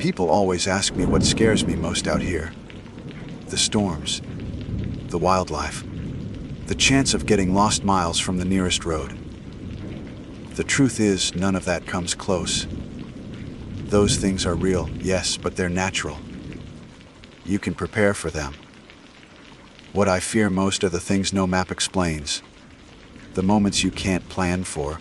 People always ask me what scares me most out here. The storms, the wildlife, the chance of getting lost miles from the nearest road. The truth is, none of that comes close. Those things are real, yes, but they're natural. You can prepare for them. What I fear most are the things no map explains, the moments you can't plan for.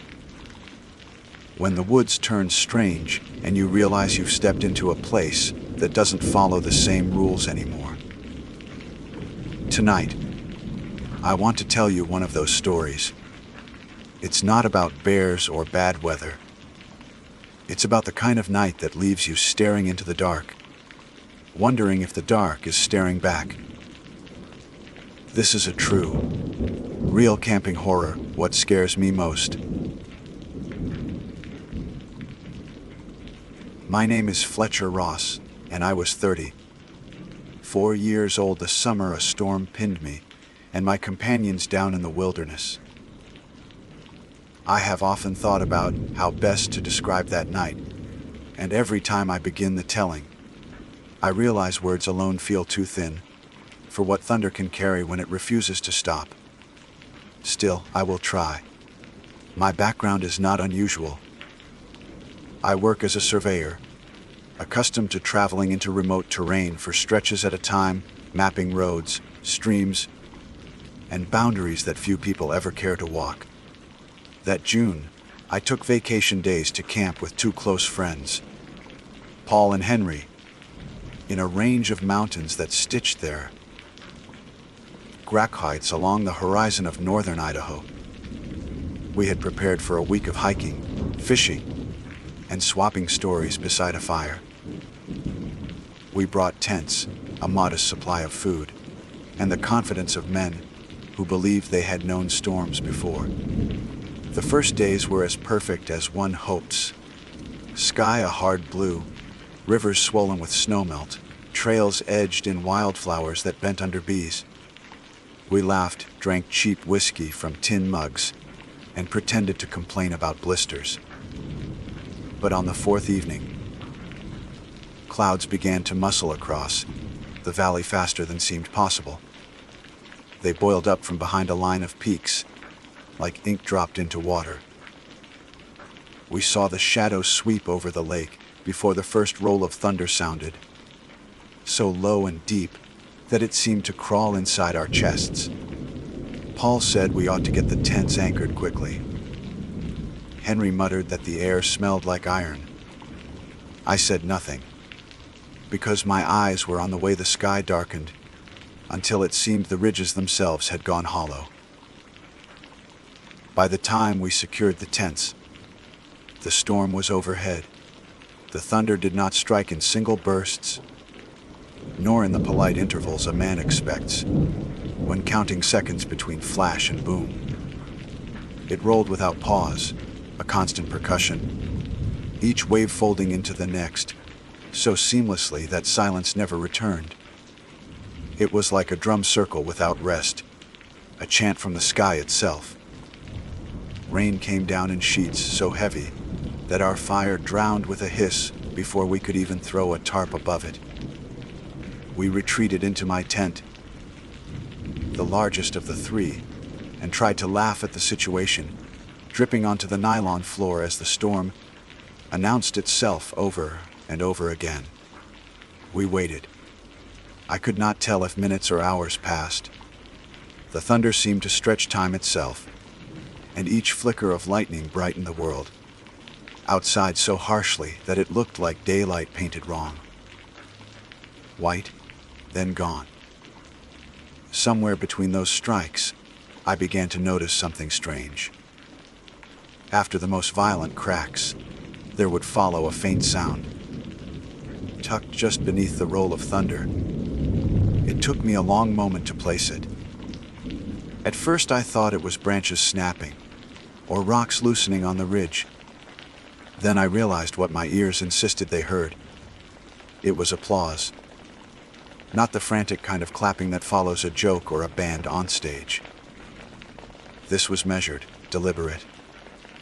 When the woods turn strange and you realize you've stepped into a place that doesn't follow the same rules anymore. Tonight, I want to tell you one of those stories. It's not about bears or bad weather. It's about the kind of night that leaves you staring into the dark, wondering if the dark is staring back. This is a true, real camping horror, what scares me most. My name is Fletcher Ross, and I was 30. 4 years old the summer a storm pinned me and my companions down in the wilderness. I have often thought about how best to describe that night, and every time I begin the telling, I realize words alone feel too thin for what thunder can carry when it refuses to stop. Still, I will try. My background is not unusual. I work as a surveyor, accustomed to traveling into remote terrain for stretches at a time, mapping roads, streams, and boundaries that few people ever care to walk. That June, I took vacation days to camp with 2 close friends, Paul and Henry, in a range of mountains that stitched their Grack Heights along the horizon of northern Idaho. We had prepared for a week of hiking, fishing, and swapping stories beside a fire. We brought tents, a modest supply of food, and the confidence of men who believed they had known storms before. The first days were as perfect as one hopes. Sky a hard blue, rivers swollen with snowmelt, trails edged in wildflowers that bent under bees. We laughed, drank cheap whiskey from tin mugs, and pretended to complain about blisters. But on the 4th evening, clouds began to muscle across the valley faster than seemed possible. They boiled up from behind a line of peaks, like ink dropped into water. We saw the shadows sweep over the lake before the first roll of thunder sounded, so low and deep that it seemed to crawl inside our chests. Paul said we ought to get the tents anchored quickly. Henry muttered that the air smelled like iron. I said nothing, because my eyes were on the way the sky darkened until it seemed the ridges themselves had gone hollow. By the time we secured the tents, the storm was overhead. The thunder did not strike in single bursts, nor in the polite intervals a man expects when counting seconds between flash and boom. It rolled without pause, a constant percussion, each wave folding into the next, so seamlessly that silence never returned. It was like a drum circle without rest, a chant from the sky itself. Rain came down in sheets so heavy that our fire drowned with a hiss before we could even throw a tarp above it. We retreated into my tent, the largest of the 3, and tried to laugh at the situation, dripping onto the nylon floor as the storm announced itself over and over again. We waited. I could not tell if minutes or hours passed. The thunder seemed to stretch time itself, and each flicker of lightning brightened the world outside so harshly that it looked like daylight painted wrong. White, then gone. Somewhere between those strikes, I began to notice something strange. After the most violent cracks, there would follow a faint sound, tucked just beneath the roll of thunder. It took me a long moment to place it. At first I thought it was branches snapping, or rocks loosening on the ridge. Then I realized what my ears insisted they heard. It was applause. Not the frantic kind of clapping that follows a joke or a band on stage. This was measured, deliberate,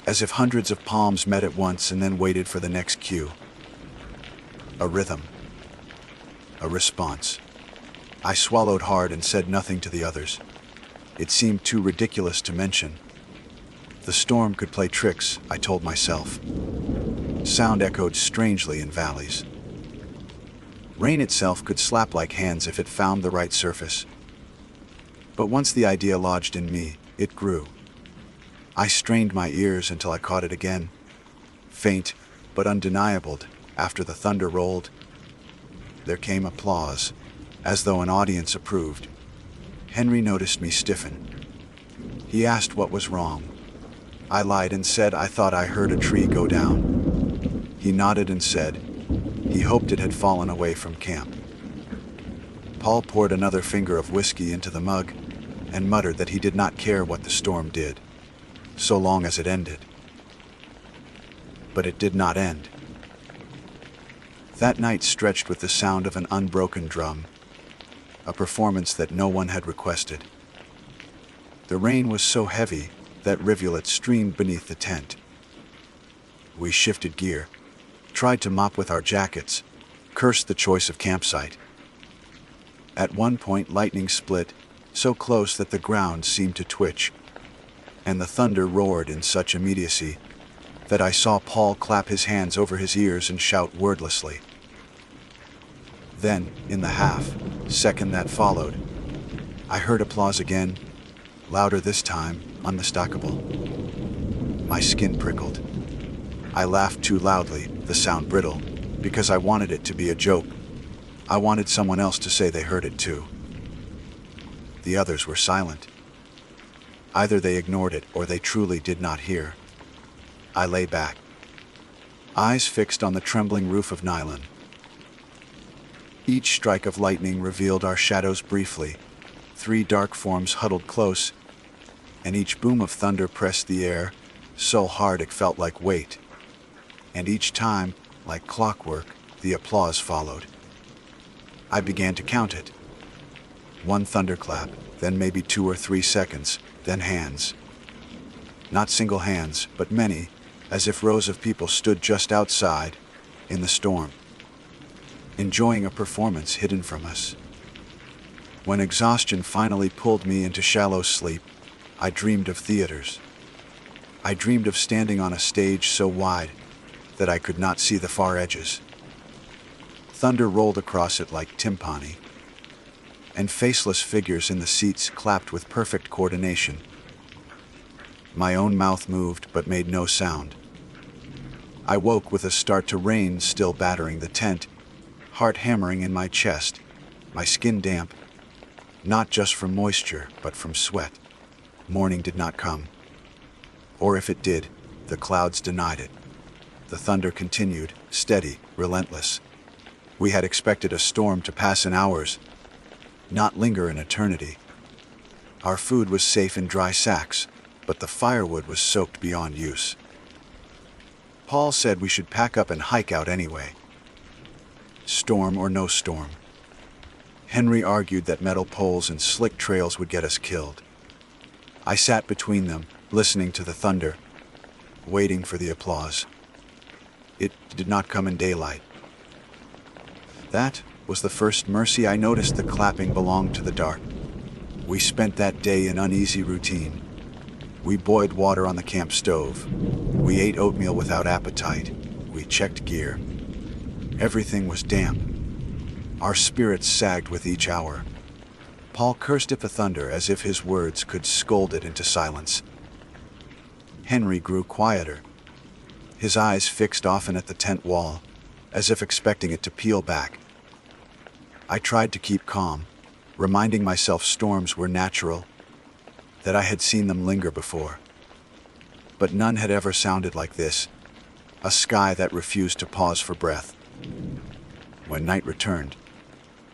as if hundreds of palms met at once and then waited for the next cue. A rhythm. A response. I swallowed hard and said nothing to the others. It seemed too ridiculous to mention. The storm could play tricks, I told myself. Sound echoed strangely in valleys. Rain itself could slap like hands if it found the right surface. But once the idea lodged in me, it grew. I strained my ears until I caught it again. Faint, but undeniable, after the thunder rolled. There came applause, as though an audience approved. Henry noticed me stiffen. He asked what was wrong. I lied and said I thought I heard a tree go down. He nodded and said he hoped it had fallen away from camp. Paul poured another finger of whiskey into the mug and muttered that he did not care what the storm did, so long as it ended. But it did not end. That night stretched with the sound of an unbroken drum, a performance that no one had requested. The rain was so heavy that rivulets streamed beneath the tent. We shifted gear, tried to mop with our jackets, cursed the choice of campsite. At one point, lightning split, so close that the ground seemed to twitch, and the thunder roared in such immediacy that I saw Paul clap his hands over his ears and shout wordlessly. Then, in the half-second that followed, I heard applause again, louder this time, unmistakable. My skin prickled. I laughed too loudly, the sound brittle, because I wanted it to be a joke. I wanted someone else to say they heard it too. The others were silent. Either they ignored it or they truly did not hear. I lay back, eyes fixed on the trembling roof of nylon. Each strike of lightning revealed our shadows briefly, 3 dark forms huddled close, and each boom of thunder pressed the air, so hard it felt like weight. And each time, like clockwork, the applause followed. I began to count it. 1 thunderclap, then maybe 2 or 3 seconds, then hands. Not single hands, but many, as if rows of people stood just outside, in the storm, enjoying a performance hidden from us. When exhaustion finally pulled me into shallow sleep, I dreamed of theaters. I dreamed of standing on a stage so wide that I could not see the far edges. Thunder rolled across it like timpani, and faceless figures in the seats clapped with perfect coordination. My own mouth moved but made no sound. I woke with a start to rain still battering the tent, heart hammering in my chest, my skin damp, not just from moisture but from sweat. Morning did not come. Or if it did, the clouds denied it. The thunder continued, steady, relentless. We had expected a storm to pass in hours, not linger an eternity. Our food was safe in dry sacks, but the firewood was soaked beyond use. Paul said we should pack up and hike out anyway. Storm or no storm. Henry argued that metal poles and slick trails would get us killed. I sat between them, listening to the thunder, waiting for the applause. It did not come in daylight. That was the first mercy I noticed. The clapping belonged to the dark. We spent that day in uneasy routine. We boiled water on the camp stove. We ate oatmeal without appetite. We checked gear. Everything was damp. Our spirits sagged with each hour. Paul cursed at the thunder as if his words could scold it into silence. Henry grew quieter, his eyes fixed often at the tent wall, as if expecting it to peel back. I tried to keep calm, reminding myself storms were natural, that I had seen them linger before. But none had ever sounded like this, a sky that refused to pause for breath. When night returned,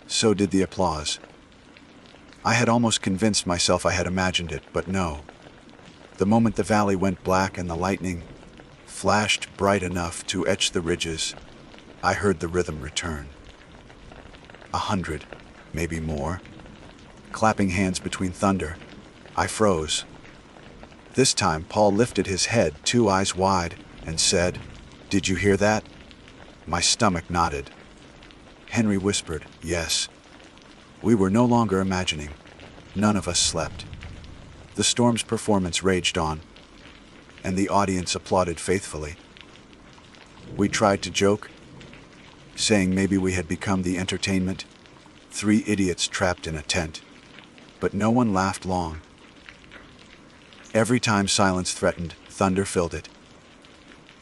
so did the applause. I had almost convinced myself I had imagined it, but no. The moment the valley went black and the lightning flashed bright enough to etch the ridges, I heard the rhythm return. 100, maybe more. Clapping hands between thunder, I froze. This time, Paul lifted his head, 2 eyes wide, and said, "Did you hear that?" My stomach nodded. Henry whispered, "Yes." We were no longer imagining. None of us slept. The storm's performance raged on, and the audience applauded faithfully. We tried to joke, saying maybe we had become the entertainment, three idiots trapped in a tent. But no one laughed long. Every time silence threatened, thunder filled it.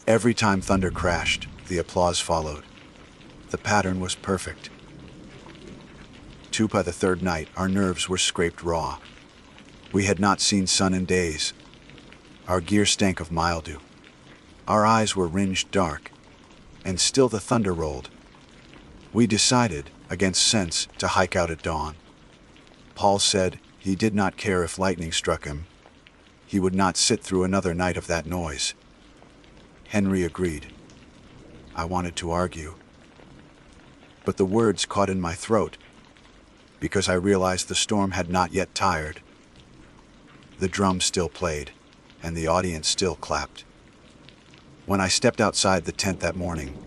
Every time thunder crashed, the applause followed. The pattern was perfect. By the third night, our nerves were scraped raw. We had not seen sun in days. Our gear stank of mildew. Our eyes were ringed dark, and still the thunder rolled. We decided, against sense, to hike out at dawn. Paul said he did not care if lightning struck him. He would not sit through another night of that noise. Henry agreed. I wanted to argue, but the words caught in my throat, because I realized the storm had not yet tired. The drum still played, and the audience still clapped. When I stepped outside the tent that morning,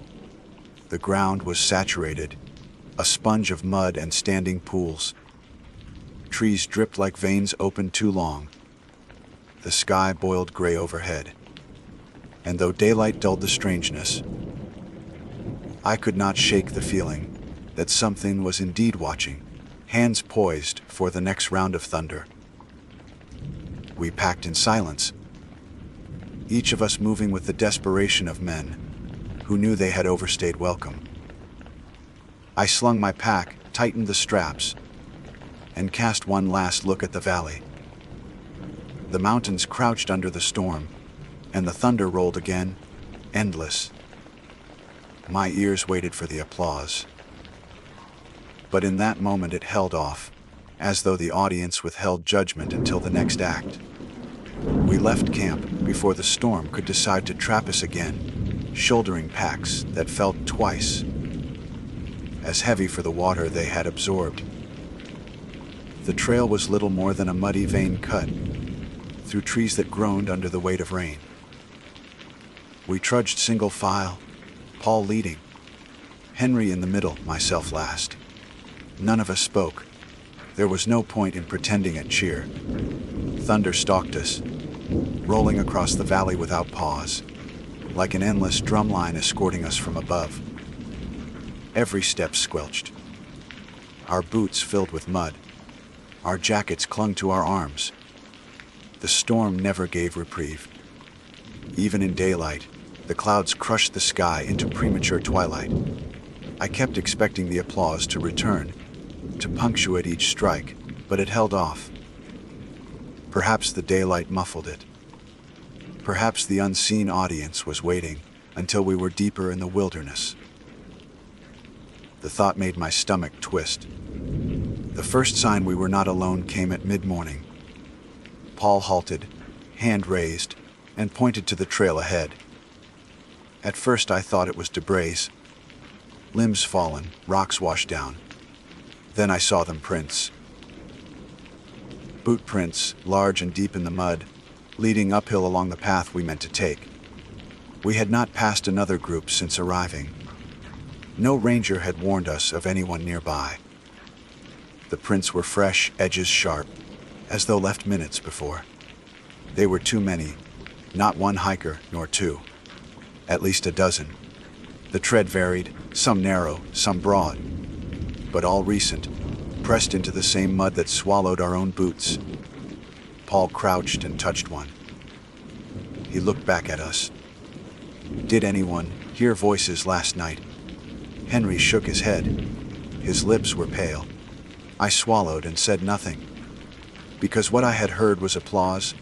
the ground was saturated, a sponge of mud and standing pools. Trees dripped like veins opened too long. The sky boiled gray overhead, and though daylight dulled the strangeness, I could not shake the feeling that something was indeed watching, hands poised for the next round of thunder. We packed in silence, each of us moving with the desperation of men who knew they had overstayed welcome. I slung my pack, tightened the straps, and cast one last look at the valley. The mountains crouched under the storm, and the thunder rolled again, endless. My ears waited for the applause. But in that moment it held off, as though the audience withheld judgment until the next act. We left camp before the storm could decide to trap us again, shouldering packs that felt twice as heavy for the water they had absorbed. The trail was little more than a muddy vein cut through trees that groaned under the weight of rain. We trudged single file, Paul leading, Henry in the middle, myself last. None of us spoke. There was no point in pretending at cheer. Thunder stalked us, rolling across the valley without pause, like an endless drumline escorting us from above. Every step squelched. Our boots filled with mud. Our jackets clung to our arms. The storm never gave reprieve. Even in daylight, the clouds crushed the sky into premature twilight. I kept expecting the applause to return, to punctuate each strike, but it held off. Perhaps the daylight muffled it. Perhaps the unseen audience was waiting until we were deeper in the wilderness. The thought made my stomach twist. The first sign we were not alone came at mid-morning. Paul halted, hand raised, and pointed to the trail ahead. At first I thought it was debris, limbs fallen, rocks washed down. Then I saw them prints. Boot prints, large and deep in the mud, leading uphill along the path we meant to take. We had not passed another group since arriving. No ranger had warned us of anyone nearby. The prints were fresh, edges sharp, as though left minutes before. They were too many, not one hiker, nor two. At least a dozen. The tread varied, some narrow, some broad, but all recent, pressed into the same mud that swallowed our own boots. Paul crouched and touched one. He looked back at us. Did anyone hear voices last night? Henry shook his head. His lips were pale. I swallowed and said nothing, because what I had heard was applause,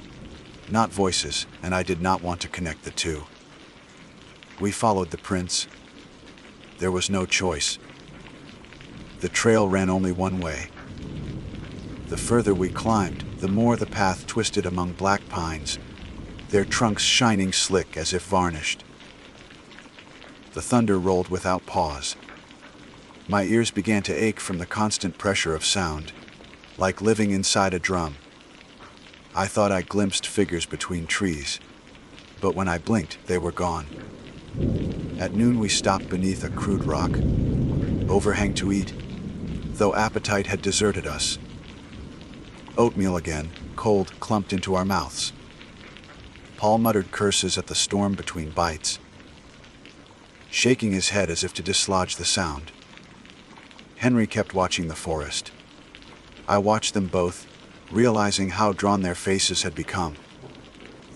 not voices, and I did not want to connect the two. We followed the prints. There was no choice. The trail ran only one way. The further we climbed, the more the path twisted among black pines, their trunks shining slick as if varnished. The thunder rolled without pause. My ears began to ache from the constant pressure of sound, like living inside a drum. I thought I glimpsed figures between trees, but when I blinked, they were gone. At noon we stopped beneath a crude rock, overhang to eat, though appetite had deserted us. Oatmeal again, cold, clumped into our mouths. Paul muttered curses at the storm between bites, shaking his head as if to dislodge the sound. Henry kept watching the forest. I watched them both, realizing how drawn their faces had become.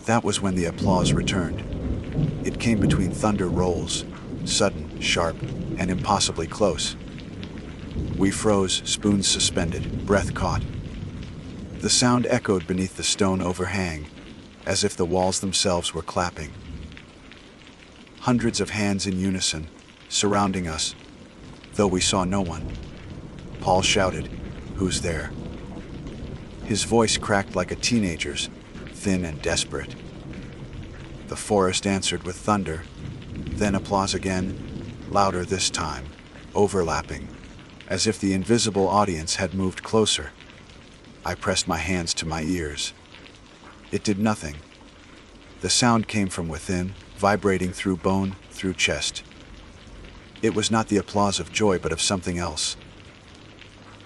That was when the applause returned. It came between thunder rolls, sudden, sharp, and impossibly close. We froze, spoons suspended, breath caught. The sound echoed beneath the stone overhang, as if the walls themselves were clapping. Hundreds of hands in unison, surrounding us, though we saw no one. Paul shouted, "Who's there?" His voice cracked like a teenager's, thin and desperate. The forest answered with thunder, then applause again, louder this time, overlapping, as if the invisible audience had moved closer. I pressed my hands to my ears. It did nothing. The sound came from within, vibrating through bone, through chest. It was not the applause of joy, but of something else.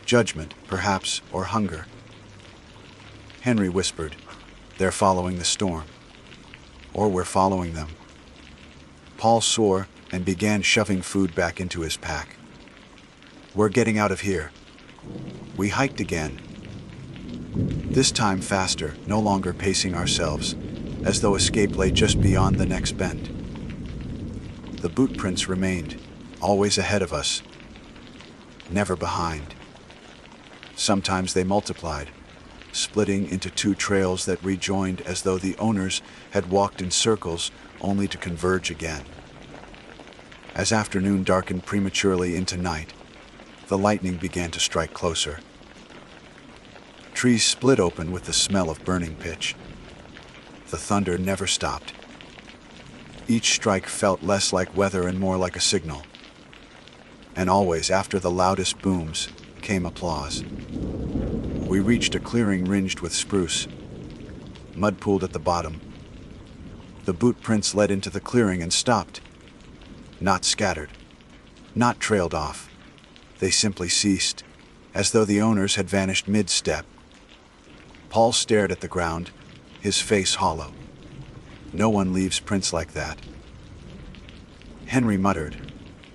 Judgment, perhaps, or hunger. Henry whispered, "They're following the storm. Or we're following them." Paul swore and began shoving food back into his pack. "We're getting out of here." We hiked again. This time faster, no longer pacing ourselves, as though escape lay just beyond the next bend. The boot prints remained, always ahead of us, never behind. Sometimes they multiplied, splitting into two trails that rejoined as though the owners had walked in circles only to converge again. As afternoon darkened prematurely into night, the lightning began to strike closer. Trees split open with the smell of burning pitch. The thunder never stopped. Each strike felt less like weather and more like a signal. And always after the loudest booms came applause. We reached a clearing ringed with spruce. Mud pooled at the bottom. The boot prints led into the clearing and stopped. Not scattered. Not trailed off. They simply ceased, as though the owners had vanished mid-step. Paul stared at the ground, his face hollow. No one leaves prints like that. Henry muttered,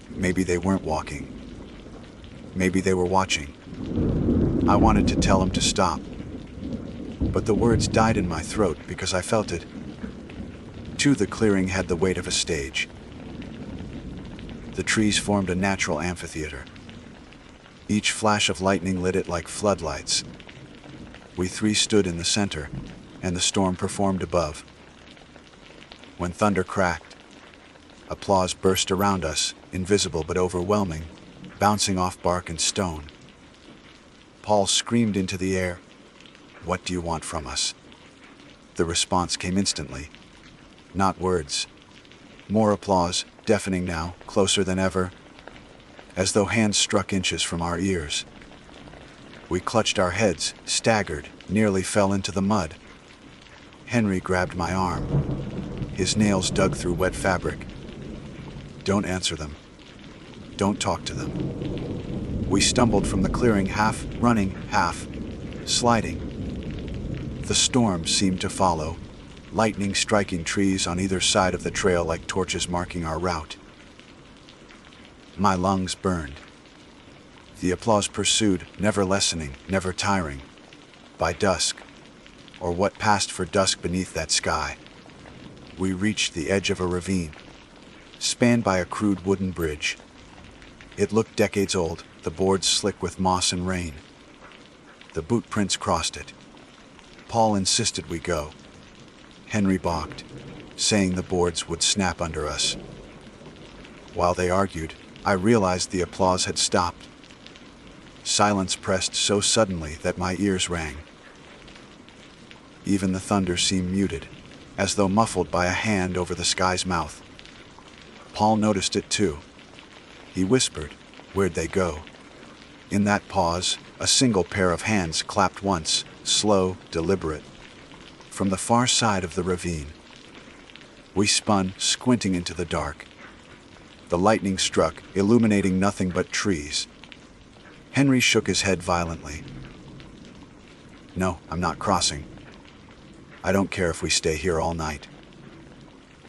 "Maybe they weren't walking. Maybe they were watching." I wanted to tell him to stop, but the words died in my throat because I felt it. Too, the clearing had the weight of a stage. The trees formed a natural amphitheater. Each flash of lightning lit it like floodlights. We three stood in the center, and the storm performed above. When thunder cracked, applause burst around us, invisible but overwhelming, bouncing off bark and stone. Paul screamed into the air, "What do you want from us?" The response came instantly. Not words. More applause, deafening now, closer than ever, as though hands struck inches from our ears. We clutched our heads, staggered, nearly fell into the mud. Henry grabbed my arm. His nails dug through wet fabric. "Don't answer them. Don't talk to them." We stumbled from the clearing, half running, half sliding. The storm seemed to follow, lightning striking trees on either side of the trail like torches marking our route. My lungs burned. The applause pursued, never lessening, never tiring. By dusk, or what passed for dusk beneath that sky, we reached the edge of a ravine, spanned by a crude wooden bridge. It looked decades old, the boards slick with moss and rain. The boot prints crossed it. Paul insisted we go. Henry balked, saying the boards would snap under us. While they argued, I realized the applause had stopped. Silence pressed so suddenly that my ears rang. Even the thunder seemed muted, as though muffled by a hand over the sky's mouth. Paul noticed it too. He whispered, "Where'd they go?" In that pause, a single pair of hands clapped once, slow, deliberate, from the far side of the ravine. We spun, squinting into the dark. The lightning struck, illuminating nothing but trees. Henry shook his head violently. "No, I'm not crossing. I don't care if we stay here all night."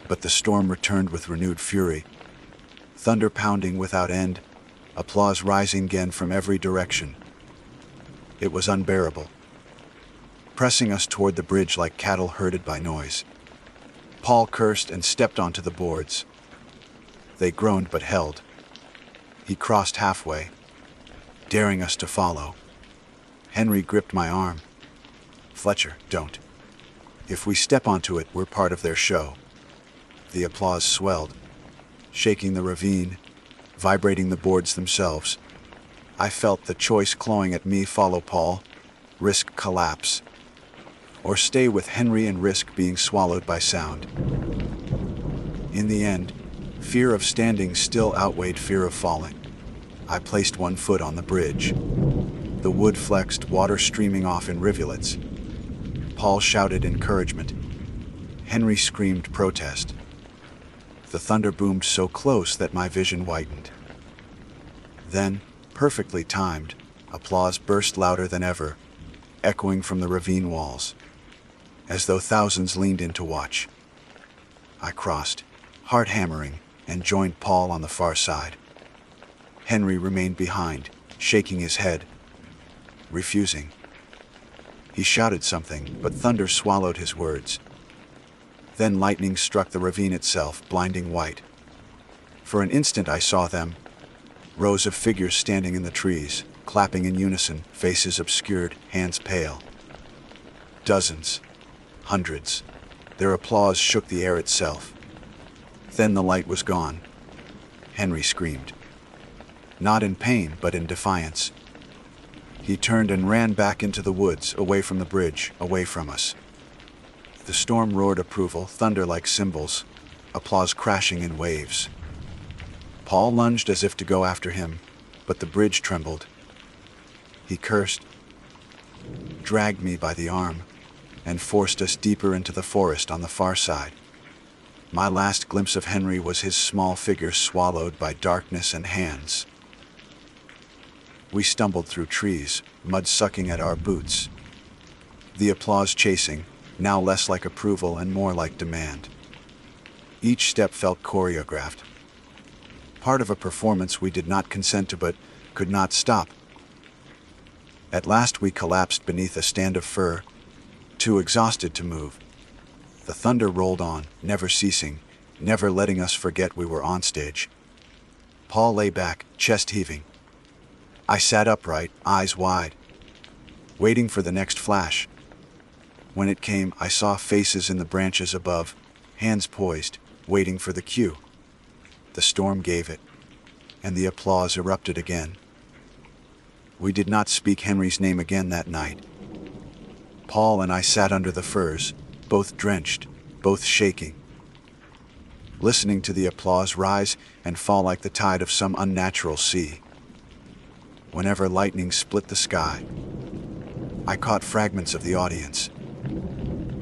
But the storm returned with renewed fury. Thunder pounding without end, applause rising again from every direction. It was unbearable, pressing us toward the bridge like cattle herded by noise. Paul cursed and stepped onto the boards. They groaned but held. He crossed halfway, daring us to follow. Henry gripped my arm. "Fletcher, don't. If we step onto it, we're part of their show." The applause swelled, shaking the ravine, vibrating the boards themselves. I felt the choice clawing at me: follow Paul, risk collapse, or stay with Henry and risk being swallowed by sound. In the end, fear of standing still outweighed fear of falling. I placed one foot on the bridge. The wood flexed, water streaming off in rivulets. Paul shouted encouragement. Henry screamed protest. The thunder boomed so close that my vision whitened. Then, perfectly timed, applause burst louder than ever, echoing from the ravine walls, as though thousands leaned in to watch. I crossed, heart hammering, and joined Paul on the far side. Henry remained behind, shaking his head, refusing. He shouted something, but thunder swallowed his words. Then lightning struck the ravine itself, blinding white. For an instant I saw them, rows of figures standing in the trees, clapping in unison, faces obscured, hands pale. Dozens, hundreds. Their applause shook the air itself. Then the light was gone. Henry screamed. Not in pain, but in defiance. He turned and ran back into the woods, away from the bridge, away from us. The storm roared approval, thunder like cymbals, applause crashing in waves. Paul lunged as if to go after him, but the bridge trembled. He cursed, dragged me by the arm, and forced us deeper into the forest on the far side. My last glimpse of Henry was his small figure swallowed by darkness and hands. We stumbled through trees, mud sucking at our boots. The applause chasing, now less like approval and more like demand. Each step felt choreographed. Part of a performance we did not consent to but could not stop. At last we collapsed beneath a stand of fir, too exhausted to move. The thunder rolled on, never ceasing, never letting us forget we were on stage. Paul lay back, chest heaving. I sat upright, eyes wide, waiting for the next flash. When it came, I saw faces in the branches above, hands poised, waiting for the cue. The storm gave it, and the applause erupted again. We did not speak Henry's name again that night. Paul and I sat under the firs, both drenched, both shaking, listening to the applause rise and fall like the tide of some unnatural sea. Whenever lightning split the sky, I caught fragments of the audience.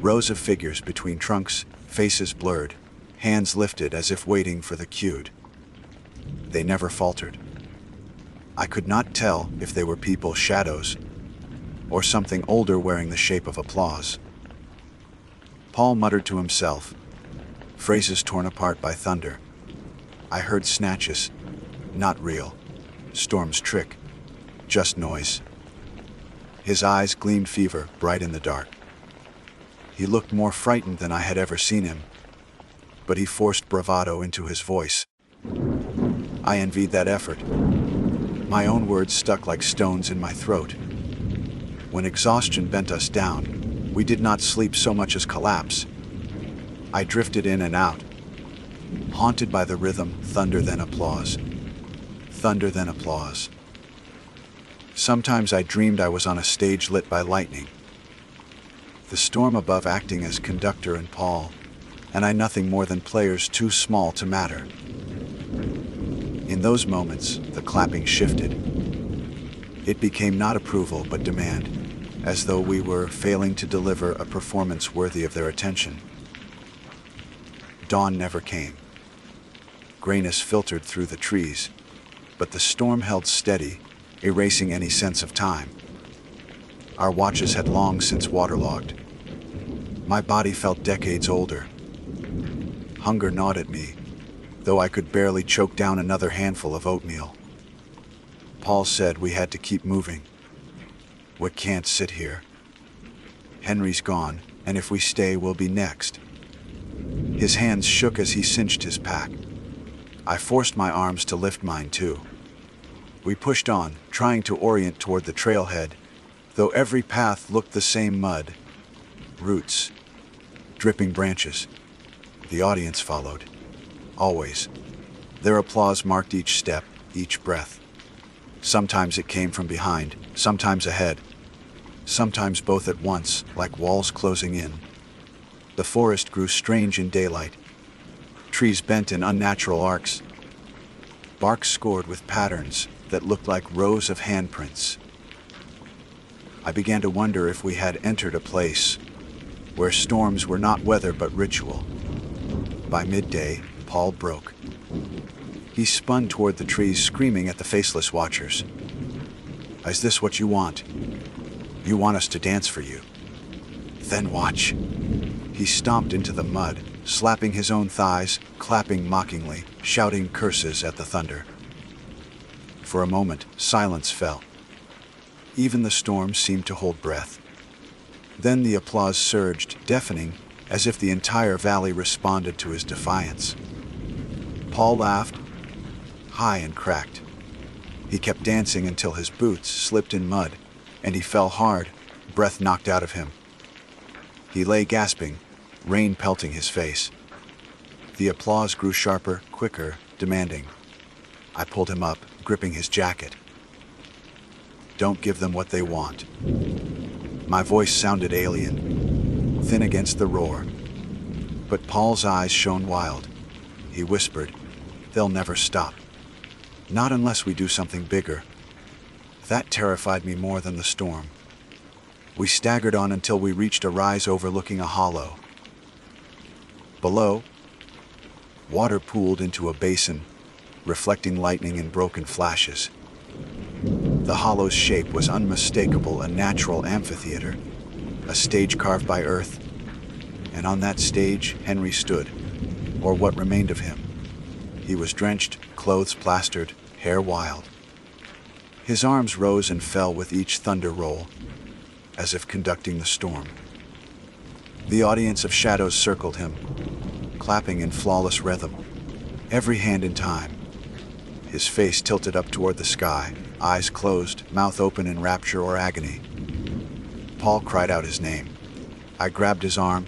Rows of figures between trunks, faces blurred, hands lifted as if waiting for the cue. They never faltered. I could not tell if they were people, shadows, or something older wearing the shape of applause. Paul muttered to himself, phrases torn apart by thunder. I heard snatches, not real, storm's trick, just noise. His eyes gleamed fever, bright in the dark. He looked more frightened than I had ever seen him, but he forced bravado into his voice. I envied that effort. My own words stuck like stones in my throat. When exhaustion bent us down, we did not sleep so much as collapse. I drifted in and out, haunted by the rhythm, thunder then applause. Thunder then applause. Sometimes I dreamed I was on a stage lit by lightning, the storm above acting as conductor and Paul, and I nothing more than players too small to matter. In those moments, the clapping shifted. It became not approval but demand, as though we were failing to deliver a performance worthy of their attention. Dawn never came. grayness filtered through the trees, but the storm held steady, erasing any sense of time. Our watches had long since waterlogged. My body felt decades older. Hunger gnawed at me, though I could barely choke down another handful of oatmeal. Paul said we had to keep moving. We can't sit here. Henry's gone, and if we stay, we'll be next. His hands shook as he cinched his pack. I forced my arms to lift mine too. We pushed on, trying to orient toward the trailhead, though every path looked the same: mud, roots, dripping branches. The audience followed. Always. Their applause marked each step, each breath. Sometimes it came from behind, sometimes ahead, sometimes both at once, like walls closing in. The forest grew strange in daylight. Trees bent in unnatural arcs. Bark scored with patterns that looked like rows of handprints. I began to wonder if we had entered a place where storms were not weather but ritual. By midday, Paul broke. He spun toward the trees, screaming at the faceless watchers. "Is this what you want? You want us to dance for you? Then watch." He stomped into the mud, slapping his own thighs, clapping mockingly, shouting curses at the thunder. For a moment, silence fell. Even the storm seemed to hold breath. Then the applause surged, deafening, as if the entire valley responded to his defiance. Paul laughed, high and cracked. He kept dancing until his boots slipped in mud, and he fell hard, breath knocked out of him. He lay gasping, rain pelting his face. The applause grew sharper, quicker, demanding. I pulled him up, gripping his jacket. "Don't give them what they want." My voice sounded alien, thin against the roar. But Paul's eyes shone wild. He whispered, "They'll never stop. Not unless we do something bigger." That terrified me more than the storm. We staggered on until we reached a rise overlooking a hollow. Below, water pooled into a basin, reflecting lightning in broken flashes. The hollow's shape was unmistakable, a natural amphitheater, a stage carved by earth, and on that stage Henry stood, or what remained of him. He was drenched, clothes plastered, hair wild. His arms rose and fell with each thunder roll, as if conducting the storm. The audience of shadows circled him, clapping in flawless rhythm, every hand in time. His face tilted up toward the sky, eyes closed, mouth open in rapture or agony. Paul cried out his name. I grabbed his arm,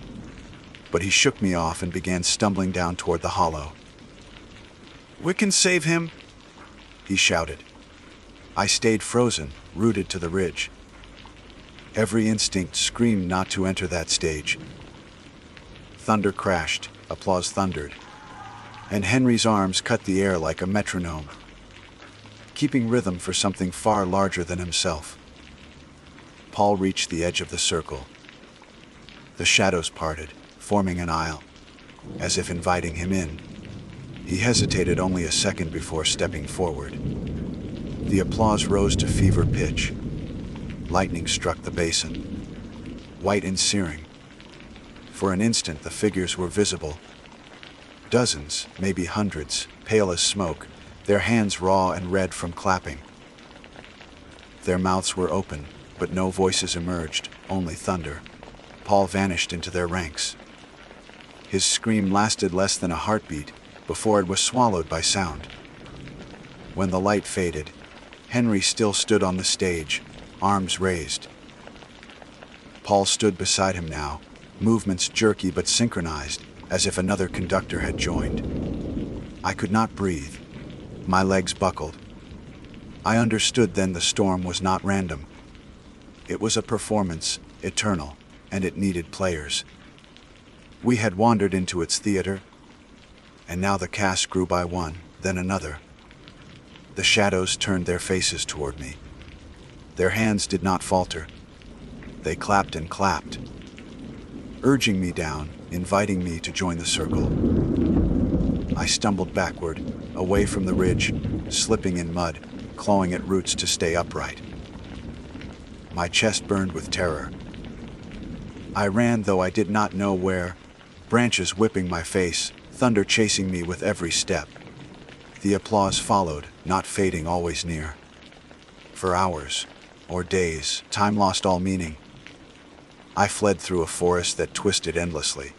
but he shook me off and began stumbling down toward the hollow. "We can save him," he shouted. I stayed frozen, rooted to the ridge. Every instinct screamed not to enter that stage. Thunder crashed, applause thundered, and Henry's arms cut the air like a metronome, keeping rhythm for something far larger than himself. Paul reached the edge of the circle. The shadows parted, forming an aisle, as if inviting him in. He hesitated only a second before stepping forward. The applause rose to fever pitch. Lightning struck the basin, white and searing. For an instant, the figures were visible. Dozens, maybe hundreds, pale as smoke, their hands raw and red from clapping. Their mouths were open, but no voices emerged, only thunder. Paul vanished into their ranks. His scream lasted less than a heartbeat before it was swallowed by sound. When the light faded, Henry still stood on the stage, arms raised. Paul stood beside him now, movements jerky but synchronized, as if another conductor had joined. I could not breathe. My legs buckled. I understood then the storm was not random. It was a performance, eternal, and it needed players. We had wandered into its theater, and now the cast grew by one, then another. The shadows turned their faces toward me. Their hands did not falter. They clapped and clapped, urging me down, inviting me to join the circle. I stumbled backward, away from the ridge, slipping in mud, clawing at roots to stay upright. My chest burned with terror. I ran, though I did not know where, branches whipping my face, thunder chasing me with every step. The applause followed, not fading, always near. For hours, or days, time lost all meaning. I fled through a forest that twisted endlessly.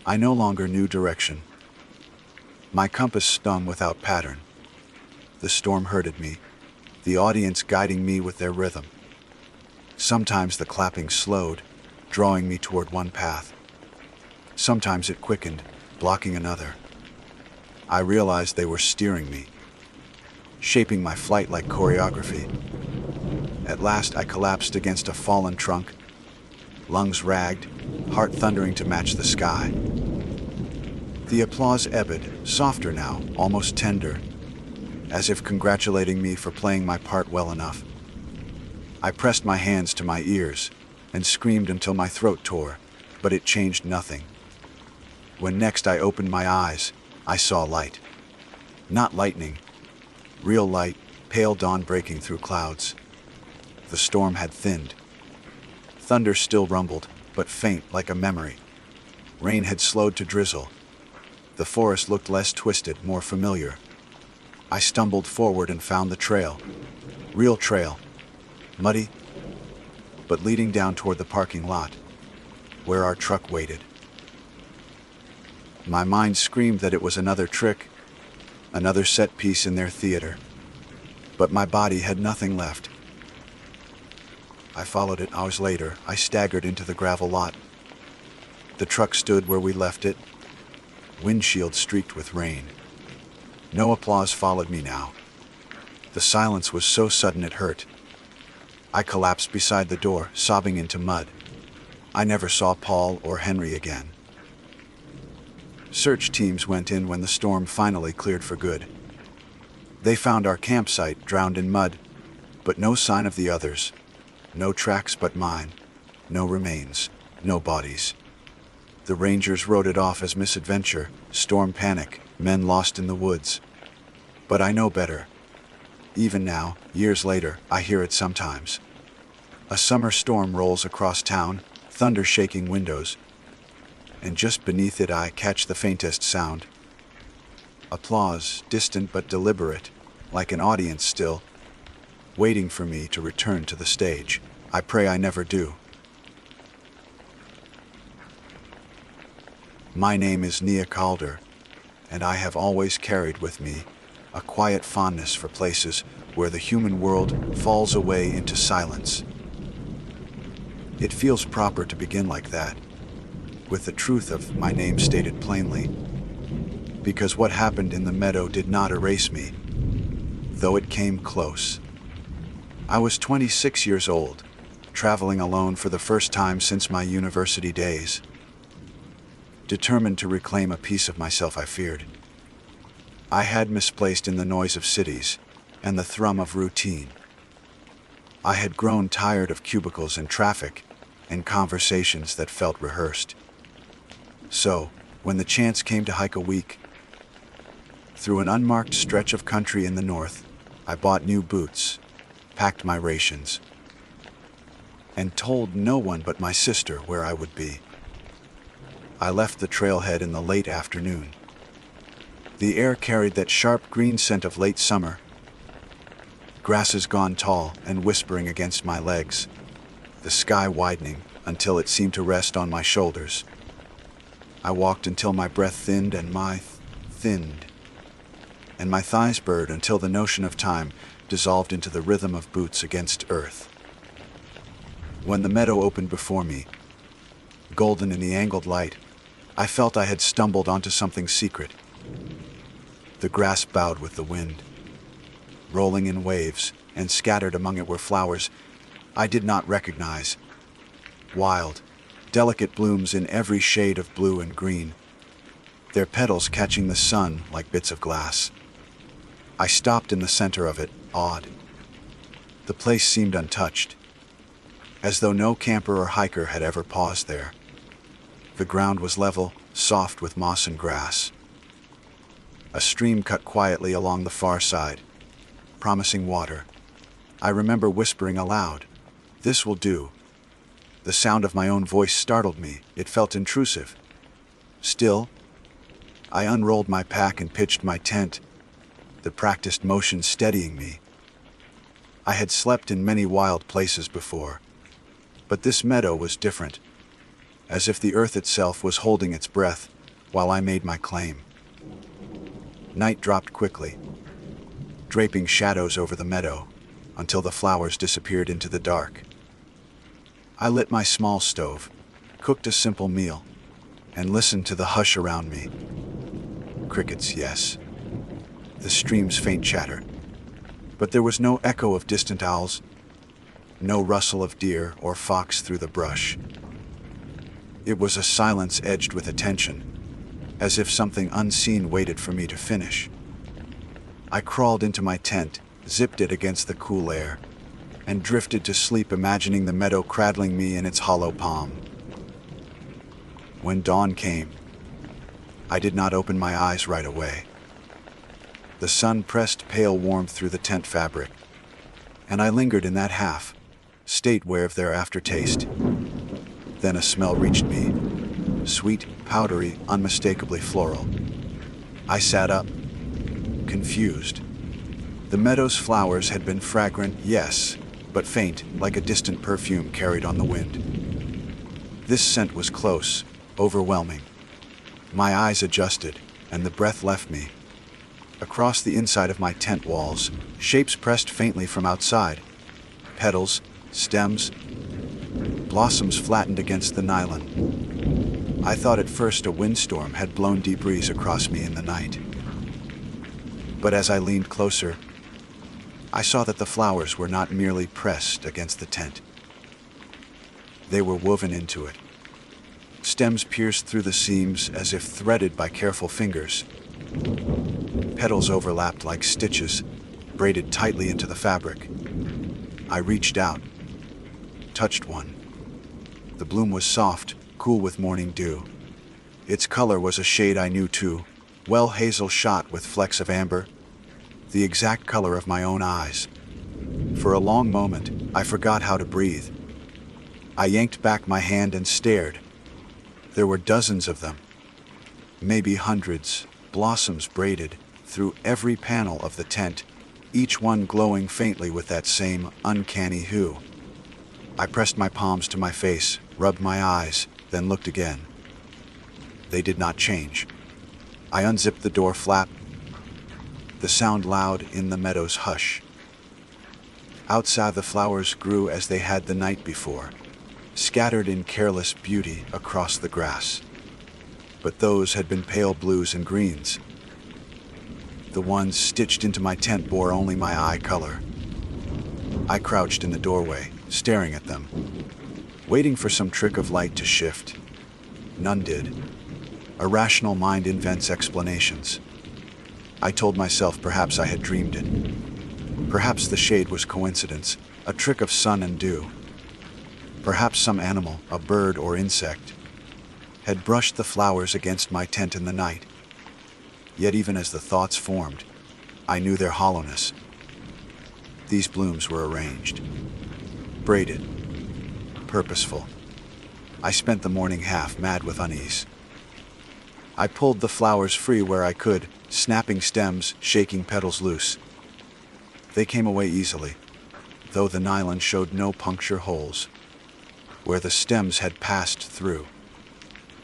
I no longer knew direction. My compass stung without pattern. The storm herded me, the audience guiding me with their rhythm. Sometimes the clapping slowed, drawing me toward one path. Sometimes it quickened, blocking another. I realized they were steering me, shaping my flight like choreography. At last I collapsed against a fallen trunk, lungs ragged, heart thundering to match the sky. The applause ebbed, softer now, almost tender, as if congratulating me for playing my part well enough. I pressed my hands to my ears and screamed until my throat tore, but it changed nothing. When next I opened my eyes, I saw light. Not lightning, real light, pale dawn breaking through clouds. The storm had thinned. Thunder still rumbled, but faint like a memory. Rain had slowed to drizzle. The forest looked less twisted, more familiar. I stumbled forward and found the trail. Real trail. Muddy, but leading down toward the parking lot, where our truck waited. My mind screamed that it was another trick, another set piece in their theater. But my body had nothing left. I followed it. Hours later, I staggered into the gravel lot. The truck stood where we left it, windshield streaked with rain. No applause followed me now. The silence was so sudden it hurt. I collapsed beside the door, sobbing into mud. I never saw Paul or Henry again. Search teams went in when the storm finally cleared for good. They found our campsite drowned in mud, but no sign of the others. No tracks but mine. No remains. No bodies. The Rangers wrote it off as misadventure, storm panic, men lost in the woods. But I know better. Even now, years later, I hear it sometimes. A summer storm rolls across town, thunder shaking windows, and just beneath it I catch the faintest sound. Applause, distant but deliberate, like an audience still, waiting for me to return to the stage. I pray I never do. My name is Nia Calder, and I have always carried with me a quiet fondness for places where the human world falls away into silence. It feels proper to begin like that, with the truth of my name stated plainly, because what happened in the meadow did not erase me, though it came close. I was 26 years old, traveling alone for the first time since my university days. Determined to reclaim a piece of myself I feared. I had misplaced in the noise of cities and the thrum of routine. I had grown tired of cubicles and traffic and conversations that felt rehearsed. So, when the chance came to hike a week through an unmarked stretch of country in the north, I bought new boots, packed my rations, and told no one but my sister where I would be. I left the trailhead in the late afternoon. The air carried that sharp green scent of late summer, grasses gone tall and whispering against my legs, the sky widening until it seemed to rest on my shoulders. I walked until my breath thinned and my thighs burned until the notion of time dissolved into the rhythm of boots against earth. When the meadow opened before me, golden in the angled light, I felt I had stumbled onto something secret. The grass bowed with the wind, rolling in waves, and scattered among it were flowers I did not recognize. Wild, delicate blooms in every shade of blue and green, their petals catching the sun like bits of glass. I stopped in the center of it, awed. The place seemed untouched, as though no camper or hiker had ever paused there. The ground was level, soft with moss and grass. A stream cut quietly along the far side, promising water. I remember whispering aloud, "This will do." The sound of my own voice startled me. It felt intrusive. Still, I unrolled my pack and pitched my tent, the practiced motion steadying me. I had slept in many wild places before, but this meadow was different, as if the earth itself was holding its breath while I made my claim. Night dropped quickly, draping shadows over the meadow until the flowers disappeared into the dark. I lit my small stove, cooked a simple meal, and listened to the hush around me. Crickets, yes. The stream's faint chatter. But there was no echo of distant owls, no rustle of deer or fox through the brush. It was a silence edged with attention, as if something unseen waited for me to finish. I crawled into my tent, zipped it against the cool air, and drifted to sleep imagining the meadow cradling me in its hollow palm. When dawn came, I did not open my eyes right away. The sun pressed pale warmth through the tent fabric, and I lingered in that half-state ware of their aftertaste. Then a smell reached me, sweet, powdery, unmistakably floral. I sat up, confused. The meadow's flowers had been fragrant, yes, but faint, like a distant perfume carried on the wind. This scent was close, overwhelming. My eyes adjusted, and the breath left me. Across the inside of my tent walls, shapes pressed faintly from outside. Petals, stems, blossoms flattened against the nylon. I thought at first a windstorm had blown debris across me in the night. But as I leaned closer, I saw that the flowers were not merely pressed against the tent. They were woven into it. Stems pierced through the seams as if threaded by careful fingers. Petals overlapped like stitches, braided tightly into the fabric. I reached out, touched one. The bloom was soft, cool with morning dew. Its color was a shade I knew too, well hazel shot with flecks of amber, the exact color of my own eyes. For a long moment, I forgot how to breathe. I yanked back my hand and stared. There were dozens of them, maybe hundreds, blossoms braided through every panel of the tent, each one glowing faintly with that same uncanny hue. I pressed my palms to my face, rubbed my eyes, then looked again. They did not change. I unzipped the door flap, the sound loud in the meadow's hush. Outside, the flowers grew as they had the night before, scattered in careless beauty across the grass. But those had been pale blues and greens. The ones stitched into my tent bore only my eye color. I crouched in the doorway, staring at them, waiting for some trick of light to shift. None did. A rational mind invents explanations. I told myself perhaps I had dreamed it. Perhaps the shade was coincidence, a trick of sun and dew. Perhaps some animal, a bird or insect, had brushed the flowers against my tent in the night. Yet even as the thoughts formed, I knew their hollowness. These blooms were arranged, braided, purposeful. I spent the morning half mad with unease. I pulled the flowers free where I could, snapping stems, shaking petals loose. They came away easily, though the nylon showed no puncture holes where the stems had passed through.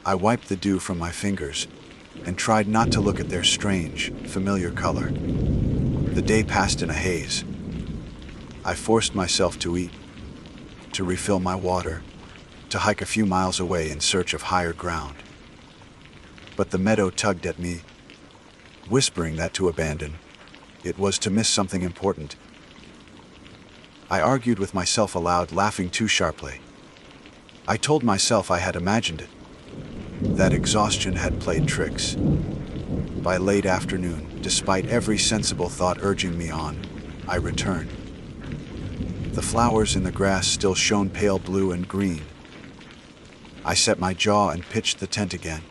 I wiped the dew from my fingers and tried not to look at their strange, familiar color. The day passed in a haze. I forced myself to eat, to refill my water, to hike a few miles away in search of higher ground. But the meadow tugged at me, whispering that to abandon it was to miss something important. I argued with myself aloud, laughing too sharply. I told myself I had imagined it, that exhaustion had played tricks. By late afternoon, despite every sensible thought urging me on, I returned. The flowers in the grass still shone pale blue and green. I set my jaw and pitched the tent again.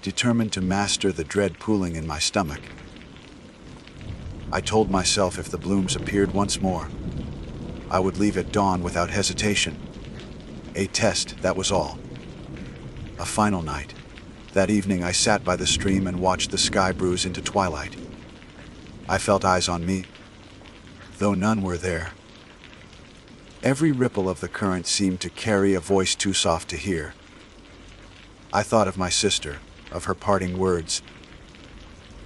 determined to master the dread pooling in my stomach. I told myself if the blooms appeared once more, I would leave at dawn without hesitation. A test, that was all. A final night. That evening I sat by the stream and watched the sky bruise into twilight. I felt eyes on me, though none were there. Every ripple of the current seemed to carry a voice too soft to hear. I thought of my sister, of her parting words.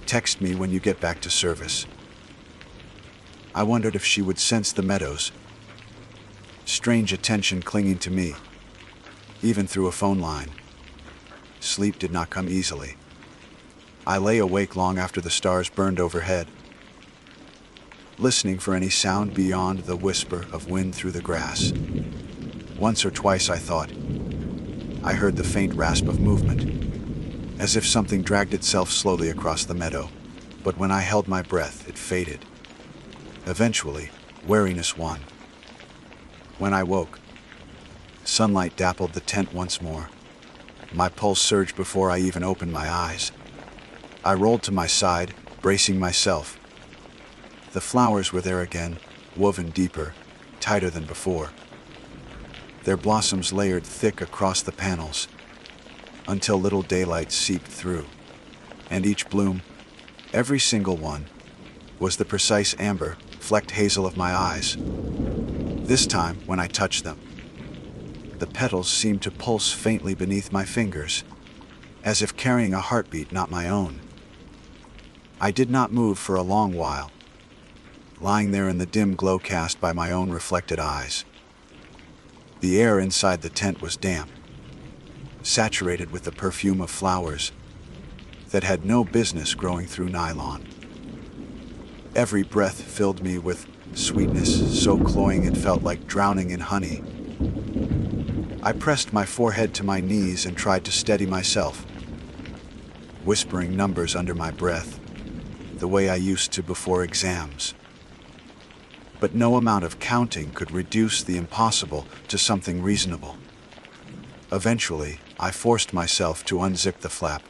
"Text me when you get back to service." I wondered if she would sense the meadows. Strange attention clinging to me, even through a phone line. Sleep did not come easily. I lay awake long after the stars burned overhead, listening for any sound beyond the whisper of wind through the grass. Once or twice I thought I heard the faint rasp of movement, as if something dragged itself slowly across the meadow, but when I held my breath, it faded. Eventually, wariness won. When I woke, sunlight dappled the tent once more. My pulse surged before I even opened my eyes. I rolled to my side, bracing myself. The flowers were there again, woven deeper, tighter than before. Their blossoms layered thick across the panels, until little daylight seeped through. And each bloom, every single one, was the precise amber, flecked hazel of my eyes. This time, when I touched them, the petals seemed to pulse faintly beneath my fingers, as if carrying a heartbeat not my own. I did not move for a long while, lying there in the dim glow cast by my own reflected eyes. The air inside the tent was damp, saturated with the perfume of flowers that had no business growing through nylon. Every breath filled me with sweetness so cloying it felt like drowning in honey. I pressed my forehead to my knees and tried to steady myself, whispering numbers under my breath, the way I used to before exams. But no amount of counting could reduce the impossible to something reasonable. Eventually, I forced myself to unzip the flap.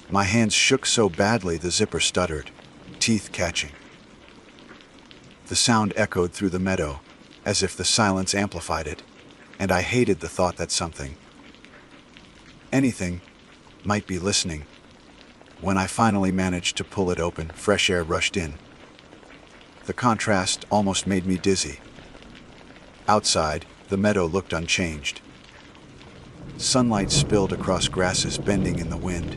My hands shook so badly the zipper stuttered, teeth catching. The sound echoed through the meadow, as if the silence amplified it, and I hated the thought that something, anything, might be listening. When I finally managed to pull it open, fresh air rushed in. The contrast almost made me dizzy. Outside, the meadow looked unchanged. Sunlight spilled across grasses bending in the wind,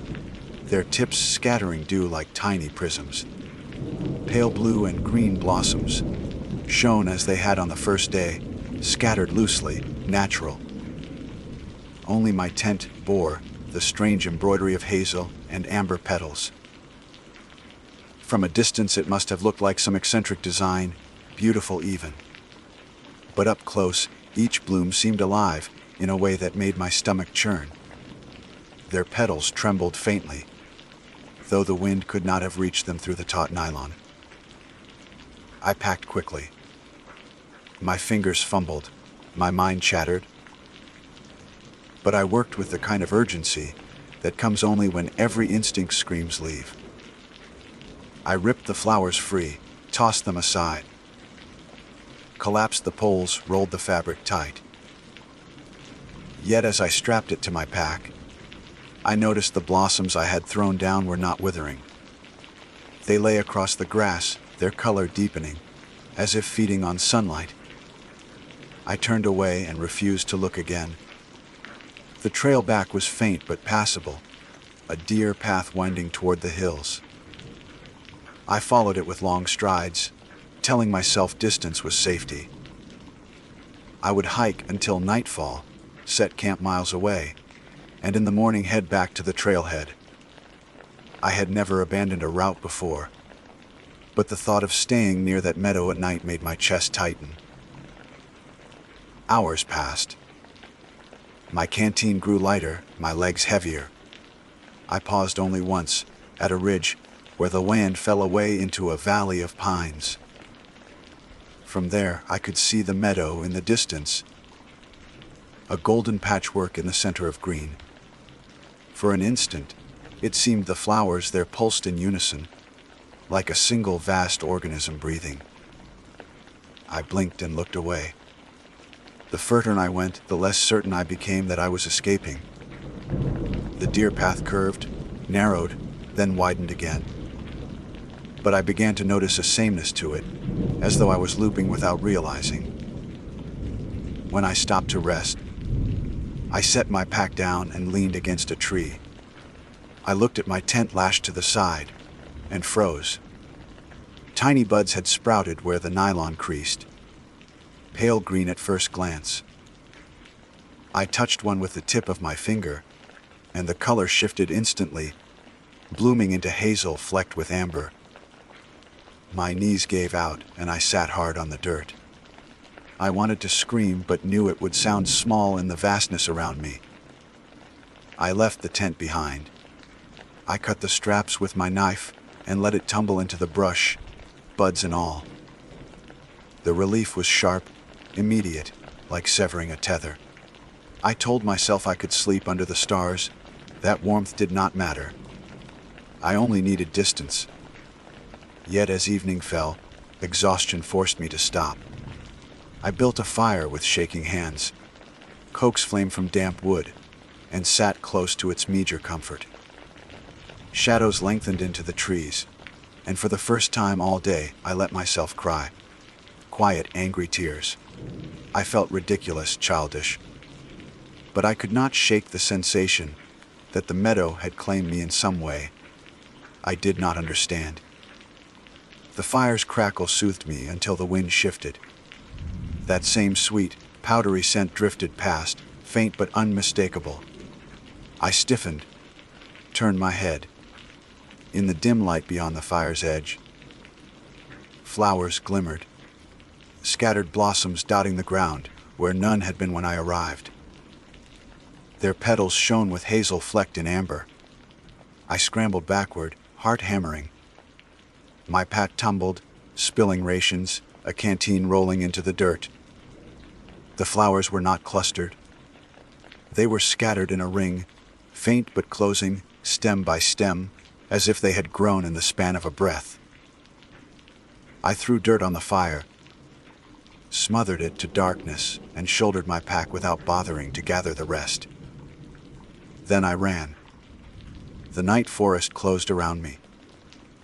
their tips scattering dew like tiny prisms. Pale blue and green blossoms, shone as they had on the first day, scattered loosely, natural. Only my tent bore the strange embroidery of hazel and amber petals. From a distance it must have looked like some eccentric design, beautiful even. But up close, each bloom seemed alive in a way that made my stomach churn. Their petals trembled faintly, though the wind could not have reached them through the taut nylon. I packed quickly. My fingers fumbled, my mind chattered. But I worked with the kind of urgency that comes only when every instinct screams leave. I ripped the flowers free, tossed them aside, collapsed the poles, rolled the fabric tight. Yet as I strapped it to my pack, I noticed the blossoms I had thrown down were not withering. They lay across the grass, their color deepening, as if feeding on sunlight. I turned away and refused to look again. The trail back was faint but passable, a deer path winding toward the hills. I followed it with long strides, telling myself distance was safety. I would hike until nightfall, set camp miles away, and in the morning head back to the trailhead. I had never abandoned a route before, but the thought of staying near that meadow at night made my chest tighten. Hours passed. My canteen grew lighter, my legs heavier. I paused only once, at a ridge where the land fell away into a valley of pines. From there, I could see the meadow in the distance, a golden patchwork in the center of green. For an instant, It seemed the flowers there pulsed in unison, like a single vast organism breathing. I blinked and looked away. The further I went, the less certain I became that I was escaping. The deer path curved, narrowed, then widened again. But I began to notice a sameness to it, as though I was looping without realizing. When I stopped to rest, I set my pack down and leaned against a tree. I looked at my tent lashed to the side and froze. Tiny buds had sprouted where the nylon creased, pale green at first glance. I touched one with the tip of my finger, and the color shifted instantly, blooming into hazel flecked with amber. My knees gave out, and I sat hard on the dirt. I wanted to scream, but knew it would sound small in the vastness around me. I left the tent behind. I cut the straps with my knife and let it tumble into the brush, buds and all. The relief was sharp, immediate, like severing a tether. I told myself I could sleep under the stars. That warmth did not matter. I only needed distance. Yet as evening fell, exhaustion forced me to stop. I built a fire with shaking hands, coaxed flame from damp wood, and sat close to its meager comfort. Shadows lengthened into the trees, and for the first time all day I let myself cry. Quiet, angry tears. I felt ridiculous, childish. But I could not shake the sensation that the meadow had claimed me in some way. I did not understand. The fire's crackle soothed me until the wind shifted. That same sweet, powdery scent drifted past, faint but unmistakable. I stiffened, turned my head. In the dim light beyond the fire's edge, flowers glimmered, scattered blossoms dotting the ground where none had been when I arrived. Their petals shone with hazel flecked in amber. I scrambled backward, heart hammering. My pack tumbled, spilling rations, a canteen rolling into the dirt. The flowers were not clustered. They were scattered in a ring, faint but closing, stem by stem, as if they had grown in the span of a breath. I threw dirt on the fire, smothered it to darkness, and shouldered my pack without bothering to gather the rest. Then I ran. The night forest closed around me.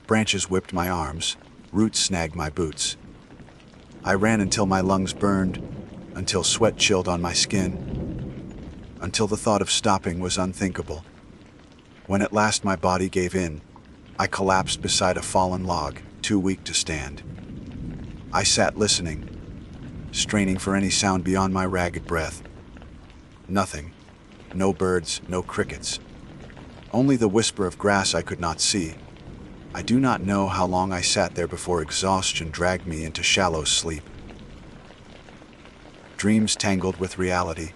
Branches whipped my arms, roots snagged my boots. I ran until my lungs burned, until sweat chilled on my skin, until the thought of stopping was unthinkable. When at last my body gave in, I collapsed beside a fallen log, too weak to stand. I sat listening, straining for any sound beyond my ragged breath. Nothing. No birds, no crickets. Only the whisper of grass I could not see. I do not know how long I sat there before exhaustion dragged me into shallow sleep. Dreams tangled with reality,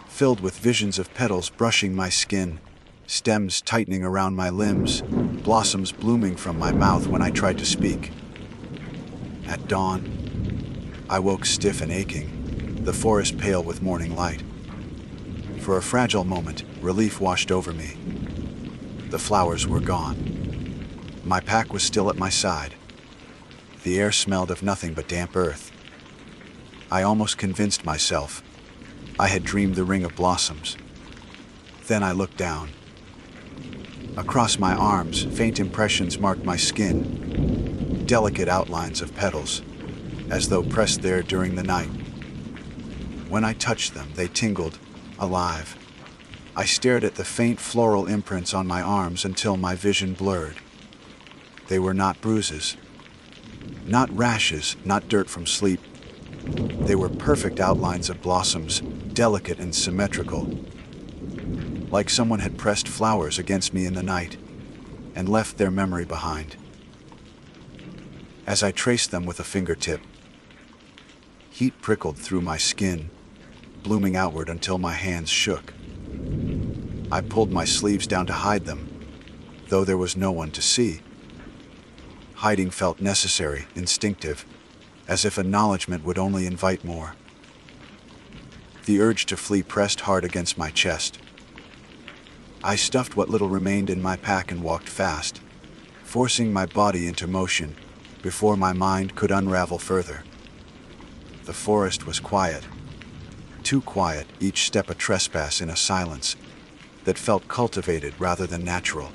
filled with visions of petals brushing my skin, stems tightening around my limbs, blossoms blooming from my mouth when I tried to speak. At dawn, I woke stiff and aching, the forest pale with morning light. For a fragile moment, relief washed over me. The flowers were gone. My pack was still at my side. The air smelled of nothing but damp earth. I almost convinced myself I had dreamed the ring of blossoms. Then I looked down. Across my arms, faint impressions marked my skin, delicate outlines of petals, as though pressed there during the night. When I touched them, they tingled, alive. I stared at the faint floral imprints on my arms until my vision blurred. They were not bruises, not rashes, not dirt from sleep. They were perfect outlines of blossoms, delicate and symmetrical, like someone had pressed flowers against me in the night and left their memory behind. As I traced them with a fingertip, heat prickled through my skin, blooming outward until my hands shook. I pulled my sleeves down to hide them, though there was no one to see. Hiding felt necessary, instinctive, as if acknowledgement would only invite more. The urge to flee pressed hard against my chest. I stuffed what little remained in my pack and walked fast, forcing my body into motion before my mind could unravel further. The forest was quiet, too quiet, each step a trespass in a silence that felt cultivated rather than natural.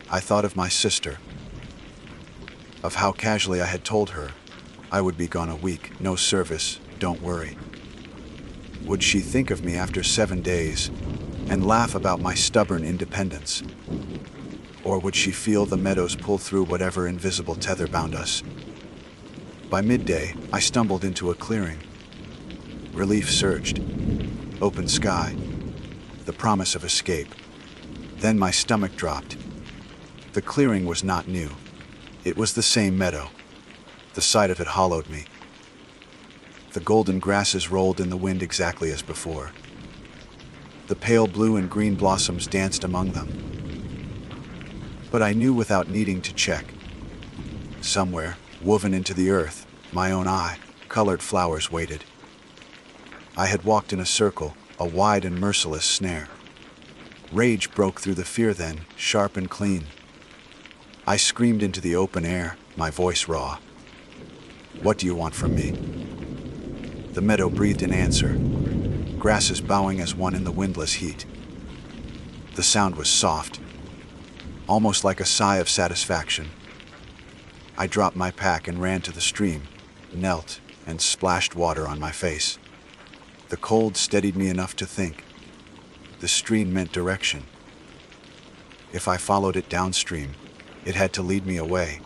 I thought of my sister, of how casually I had told her I would be gone a week, no service, don't worry. Would she think of me after 7 days and laugh about my stubborn independence? Or would she feel the meadows pull through whatever invisible tether bound us? By midday, I stumbled into a clearing. Relief surged. Open sky. The promise of escape. Then my stomach dropped. The clearing was not new. It was the same meadow. The sight of it hollowed me. The golden grasses rolled in the wind exactly as before. The pale blue and green blossoms danced among them. But I knew without needing to check. Somewhere, woven into the earth, my own eye, colored flowers waited. I had walked in a circle, a wide and merciless snare. Rage broke through the fear then, sharp and clean. I screamed into the open air, my voice raw. What do you want from me? The meadow breathed in answer, grasses bowing as one in the windless heat. The sound was soft, almost like a sigh of satisfaction. I dropped my pack and ran to the stream, knelt, and splashed water on my face. The cold steadied me enough to think. The stream meant direction. If I followed it downstream, it had to lead me away,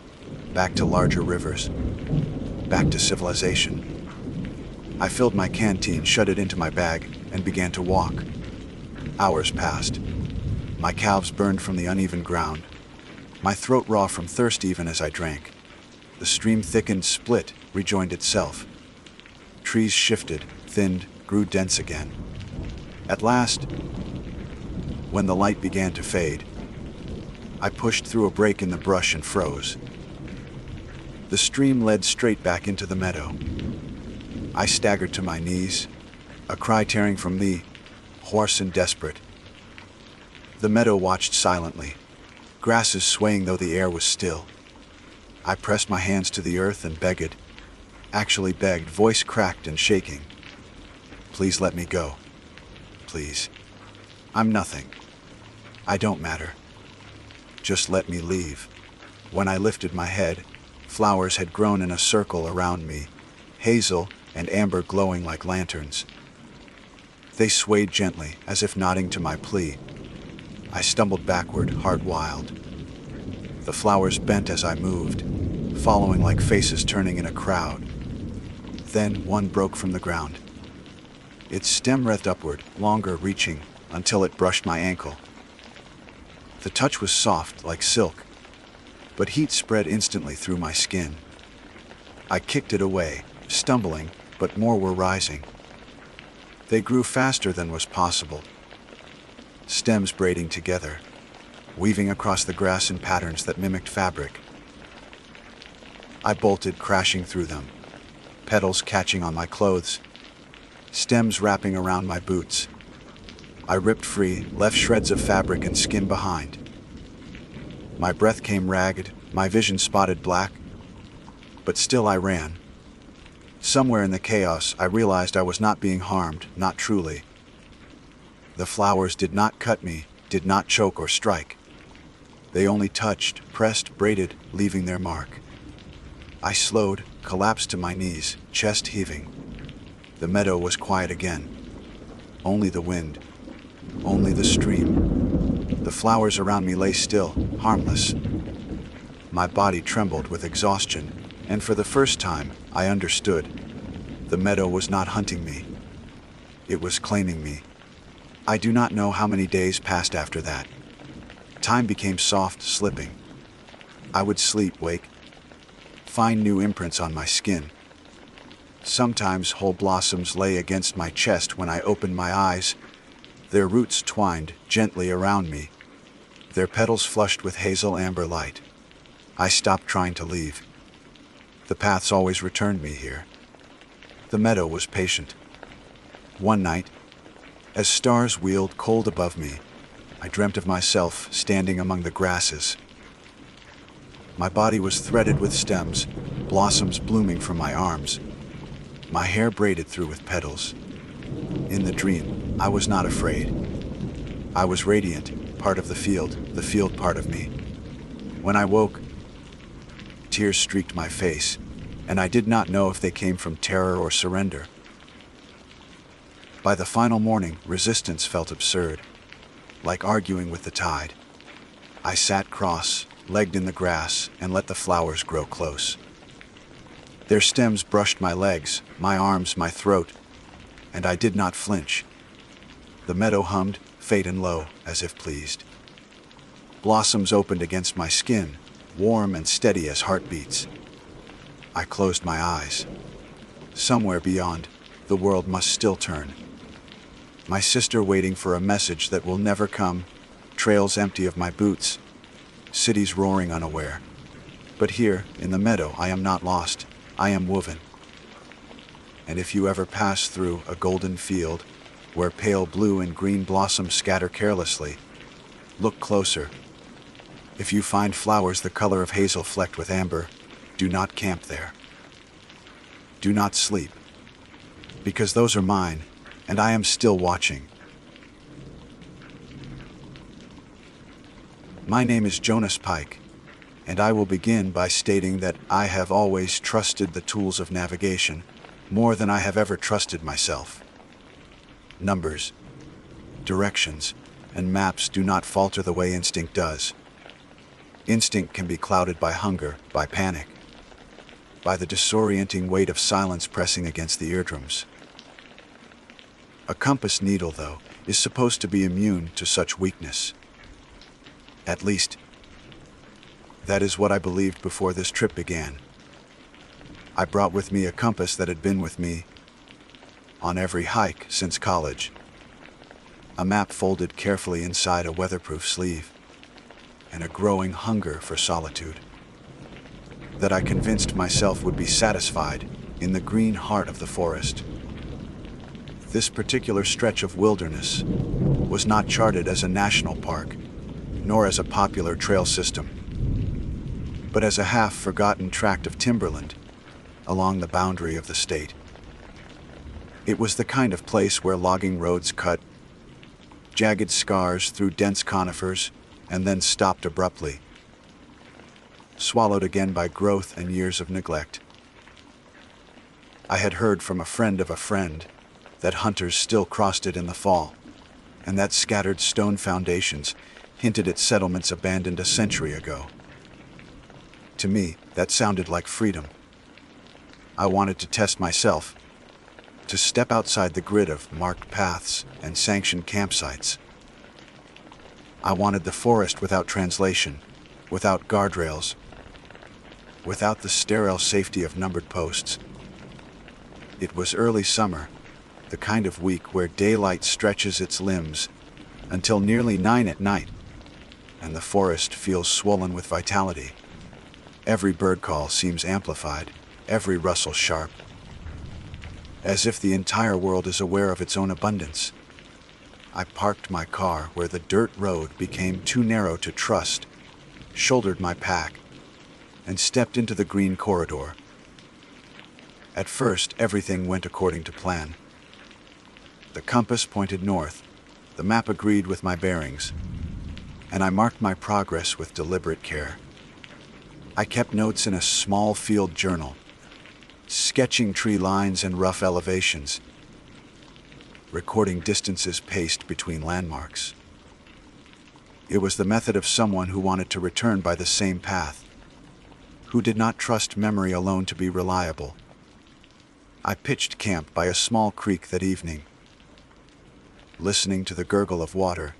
back to larger rivers, back to civilization. I filled my canteen, shut it into my bag, and began to walk. Hours passed. My calves burned from the uneven ground, my throat raw from thirst even as I drank. The stream thickened, split, rejoined itself. Trees shifted, thinned, grew dense again. At last, when the light began to fade, I pushed through a break in the brush and froze. The stream led straight back into the meadow. I staggered to my knees, a cry tearing from me, hoarse and desperate. The meadow watched silently, grasses swaying though the air was still. I pressed my hands to the earth and begged, actually begged, voice cracked and shaking. Please let me go. Please. I'm nothing. I don't matter. Just let me leave. When I lifted my head, flowers had grown in a circle around me, hazel and amber glowing like lanterns. They swayed gently, as if nodding to my plea. I stumbled backward, heart wild. The flowers bent as I moved, following like faces turning in a crowd. Then one broke from the ground. Its stem wreathed upward, longer, reaching, until it brushed my ankle. The touch was soft, like silk, but heat spread instantly through my skin. I kicked it away, stumbling, but more were rising. They grew faster than was possible, stems braiding together, weaving across the grass in patterns that mimicked fabric. I bolted, crashing through them, petals catching on my clothes, stems wrapping around my boots. I ripped free, left shreds of fabric and skin behind. My breath came ragged, my vision spotted black, but still I ran. Somewhere in the chaos, I realized I was not being harmed, not truly. The flowers did not cut me, did not choke or strike. They only touched, pressed, braided, leaving their mark. I slowed, collapsed to my knees, chest heaving. The meadow was quiet again. Only the wind, only the stream. The flowers around me lay still, harmless. My body trembled with exhaustion, and for the first time, I understood. The meadow was not hunting me. It was claiming me. I do not know how many days passed after that. Time became soft, slipping. I would sleep, wake, find new imprints on my skin. Sometimes whole blossoms lay against my chest when I opened my eyes, their roots twined gently around me, their petals flushed with hazel amber light. I stopped trying to leave. The paths always returned me here. The meadow was patient. One night, as stars wheeled cold above me, I dreamt of myself standing among the grasses. My body was threaded with stems, blossoms blooming from my arms, my hair braided through with petals. In the dream, I was not afraid. I was radiant, part of the field part of me. When I woke, tears streaked my face, and I did not know if they came from terror or surrender. By the final morning, resistance felt absurd, like arguing with the tide. I sat cross-legged in the grass and let the flowers grow close. Their stems brushed my legs, my arms, my throat, and I did not flinch. The meadow hummed, faint and low, as if pleased. Blossoms opened against my skin, warm and steady as heartbeats. I closed my eyes. Somewhere beyond, the world must still turn. My sister waiting for a message that will never come, trails empty of my boots, cities roaring unaware. But here, in the meadow, I am not lost. I am woven. And if you ever pass through a golden field, where pale blue and green blossoms scatter carelessly, look closer. If you find flowers the color of hazel flecked with amber, do not camp there. Do not sleep, because those are mine, and I am still watching. My name is Jonas Pike, and I will begin by stating that I have always trusted the tools of navigation more than I have ever trusted myself. Numbers, directions, and maps do not falter the way instinct does. Instinct can be clouded by hunger, by panic, by the disorienting weight of silence pressing against the eardrums. A compass needle, though, is supposed to be immune to such weakness. At least, that is what I believed before this trip began. I brought with me a compass that had been with me on every hike since college. A map folded carefully inside a weatherproof sleeve, and a growing hunger for solitude that I convinced myself would be satisfied in the green heart of the forest. This particular stretch of wilderness was not charted as a national park, nor as a popular trail system, but as a half-forgotten tract of timberland along the boundary of the state. It was the kind of place where logging roads cut jagged scars through dense conifers and then stopped abruptly, swallowed again by growth and years of neglect. I had heard from a friend of a friend that hunters still crossed it in the fall, and that scattered stone foundations hinted at settlements abandoned a century ago. To me, that sounded like freedom. I wanted to test myself, to step outside the grid of marked paths and sanctioned campsites. I wanted the forest without translation, without guardrails, without the sterile safety of numbered posts. It was early summer, the kind of week where daylight stretches its limbs until nearly 9 at night, and the forest feels swollen with vitality. Every bird call seems amplified, every rustle sharp, as if the entire world is aware of its own abundance. I parked my car where the dirt road became too narrow to trust, shouldered my pack, and stepped into the green corridor. At first, everything went according to plan. The compass pointed north, the map agreed with my bearings, and I marked my progress with deliberate care. I kept notes in a small field journal, sketching tree lines and rough elevations, recording distances paced between landmarks. It was the method of someone who wanted to return by the same path, who did not trust memory alone to be reliable. I pitched camp by a small creek that evening, listening to the gurgle of water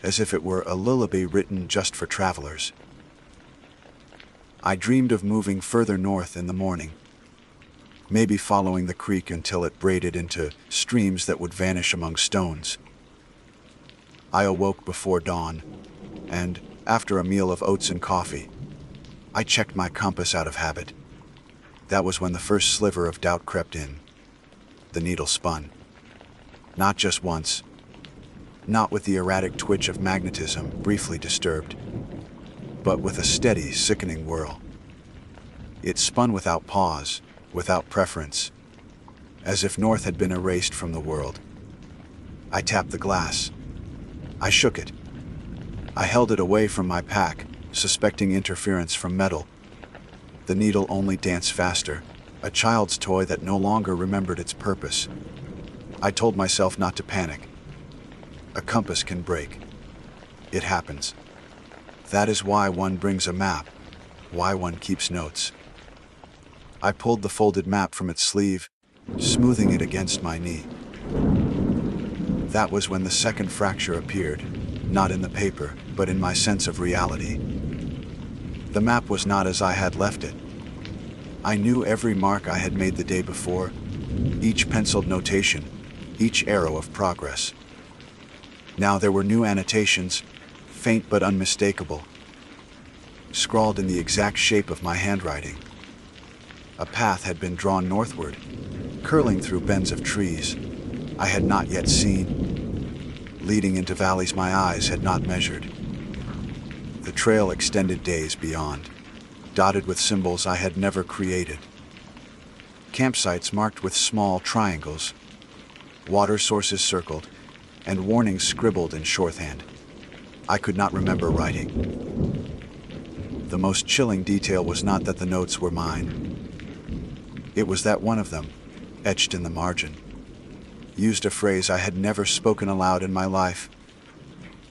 as if it were a lullaby written just for travelers. I dreamed of moving further north in the morning, maybe following the creek until it braided into streams that would vanish among stones. I awoke before dawn, and, after a meal of oats and coffee, I checked my compass out of habit. That was when the first sliver of doubt crept in. The needle spun. Not just once, not with the erratic twitch of magnetism briefly disturbed, but with a steady, sickening whirl. It spun without pause, without preference, as if north had been erased from the world. I tapped the glass. I shook it. I held it away from my pack, suspecting interference from metal. The needle only danced faster, a child's toy that no longer remembered its purpose. I told myself not to panic. A compass can break. It happens. That is why one brings a map, why one keeps notes. I pulled the folded map from its sleeve, smoothing it against my knee. That was when the second fracture appeared, not in the paper, but in my sense of reality. The map was not as I had left it. I knew every mark I had made the day before, each penciled notation, each arrow of progress. Now there were new annotations, faint but unmistakable, scrawled in the exact shape of my handwriting. A path had been drawn northward, curling through bends of trees I had not yet seen, leading into valleys my eyes had not measured. The trail extended days beyond, dotted with symbols I had never created. Campsites marked with small triangles, water sources circled, and warnings scribbled in shorthand. I could not remember writing. The most chilling detail was not that the notes were mine. It was that one of them, etched in the margin, used a phrase I had never spoken aloud in my life.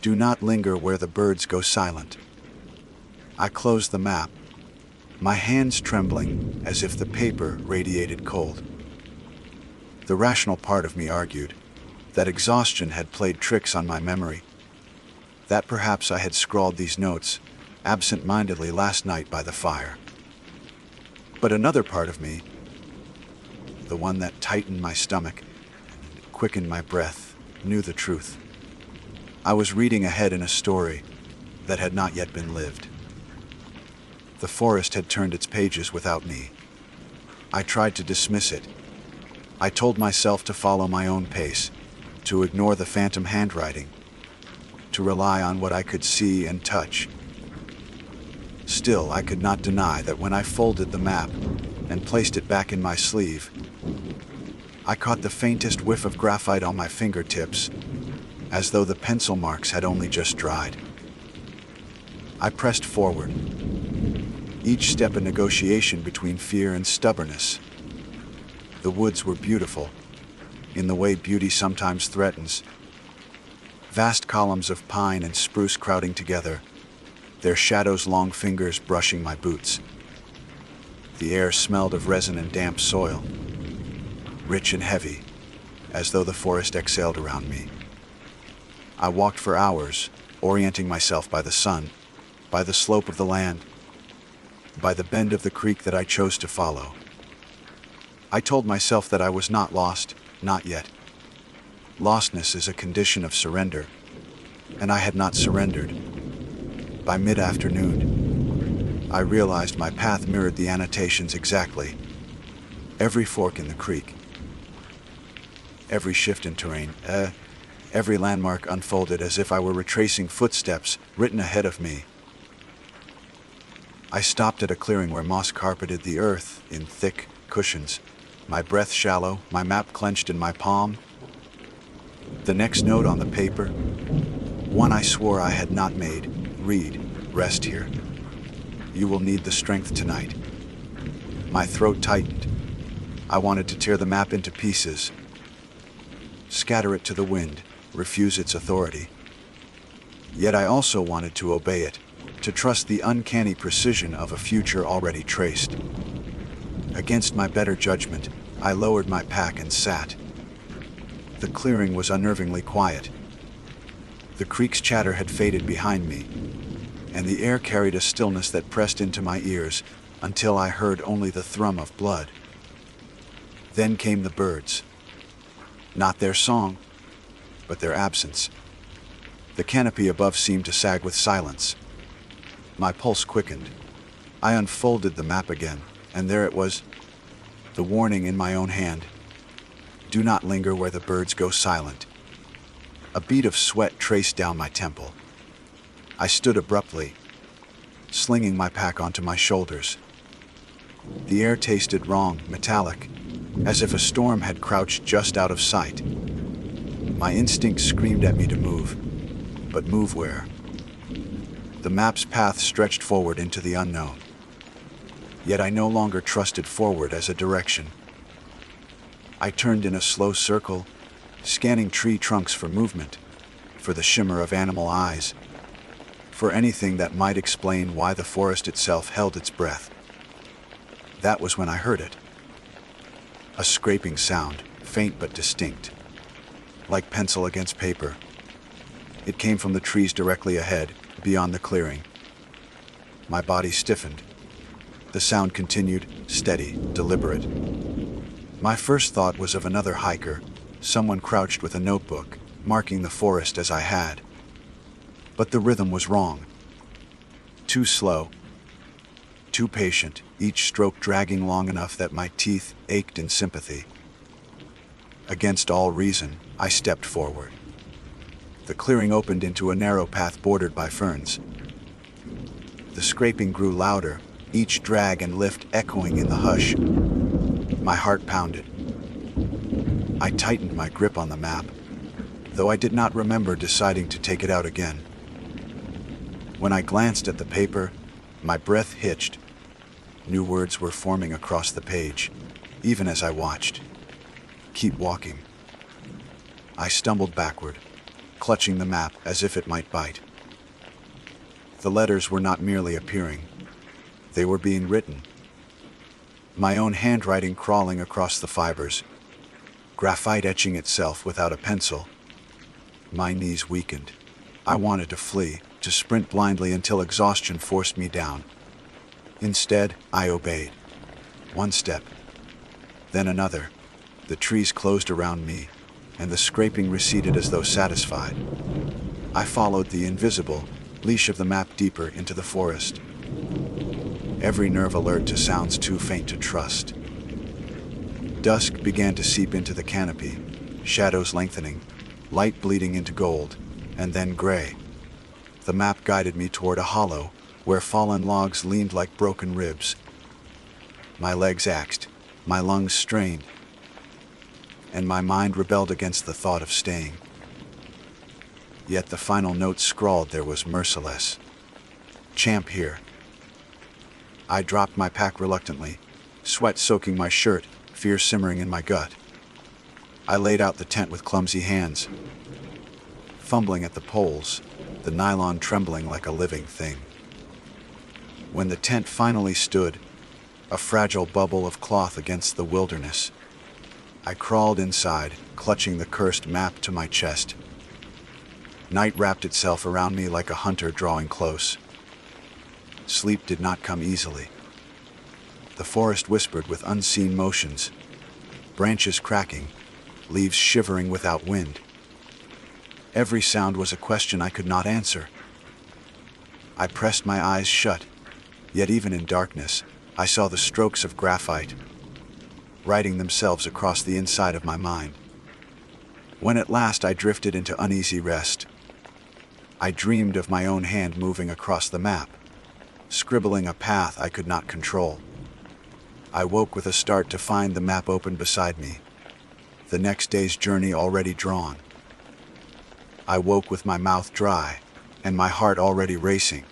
Do not linger where the birds go silent. I closed the map, my hands trembling as if the paper radiated cold. The rational part of me argued that exhaustion had played tricks on my memory, that perhaps I had scrawled these notes absent-mindedly last night by the fire. But another part of me, the one that tightened my stomach and quickened my breath, knew the truth. I was reading ahead in a story that had not yet been lived. The forest had turned its pages without me. I tried to dismiss it. I told myself to follow my own pace, to ignore the phantom handwriting, to rely on what I could see and touch. Still, I could not deny that when I folded the map and placed it back in my sleeve, I caught the faintest whiff of graphite on my fingertips, as though the pencil marks had only just dried. I pressed forward, each step a negotiation between fear and stubbornness. The woods were beautiful, in the way beauty sometimes threatens. Vast columns of pine and spruce crowding together, their shadows' long fingers brushing my boots. The air smelled of resin and damp soil, rich and heavy, as though the forest exhaled around me. I walked for hours, orienting myself by the sun, by the slope of the land, by the bend of the creek that I chose to follow. I told myself that I was not lost, not yet. Lostness is a condition of surrender, and I had not surrendered. By mid-afternoon, I realized my path mirrored the annotations exactly. Every fork in the creek, every shift in terrain, every landmark unfolded as if I were retracing footsteps written ahead of me. I stopped at a clearing where moss carpeted the earth in thick cushions, my breath shallow, my map clenched in my palm. The next note on the paper, one I swore I had not made, read, "Rest here. You will need the strength tonight." My throat tightened. I wanted to tear the map into pieces, scatter it to the wind, refuse its authority. Yet I also wanted to obey it, to trust the uncanny precision of a future already traced. Against my better judgment, I lowered my pack and sat. The clearing was unnervingly quiet. The creek's chatter had faded behind me, and the air carried a stillness that pressed into my ears until I heard only the thrum of blood. Then came the birds. Not their song, but their absence. The canopy above seemed to sag with silence. My pulse quickened. I unfolded the map again, and there it was, the warning in my own hand. Do not linger where the birds go silent. A bead of sweat traced down my temple. I stood abruptly, slinging my pack onto my shoulders. The air tasted wrong, metallic, as if a storm had crouched just out of sight. My instinct screamed at me to move, but move where? The map's path stretched forward into the unknown. Yet I no longer trusted forward as a direction. I turned in a slow circle, scanning tree trunks for movement, for the shimmer of animal eyes, for anything that might explain why the forest itself held its breath. That was when I heard it. A scraping sound, faint but distinct, like pencil against paper. It came from the trees directly ahead, beyond the clearing. My body stiffened. The sound continued, steady, deliberate. My first thought was of another hiker, someone crouched with a notebook, marking the forest as I had. But the rhythm was wrong. Too slow, too patient, each stroke dragging long enough that my teeth ached in sympathy. Against all reason, I stepped forward. The clearing opened into a narrow path bordered by ferns. The scraping grew louder, each drag and lift echoing in the hush. My heart pounded. I tightened my grip on the map, though I did not remember deciding to take it out again. When I glanced at the paper, my breath hitched. New words were forming across the page, even as I watched. Keep walking. I stumbled backward, clutching the map as if it might bite. The letters were not merely appearing. They were being written. My own handwriting crawling across the fibers, graphite etching itself without a pencil. My knees weakened. I wanted to flee, to sprint blindly until exhaustion forced me down. Instead, I obeyed. One step, then another. The trees closed around me, and the scraping receded as though satisfied. I followed the invisible leash of the map deeper into the forest, every nerve alert to sounds too faint to trust. Dusk began to seep into the canopy, shadows lengthening, light bleeding into gold, and then gray. The map guided me toward a hollow where fallen logs leaned like broken ribs. My legs axed, my lungs strained, and my mind rebelled against the thought of staying. Yet the final note scrawled there was merciless. Champ here. I dropped my pack reluctantly, sweat soaking my shirt, fear simmering in my gut. I laid out the tent with clumsy hands, fumbling at the poles, the nylon trembling like a living thing. When the tent finally stood, a fragile bubble of cloth against the wilderness, I crawled inside, clutching the cursed map to my chest. Night wrapped itself around me like a hunter drawing close. Sleep did not come easily. The forest whispered with unseen motions, branches cracking, leaves shivering without wind. Every sound was a question I could not answer. I pressed my eyes shut, yet even in darkness, I saw the strokes of graphite, writing themselves across the inside of my mind. When at last I drifted into uneasy rest, I dreamed of my own hand moving across the map, scribbling a path I could not control. I woke with a start to find the map open beside me, the next day's journey already drawn. I woke with my mouth dry and my heart already racing,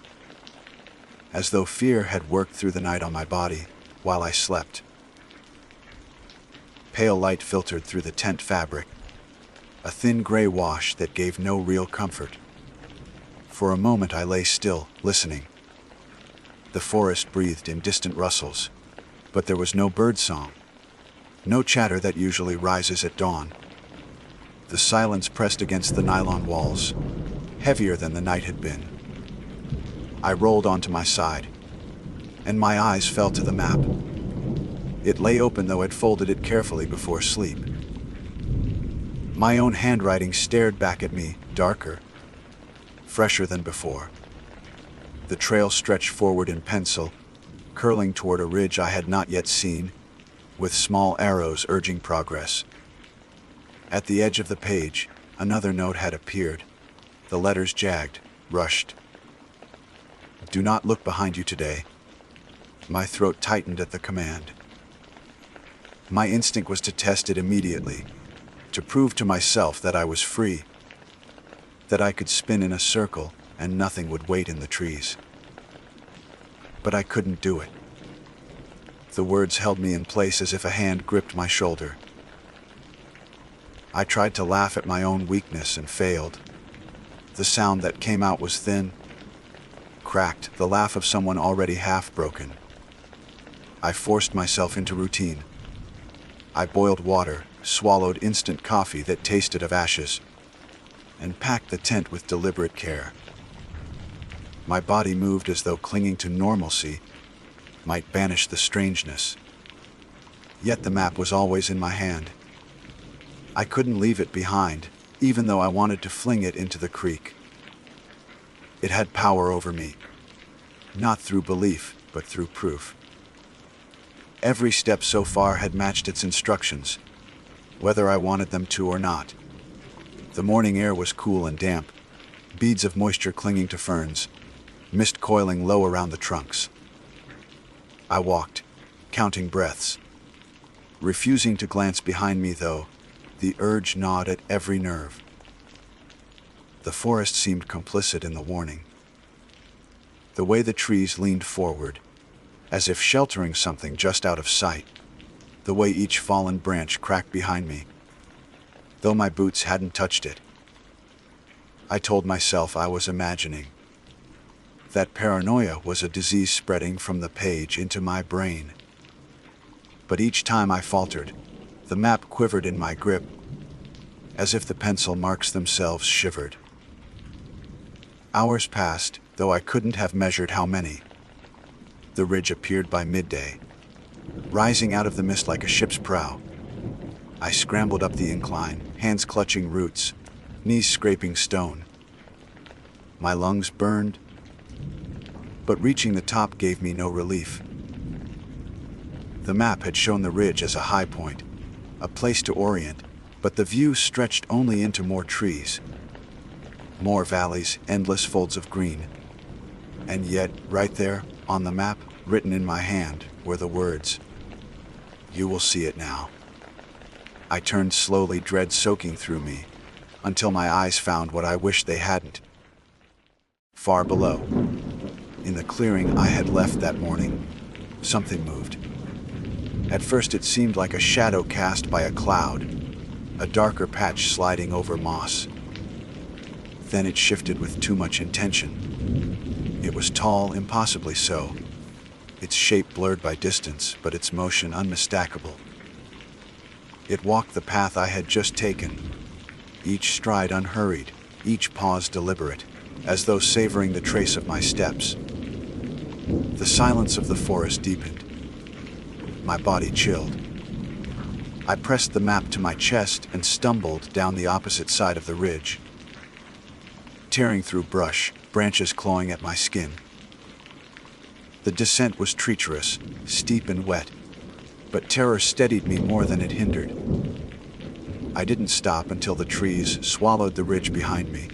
as though fear had worked through the night on my body while I slept. Pale light filtered through the tent fabric, a thin gray wash that gave no real comfort. For a moment I lay still, listening. The forest breathed in distant rustles, but there was no bird song, no chatter that usually rises at dawn. The silence pressed against the nylon walls, heavier than the night had been. I rolled onto my side, and my eyes fell to the map. It lay open, though I'd folded it carefully before sleep. My own handwriting stared back at me, darker, fresher than before. The trail stretched forward in pencil, curling toward a ridge I had not yet seen, with small arrows urging progress. At the edge of the page, Another note had appeared, the letters jagged, rushed. "Do not look behind you today." My throat tightened at the command. My instinct was to test it immediately, to prove to myself that I was free, that I could spin in a circle and nothing would wait in the trees. But I couldn't do it. The words held me in place as if a hand gripped my shoulder. I tried to laugh at my own weakness and failed. The sound that came out was thin, cracked, the laugh of someone already half broken. I forced myself into routine. I boiled water, swallowed instant coffee that tasted of ashes, and packed the tent with deliberate care. My body moved as though clinging to normalcy might banish the strangeness. Yet the map was always in my hand. I couldn't leave it behind, even though I wanted to fling it into the creek. It had power over me, not through belief, but through proof. Every step so far had matched its instructions, whether I wanted them to or not. The morning air was cool and damp, beads of moisture clinging to ferns, mist coiling low around the trunks. I walked, counting breaths. Refusing to glance behind me, though, the urge gnawed at every nerve. The forest seemed complicit in the warning. The way the trees leaned forward, as if sheltering something just out of sight. The way each fallen branch cracked behind me, though my boots hadn't touched it. I told myself I was imagining. That paranoia was a disease spreading from the page into my brain. But each time I faltered, the map quivered in my grip, as if the pencil marks themselves shivered. Hours passed, though I couldn't have measured how many. The ridge appeared by midday, rising out of the mist like a ship's prow. I scrambled up the incline, hands clutching roots, knees scraping stone. My lungs burned, but reaching the top gave me no relief. The map had shown the ridge as a high point, a place to orient, but the view stretched only into more trees, more valleys, endless folds of green. And yet, right there, on the map, written in my hand, were the words, "You will see it now." I turned slowly, dread soaking through me, until my eyes found what I wished they hadn't. Far below, in the clearing I had left that morning, something moved. At first it seemed like a shadow cast by a cloud, a darker patch sliding over moss. Then it shifted with too much intention. It was tall, impossibly so, its shape blurred by distance, but its motion unmistakable. It walked the path I had just taken, each stride unhurried, each pause deliberate, as though savoring the trace of my steps. The silence of the forest deepened. My body chilled. I pressed the map to my chest and stumbled down the opposite side of the ridge, tearing through brush, branches clawing at my skin. The descent was treacherous, steep and wet, but terror steadied me more than it hindered. I didn't stop until the trees swallowed the ridge behind me.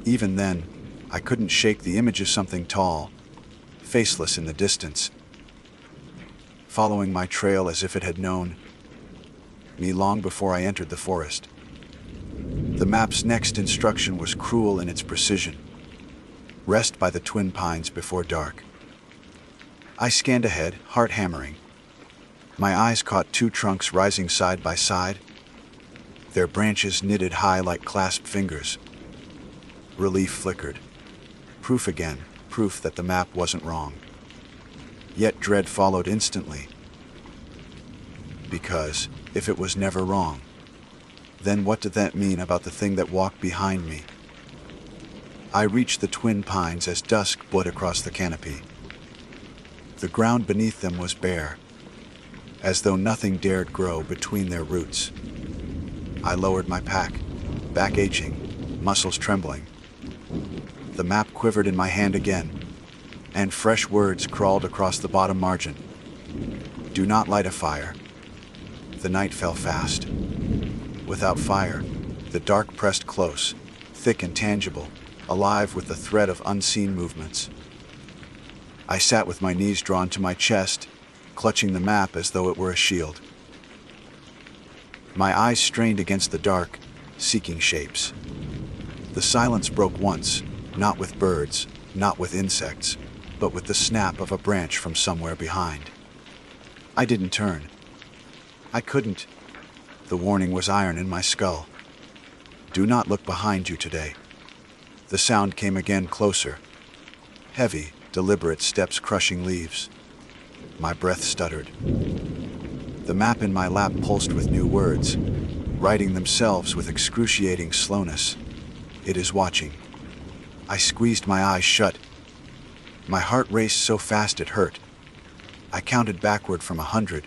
Even then, I couldn't shake the image of something tall, faceless in the distance, following my trail as if it had known me long before I entered the forest. The map's next instruction was cruel in its precision. Rest by the twin pines before dark. I scanned ahead, heart hammering. My eyes caught two trunks rising side by side, their branches knitted high like clasped fingers. Relief flickered. Proof again, proof that the map wasn't wrong. Yet dread followed instantly. Because, if it was never wrong, then what did that mean about the thing that walked behind me? I reached the twin pines as dusk bled across the canopy. The ground beneath them was bare, as though nothing dared grow between their roots. I lowered my pack, back aching, muscles trembling. The map quivered in my hand again, and fresh words crawled across the bottom margin. Do not light a fire. The night fell fast. Without fire, The dark pressed close, thick and tangible, alive with the threat of unseen movements. I sat with my knees drawn to my chest, clutching the map as though it were a shield. My eyes strained against the dark, seeking shapes. The silence broke once, not with birds, not with insects, but with the snap of a branch from somewhere behind. I didn't turn. I couldn't. The warning was iron in my skull. Do not look behind you today. The sound came again, closer. Heavy, deliberate steps crushing leaves. My breath stuttered. The map in my lap pulsed with new words, writing themselves with excruciating slowness. It is watching. I squeezed my eyes shut. My heart raced so fast it hurt. I counted backward from 100,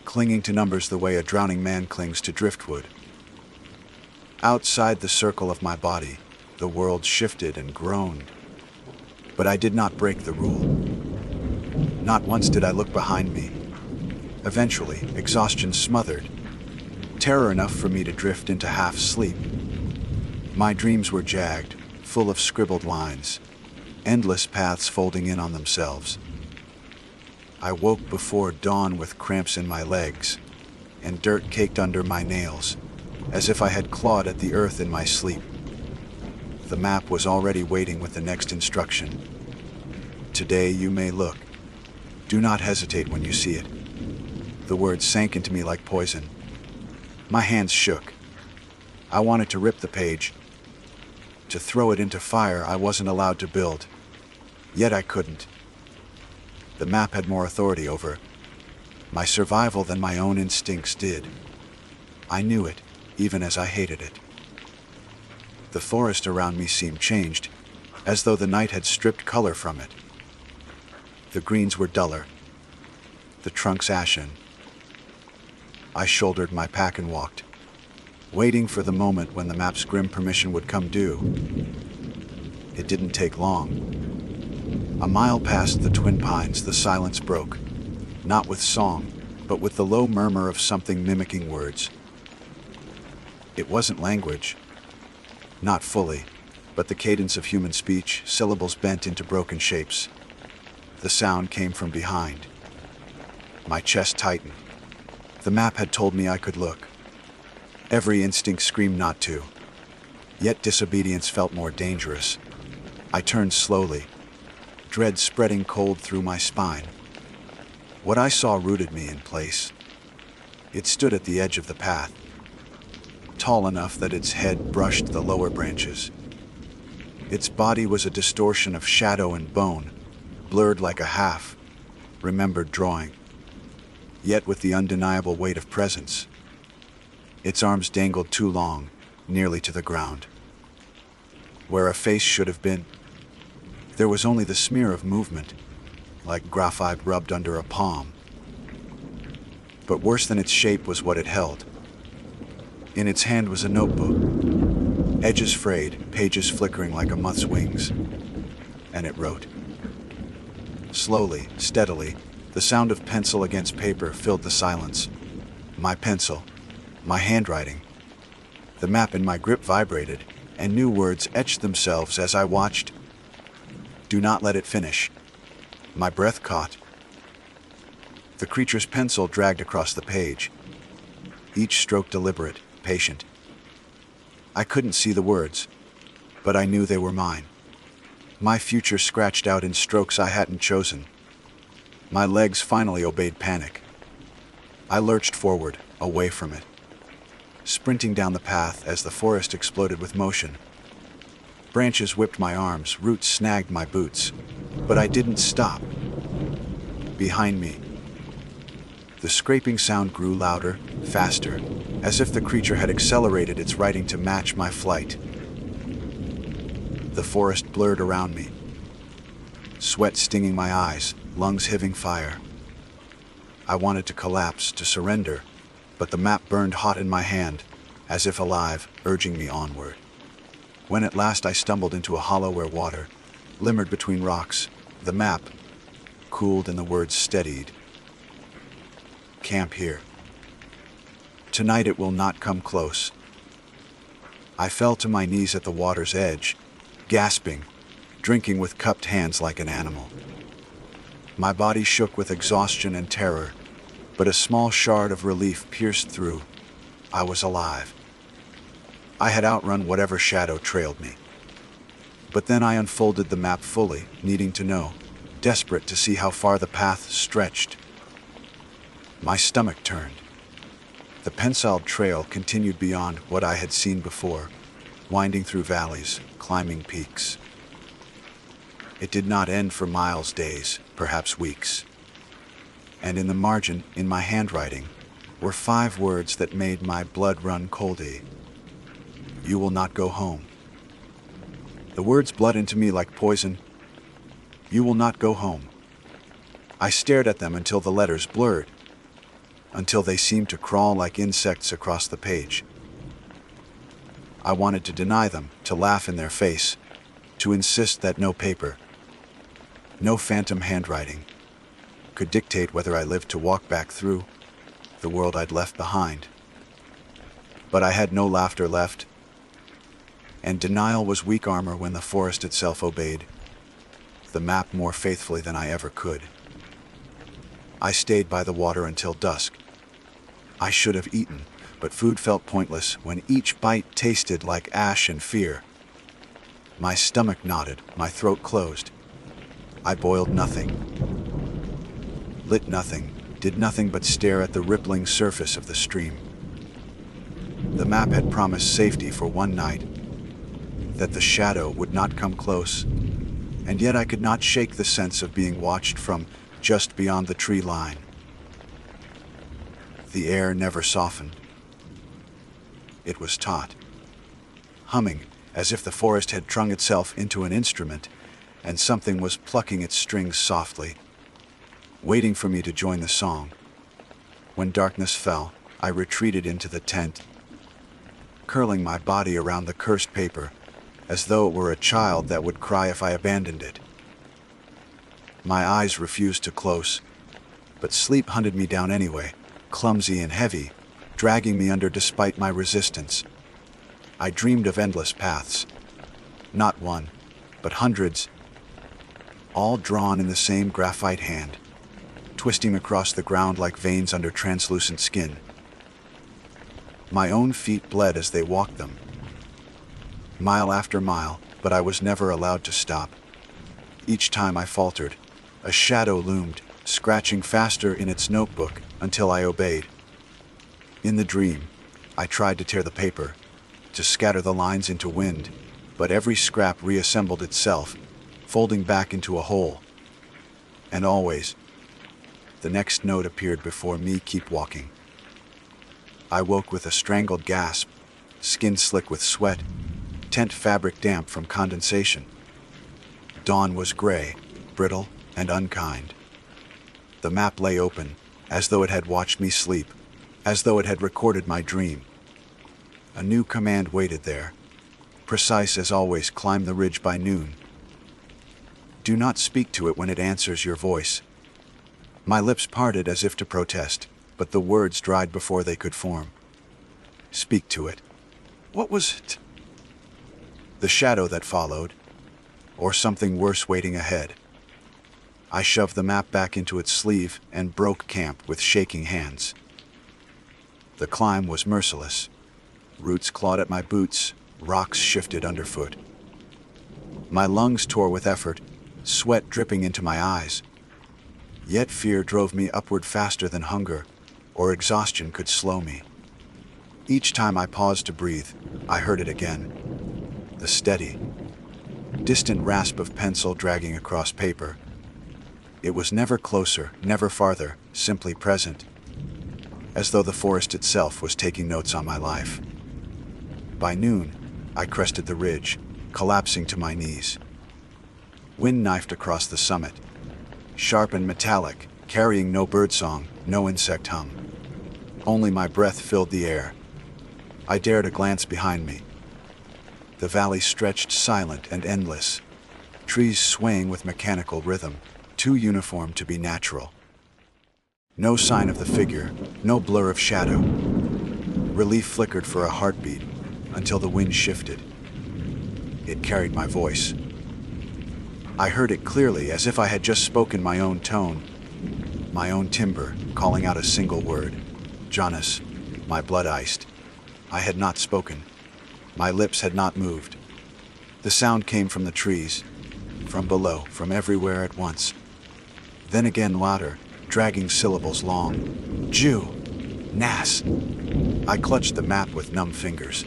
clinging to numbers the way a drowning man clings to driftwood. Outside the circle of my body, the world shifted and groaned. But I did not break the rule. Not once did I look behind me. Eventually, exhaustion smothered, terror enough for me to drift into half sleep. My dreams were jagged, full of scribbled lines, endless paths folding in on themselves. I woke before dawn with cramps in my legs and dirt caked under my nails, as if I had clawed at the earth in my sleep. The map was already waiting with the next instruction. Today you may look. Do not hesitate when you see it. The words sank into me like poison. My hands shook. I wanted to rip the page, to throw it into fire I wasn't allowed to build. Yet I couldn't. The map had more authority over my survival than my own instincts did. I knew it, even as I hated it. The forest around me seemed changed, as though the night had stripped color from it. The greens were duller, the trunks ashen. I shouldered my pack and walked, waiting for the moment when the map's grim permission would come due. It didn't take long. A mile past the twin pines, the silence broke, not with song, but with the low murmur of something mimicking words. It wasn't language, not fully, but the cadence of human speech, syllables bent into broken shapes. The sound came from behind. My chest tightened. The map had told me I could look. Every instinct screamed not to. Yet disobedience felt more dangerous. I turned slowly, dread spreading cold through my spine. What I saw rooted me in place. It stood at the edge of the path, tall enough that its head brushed the lower branches. Its body was a distortion of shadow and bone, blurred like a half-remembered drawing, yet with the undeniable weight of presence. Its arms dangled too long, nearly to the ground. Where a face should have been, there was only the smear of movement, like graphite rubbed under a palm. But worse than its shape was what it held. In its hand was a notebook, edges frayed, pages flickering like a moth's wings, and it wrote. Slowly, steadily, the sound of pencil against paper filled the silence. My pencil, my handwriting. The map in my grip vibrated, and new words etched themselves as I watched. Do not let it finish. My breath caught. The creature's pencil dragged across the page, each stroke deliberate, patient. I couldn't see the words, but I knew they were mine. My future scratched out in strokes I hadn't chosen. My legs finally obeyed panic. I lurched forward, away from it, sprinting down the path as the forest exploded with motion. Branches whipped my arms, roots snagged my boots, but I didn't stop. Behind me, the scraping sound grew louder, faster, as if the creature had accelerated its writing to match my flight. The forest blurred around me, sweat stinging my eyes, lungs hiving fire. I wanted to collapse, to surrender, but the map burned hot in my hand, as if alive, urging me onward. When at last I stumbled into a hollow where water glimmered between rocks, the map cooled and the words steadied. Camp here. Tonight it will not come close. I fell to my knees at the water's edge, gasping, drinking with cupped hands like an animal. My body shook with exhaustion and terror, but a small shard of relief pierced through. I was alive. I had outrun whatever shadow trailed me. But then I unfolded the map fully, needing to know, desperate to see how far the path stretched. My stomach turned. The penciled trail continued beyond what I had seen before, winding through valleys, climbing peaks. It did not end for miles, days, perhaps weeks. And in the margin, in my handwriting, were 5 words that made my blood run coldy. You will not go home. The words bled into me like poison. You will not go home. I stared at them until the letters blurred, until they seemed to crawl like insects across the page. I wanted to deny them, to laugh in their face, to insist that no paper, no phantom handwriting, could dictate whether I lived to walk back through the world I'd left behind. But I had no laughter left, and denial was weak armor when the forest itself obeyed the map more faithfully than I ever could. I stayed by the water until dusk. I should have eaten, but food felt pointless when each bite tasted like ash and fear. My stomach knotted, my throat closed. I boiled nothing, lit nothing, did nothing but stare at the rippling surface of the stream. The map had promised safety for one night, that the shadow would not come close, and yet I could not shake the sense of being watched from just beyond the tree line. The air never softened. It was taut, humming as if the forest had strung itself into an instrument and something was plucking its strings softly, waiting for me to join the song. When darkness fell, I retreated into the tent, curling my body around the cursed paper, as though it were a child that would cry if I abandoned it. My eyes refused to close, but sleep hunted me down anyway, clumsy and heavy, dragging me under despite my resistance. I dreamed of endless paths, not one, but hundreds, all drawn in the same graphite hand, twisting across the ground like veins under translucent skin. My own feet bled as they walked them, mile after mile, but I was never allowed to stop. Each time I faltered, a shadow loomed, scratching faster in its notebook until I obeyed. In the dream, I tried to tear the paper, to scatter the lines into wind, but every scrap reassembled itself, folding back into a whole. And always, the next note appeared before me. Keep walking. I woke with a strangled gasp, skin slick with sweat, tent fabric damp from condensation. Dawn was gray, brittle, and unkind. The map lay open, as though it had watched me sleep, as though it had recorded my dream. A new command waited there, precise as always. Climb the ridge by noon. Do not speak to it when it answers your voice. My lips parted as if to protest, but the words dried before they could form. Speak to it. What was it? The shadow that followed, or something worse waiting ahead? I shoved the map back into its sleeve and broke camp with shaking hands. The climb was merciless. Roots clawed at my boots, rocks shifted underfoot. My lungs tore with effort, sweat dripping into my eyes. Yet fear drove me upward faster than hunger or exhaustion could slow me. Each time I paused to breathe, I heard it again. The steady, distant rasp of pencil dragging across paper. It was never closer, never farther, simply present, as though the forest itself was taking notes on my life. By noon, I crested the ridge, collapsing to my knees. Wind knifed across the summit, sharp and metallic, carrying no birdsong, no insect hum. Only my breath filled the air. I dared a glance behind me. The valley stretched silent and endless, trees swaying with mechanical rhythm, too uniform to be natural. No sign of the figure, no blur of shadow. Relief flickered for a heartbeat, until the wind shifted. It carried my voice. I heard it clearly, as if I had just spoken my own tone, my own timbre, calling out a single word. Jonas. My blood iced. I had not spoken. My lips had not moved. The sound came from the trees, from below, from everywhere at once. Then again louder, dragging syllables long. Jew. Nas. I clutched the map with numb fingers.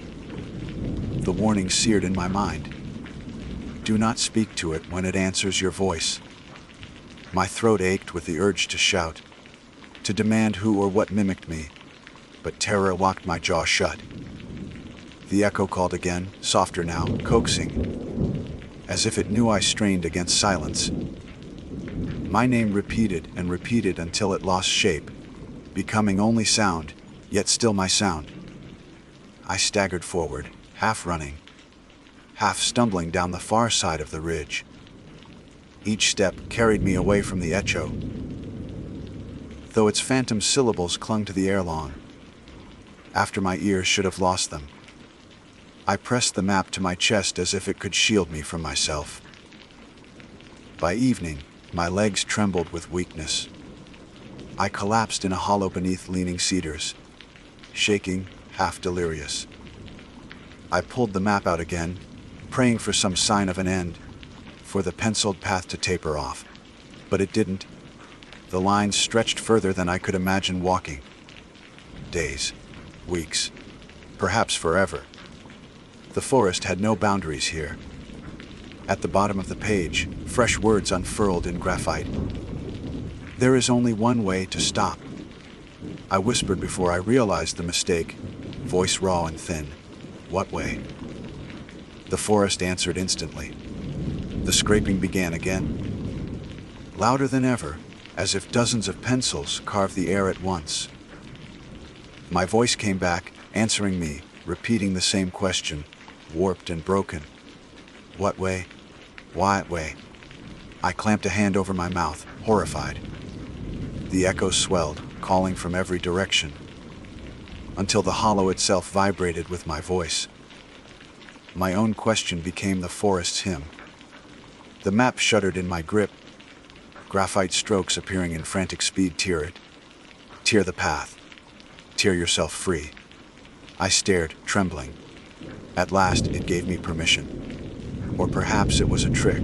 The warning seared in my mind. Do not speak to it when it answers your voice. My throat ached with the urge to shout, to demand who or what mimicked me, but terror locked my jaw shut. The echo called again, softer now, coaxing, as if it knew I strained against silence. My name repeated and repeated until it lost shape, becoming only sound, yet still my sound. I staggered forward, half running, half stumbling down the far side of the ridge. Each step carried me away from the echo, though its phantom syllables clung to the air long, after my ears should have lost them. I pressed the map to my chest as if it could shield me from myself. By evening, my legs trembled with weakness. I collapsed in a hollow beneath leaning cedars, shaking, half delirious. I pulled the map out again, praying for some sign of an end, for the penciled path to taper off. But it didn't. The lines stretched further than I could imagine walking. Days, weeks, perhaps forever. The forest had no boundaries here. At the bottom of the page, fresh words unfurled in graphite. There is only one way to stop. I whispered before I realized the mistake, voice raw and thin. What way? The forest answered instantly. The scraping began again, louder than ever, as if dozens of pencils carved the air at once. My voice came back, answering me, repeating the same question, warped and broken. What way? Why way? I clamped a hand over my mouth, horrified. The echo swelled, calling from every direction, until the hollow itself vibrated with my voice. My own question became the forest's hymn. The map shuddered in my grip, graphite strokes appearing in frantic speed. Tear it. Tear the path. Tear yourself free. I stared, trembling. At last, it gave me permission. Or perhaps it was a trick.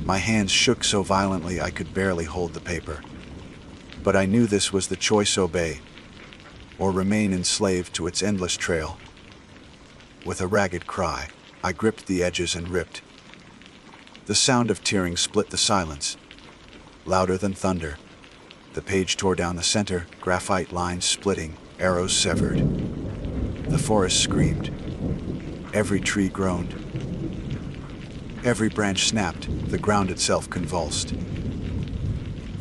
My hands shook so violently I could barely hold the paper. But I knew this was the choice: obey, or remain enslaved to its endless trail. With a ragged cry, I gripped the edges and ripped. The sound of tearing split the silence, louder than thunder. The page tore down the center, graphite lines splitting, arrows severed. The forest screamed. Every tree groaned. Every branch snapped, the ground itself convulsed.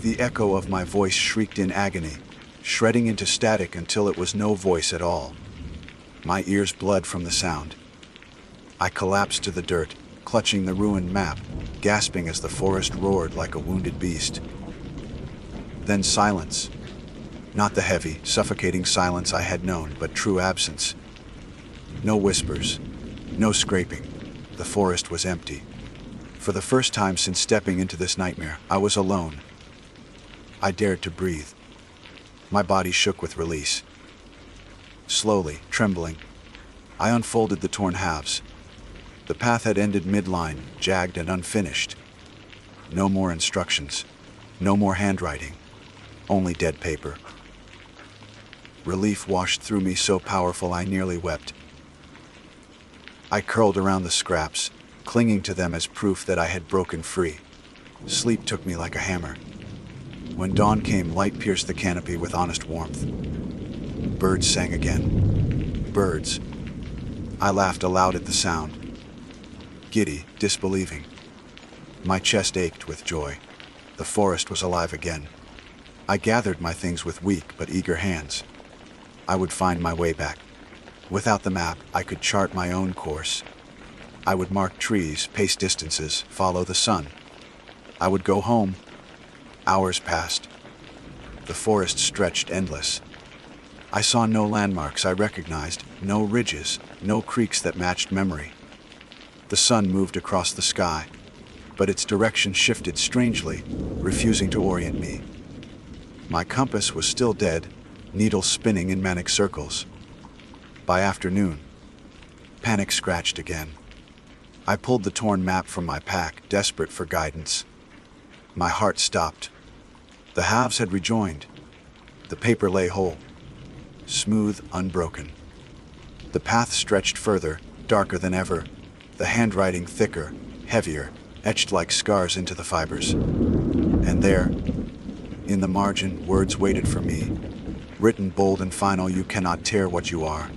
The echo of my voice shrieked in agony, shredding into static until it was no voice at all. My ears bled from the sound. I collapsed to the dirt, clutching the ruined map, gasping as the forest roared like a wounded beast. Then silence. Not the heavy, suffocating silence I had known, but true absence. No whispers, no scraping. The forest was empty. For the first time since stepping into this nightmare, I was alone. I dared to breathe. My body shook with release. Slowly, trembling, I unfolded the torn halves. The path had ended midline, jagged and unfinished. No more instructions, no more handwriting, only dead paper. Relief washed through me so powerful I nearly wept. I curled around the scraps, clinging to them as proof that I had broken free. Sleep took me like a hammer. When dawn came, light pierced the canopy with honest warmth. Birds sang again. Birds. I laughed aloud at the sound. Giddy, disbelieving. My chest ached with joy. The forest was alive again. I gathered my things with weak but eager hands. I would find my way back. Without the map, I could chart my own course. I would mark trees, pace distances, follow the sun. I would go home. Hours passed. The forest stretched endless. I saw no landmarks I recognized, no ridges, no creeks that matched memory. The sun moved across the sky, but its direction shifted strangely, refusing to orient me. My compass was still dead, needles spinning in manic circles. By afternoon, panic scratched again. I pulled the torn map from my pack, desperate for guidance. My heart stopped. The halves had rejoined. The paper lay whole, smooth, unbroken. The path stretched further, darker than ever, the handwriting thicker, heavier, etched like scars into the fibers. And there, in the margin, words waited for me, written bold and final, "You cannot tear what you are."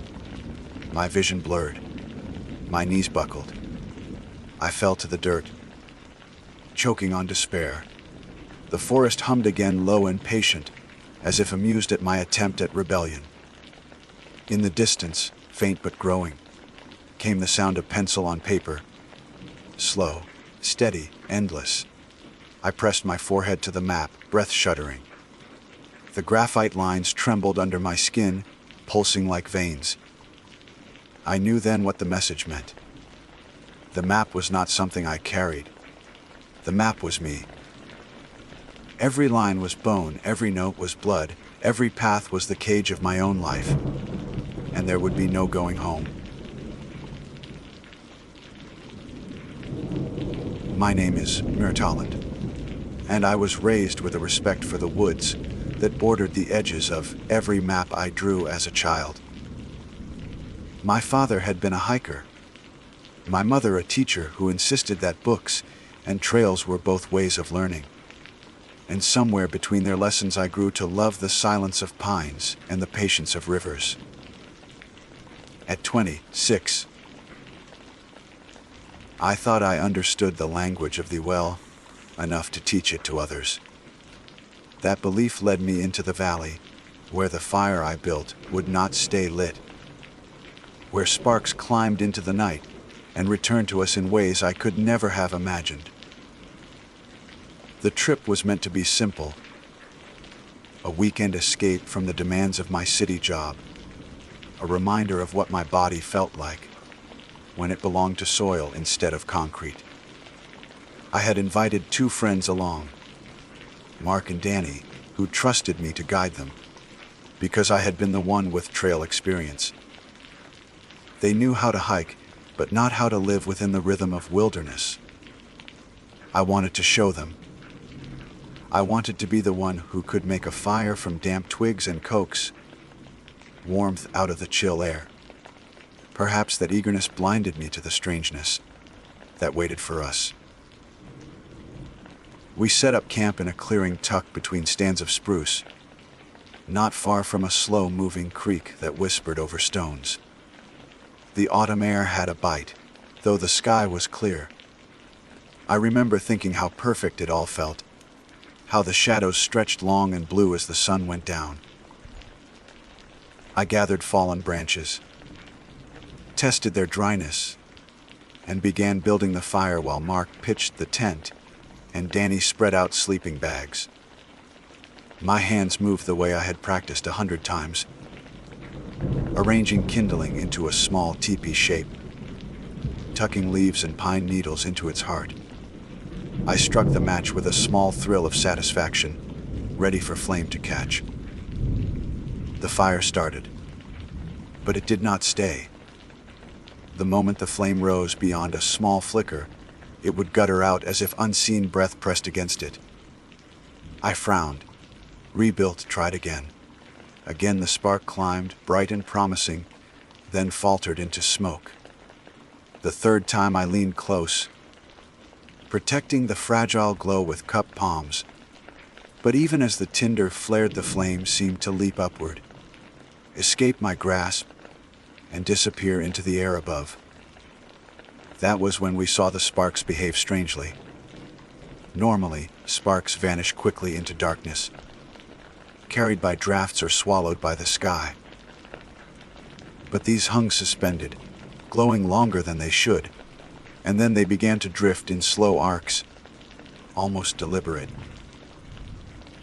My vision blurred. My knees buckled. I fell to the dirt, choking on despair. The forest hummed again, low and patient, as if amused at my attempt at rebellion. In the distance, faint but growing, came the sound of pencil on paper. Slow, steady, endless. I pressed my forehead to the map, breath shuddering. The graphite lines trembled under my skin, pulsing like veins. I knew then what the message meant. The map was not something I carried. The map was me. Every line was bone, every note was blood, every path was the cage of my own life, and there would be no going home. My name is Myrtaland, and I was raised with a respect for the woods that bordered the edges of every map I drew as a child. My father had been a hiker. My mother a teacher who insisted that books and trails were both ways of learning. And somewhere between their lessons I grew to love the silence of pines and the patience of rivers. At 26, I thought I understood the language of the well enough to teach it to others. That belief led me into the valley, where the fire I built would not stay lit, where sparks climbed into the night and returned to us in ways I could never have imagined. The trip was meant to be simple, a weekend escape from the demands of my city job, a reminder of what my body felt like when it belonged to soil instead of concrete. I had invited 2 friends along, Mark and Danny, who trusted me to guide them, because I had been the one with trail experience. They knew how to hike, but not how to live within the rhythm of wilderness. I wanted to show them. I wanted to be the one who could make a fire from damp twigs and coax warmth out of the chill air. Perhaps that eagerness blinded me to the strangeness that waited for us. We set up camp in a clearing tucked between stands of spruce, not far from a slow-moving creek that whispered over stones. The autumn air had a bite, though the sky was clear. I remember thinking how perfect it all felt, how the shadows stretched long and blue as the sun went down. I gathered fallen branches, tested their dryness, and began building the fire while Mark pitched the tent and Danny spread out sleeping bags. My hands moved the way I had practiced 100 times, arranging kindling into a small teepee shape, tucking leaves and pine needles into its heart. I struck the match with a small thrill of satisfaction, ready for flame to catch. The fire started, but it did not stay. The moment the flame rose beyond a small flicker, it would gutter out as if unseen breath pressed against it. I frowned, rebuilt, tried again. Again the spark climbed, bright and promising, then faltered into smoke. The third time I leaned close, protecting the fragile glow with cupped palms. But even as the tinder flared, the flame seemed to leap upward, escape my grasp, and disappear into the air above. That was when we saw the sparks behave strangely. Normally, sparks vanish quickly into darkness, carried by drafts or swallowed by the sky. But these hung suspended, glowing longer than they should, and then they began to drift in slow arcs, almost deliberate.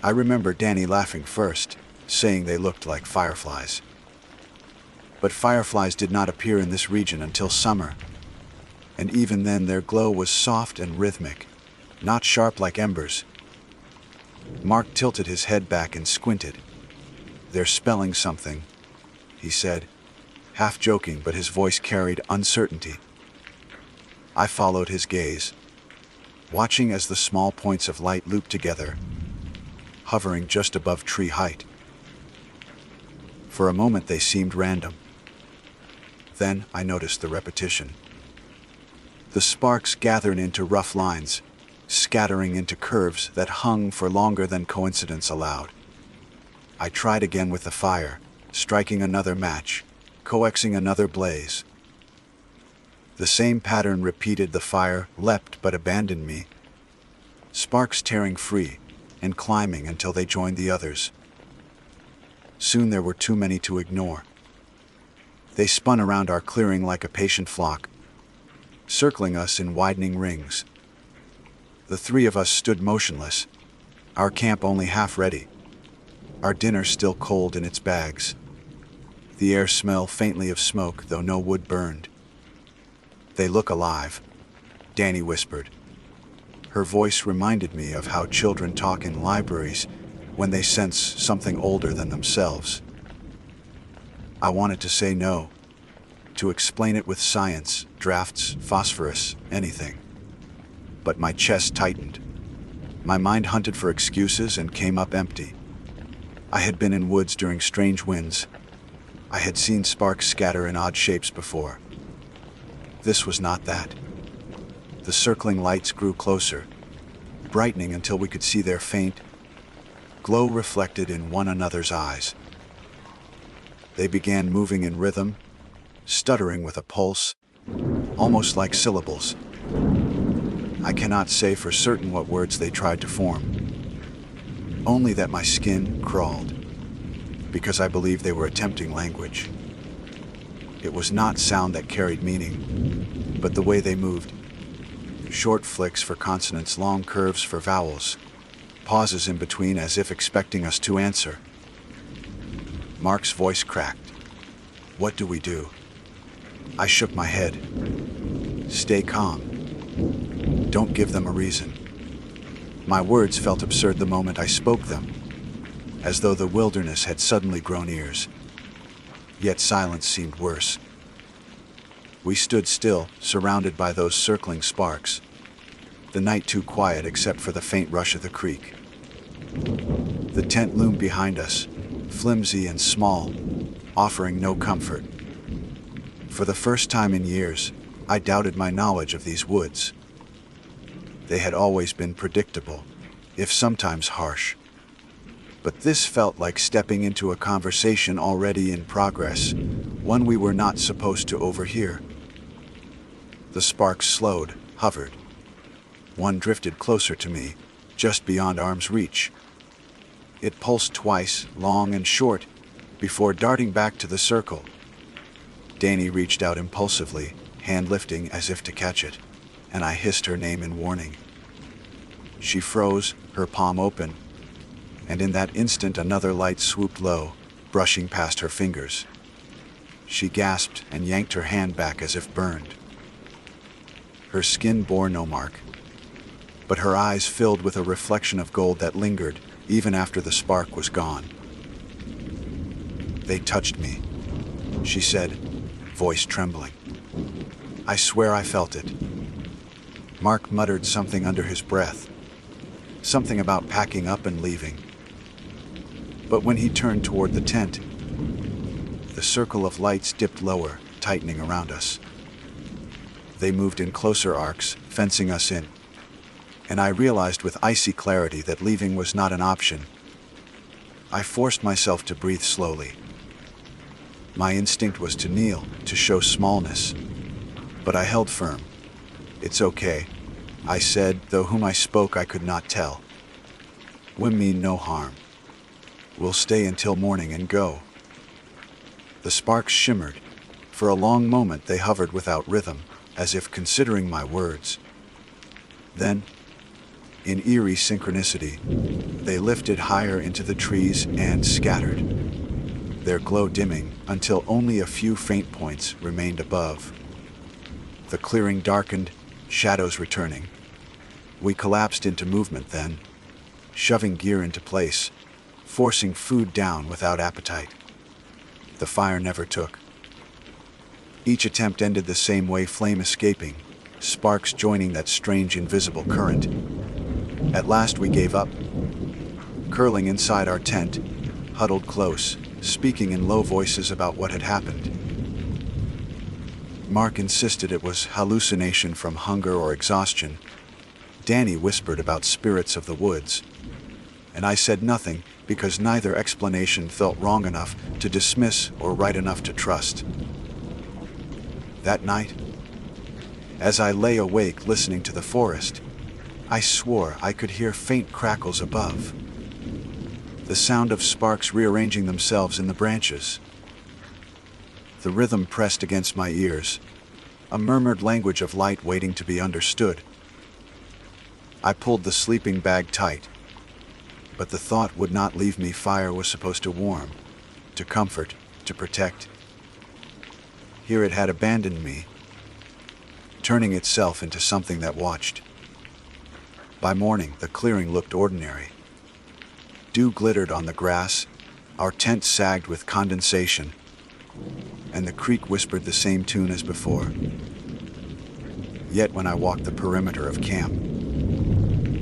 I remember Danny laughing first, saying they looked like fireflies. But fireflies did not appear in this region until summer, and even then their glow was soft and rhythmic, not sharp like embers. Mark tilted his head back and squinted. "They're spelling something," he said, half joking, but his voice carried uncertainty. I followed his gaze, watching as the small points of light looped together, hovering just above tree height. For a moment they seemed random. Then I noticed the repetition. The sparks gathered into rough lines, scattering into curves that hung for longer than coincidence allowed. I tried again with the fire, striking another match, coaxing another blaze. The same pattern repeated. The fire leapt but abandoned me, sparks tearing free and climbing until they joined the others. Soon there were too many to ignore. They spun around our clearing like a patient flock, circling us in widening rings. The three of us stood motionless, our camp only half ready, our dinner still cold in its bags. The air smelled faintly of smoke, though no wood burned. "They look alive," Danny whispered. Her voice reminded me of how children talk in libraries when they sense something older than themselves. I wanted to say no, to explain it with science, drafts, phosphorus, anything. But my chest tightened. My mind hunted for excuses and came up empty. I had been in woods during strange winds. I had seen sparks scatter in odd shapes before. This was not that. The circling lights grew closer, brightening until we could see their faint glow reflected in one another's eyes. They began moving in rhythm, stuttering with a pulse, almost like syllables. I cannot say for certain what words they tried to form, only that my skin crawled, because I believed they were attempting language. It was not sound that carried meaning, but the way they moved. Short flicks for consonants, long curves for vowels, pauses in between as if expecting us to answer. Mark's voice cracked. "What do we do?" I shook my head. "Stay calm. Don't give them a reason." My words felt absurd the moment I spoke them, as though the wilderness had suddenly grown ears. Yet silence seemed worse. We stood still, surrounded by those circling sparks, the night too quiet except for the faint rush of the creek. The tent loomed behind us, flimsy and small, offering no comfort. For the first time in years, I doubted my knowledge of these woods. They had always been predictable, if sometimes harsh. But this felt like stepping into a conversation already in progress, one we were not supposed to overhear. The sparks slowed, hovered. One drifted closer to me, just beyond arm's reach. It pulsed twice, long and short, before darting back to the circle. Danny reached out impulsively, hand lifting as if to catch it, and I hissed her name in warning. She froze, her palm open, and in that instant another light swooped low, brushing past her fingers. She gasped and yanked her hand back as if burned. Her skin bore no mark, but her eyes filled with a reflection of gold that lingered even after the spark was gone. "They touched me," she said, voice trembling. "I swear I felt it." Mark muttered something under his breath, something about packing up and leaving. But when he turned toward the tent, the circle of lights dipped lower, tightening around us. They moved in closer arcs, fencing us in, and I realized with icy clarity that leaving was not an option. I forced myself to breathe slowly. My instinct was to kneel, to show smallness, but I held firm. "It's okay," I said, though whom I spoke I could not tell. "We mean no harm. We'll stay until morning and go." The sparks shimmered. For a long moment they hovered without rhythm, as if considering my words. Then, In eerie synchronicity, they lifted higher into the trees and scattered, their glow dimming until only a few faint points remained above. The clearing darkened, shadows returning. We collapsed into movement then, shoving gear into place, forcing food down without appetite. The fire never took. Each attempt ended the same way, flame escaping, sparks joining that strange invisible current. At last we gave up, curling inside our tent, huddled close, speaking in low voices about what had happened. Mark insisted it was hallucination from hunger or exhaustion. Danny whispered about spirits of the woods, and I said nothing because neither explanation felt wrong enough to dismiss or right enough to trust. That night, as I lay awake listening to the forest, I swore I could hear faint crackles above, the sound of sparks rearranging themselves in the branches. The rhythm pressed against my ears, a murmured language of light waiting to be understood. I pulled the sleeping bag tight, but the thought would not leave me. Fire was supposed to warm, to comfort, to protect. Here it had abandoned me, turning itself into something that watched. By morning, the clearing looked ordinary. Dew glittered on the grass, our tent sagged with condensation, and the creek whispered the same tune as before. Yet when I walked the perimeter of camp,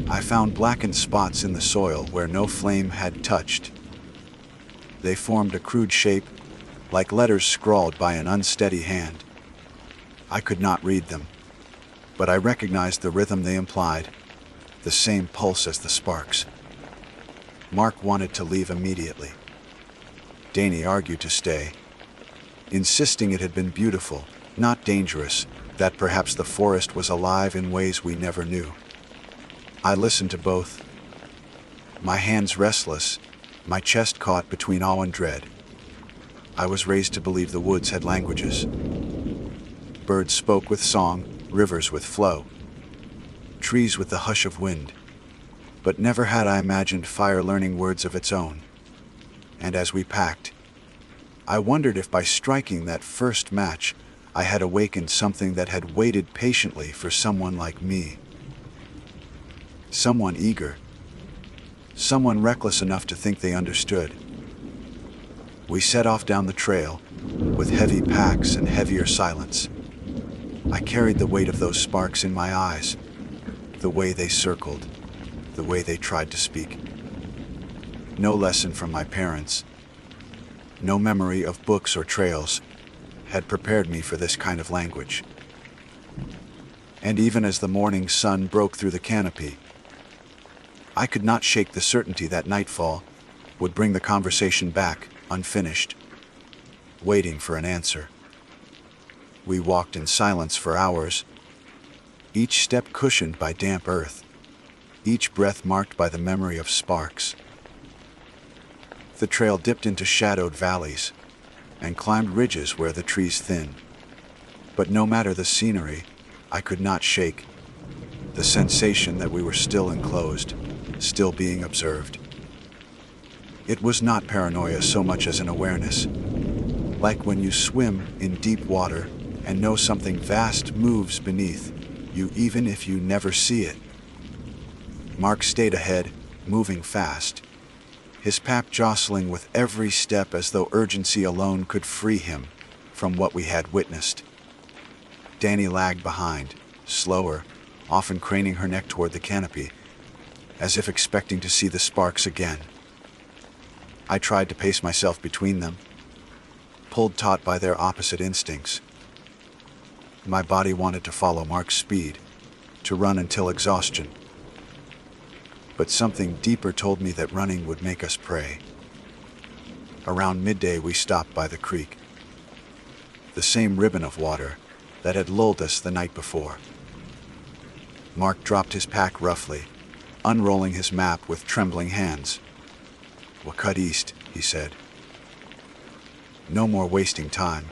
I found blackened spots in the soil where no flame had touched. They formed a crude shape, like letters scrawled by an unsteady hand. I could not read them, but I recognized the rhythm they implied, the same pulse as the sparks. Mark wanted to leave immediately. Danny argued to stay, insisting it had been beautiful, not dangerous, that perhaps the forest was alive in ways we never knew. I listened to both, my hands restless, my chest caught between awe and dread. I was raised to believe the woods had languages. Birds spoke with song, rivers with flow, trees with the hush of wind. But never had I imagined fire learning words of its own. And as we packed, I wondered if by striking that first match, I had awakened something that had waited patiently for someone like me. Someone eager. Someone reckless enough to think they understood. We set off down the trail, with heavy packs and heavier silence. I carried the weight of those sparks in my eyes, the way they circled, the way they tried to speak. No lesson from my parents, no memory of books or trails, had prepared me for this kind of language. And even as the morning sun broke through the canopy, I could not shake the certainty that nightfall would bring the conversation back, unfinished, waiting for an answer. We walked in silence for hours, each step cushioned by damp earth, each breath marked by the memory of sparks. The trail dipped into shadowed valleys and climbed ridges where the trees thinned. But no matter the scenery, I could not shake the sensation that we were still enclosed, still being observed. It was not paranoia so much as an awareness, like when you swim in deep water and know something vast moves beneath you even if you never see it. Mark stayed ahead, moving fast, his pack jostling with every step as though urgency alone could free him from what we had witnessed. Danny lagged behind, slower, often craning her neck toward the canopy, as if expecting to see the sparks again. I tried to pace myself between them, pulled taut by their opposite instincts. My body wanted to follow Mark's speed, to run until exhaustion. But something deeper told me that running would make us prey. Around midday we stopped by the creek, the same ribbon of water that had lulled us the night before. Mark dropped his pack roughly, unrolling his map with trembling hands. "We'll cut east," he said. "No more wasting time.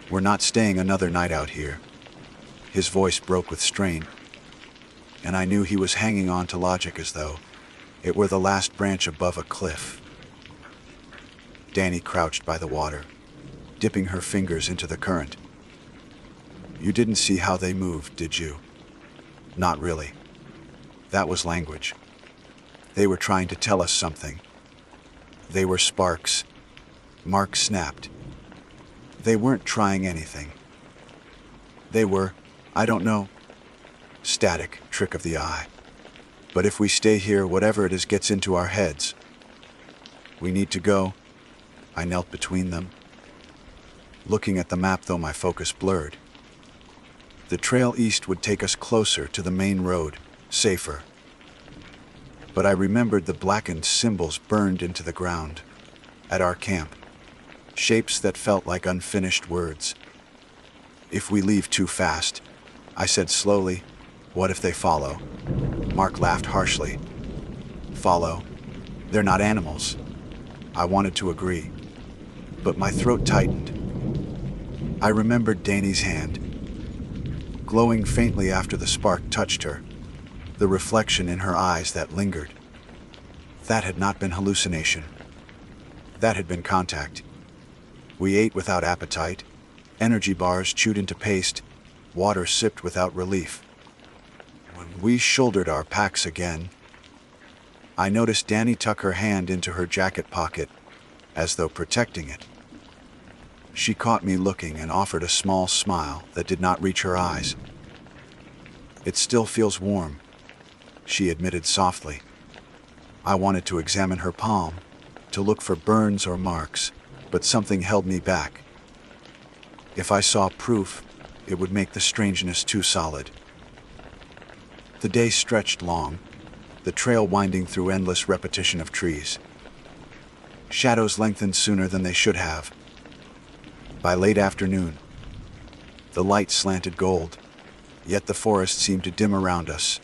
We're not staying another night out here." His voice broke with strain. and I knew he was hanging on to logic as though it were the last branch above a cliff. Danny crouched by the water, dipping her fingers into the current. "You didn't see how they moved, did you?" "Not really. That was language. They were trying to tell us something. They were sparks." Mark snapped. "They weren't trying anything. They were, I don't know, static, trick of the eye. But if we stay here, whatever it is gets into our heads. We need to go." I knelt between them, looking at the map though my focus blurred. The trail east would take us closer to the main road, safer. But I remembered the blackened symbols burned into the ground at our camp, shapes that felt like unfinished words. "If we leave too fast," I said slowly, "what if they follow?" Mark laughed harshly. "Follow? They're not animals." I wanted to agree, but my throat tightened. I remembered Danny's hand, glowing faintly after the spark touched her, the reflection in her eyes that lingered. That had not been hallucination. That had been contact. We ate without appetite, energy bars chewed into paste, water sipped without relief. When we shouldered our packs again, I noticed Danny tuck her hand into her jacket pocket, as though protecting it. She caught me looking and offered a small smile that did not reach her eyes. "It still feels warm," she admitted softly. I wanted to examine her palm, to look for burns or marks, but something held me back. If I saw proof, it would make the strangeness too solid. The day stretched long, the trail winding through endless repetition of trees. Shadows lengthened sooner than they should have. By late afternoon, the light slanted gold, yet the forest seemed to dim around us,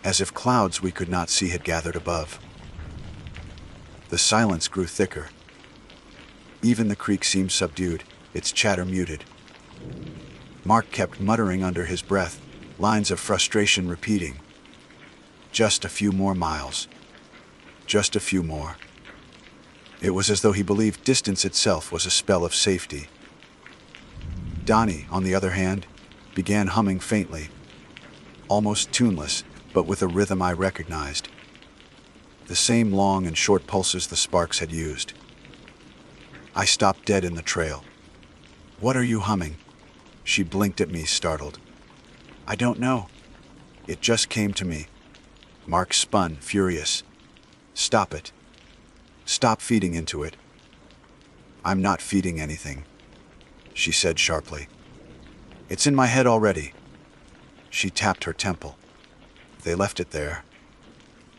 as if clouds we could not see had gathered above. The silence grew thicker. Even the creek seemed subdued, its chatter muted. Mark kept muttering under his breath, lines of frustration repeating. Just a few more miles. Just a few more. It was as though he believed distance itself was a spell of safety. Donnie, on the other hand, began humming faintly, almost tuneless, but with a rhythm I recognized. The same long and short pulses the sparks had used. I stopped dead in the trail. "What are you humming?" She blinked at me, startled. "I don't know. It just came to me." Mark spun, furious. "Stop it. Stop feeding into it." "I'm not feeding anything," she said sharply. "It's in my head already." She tapped her temple. They left it there.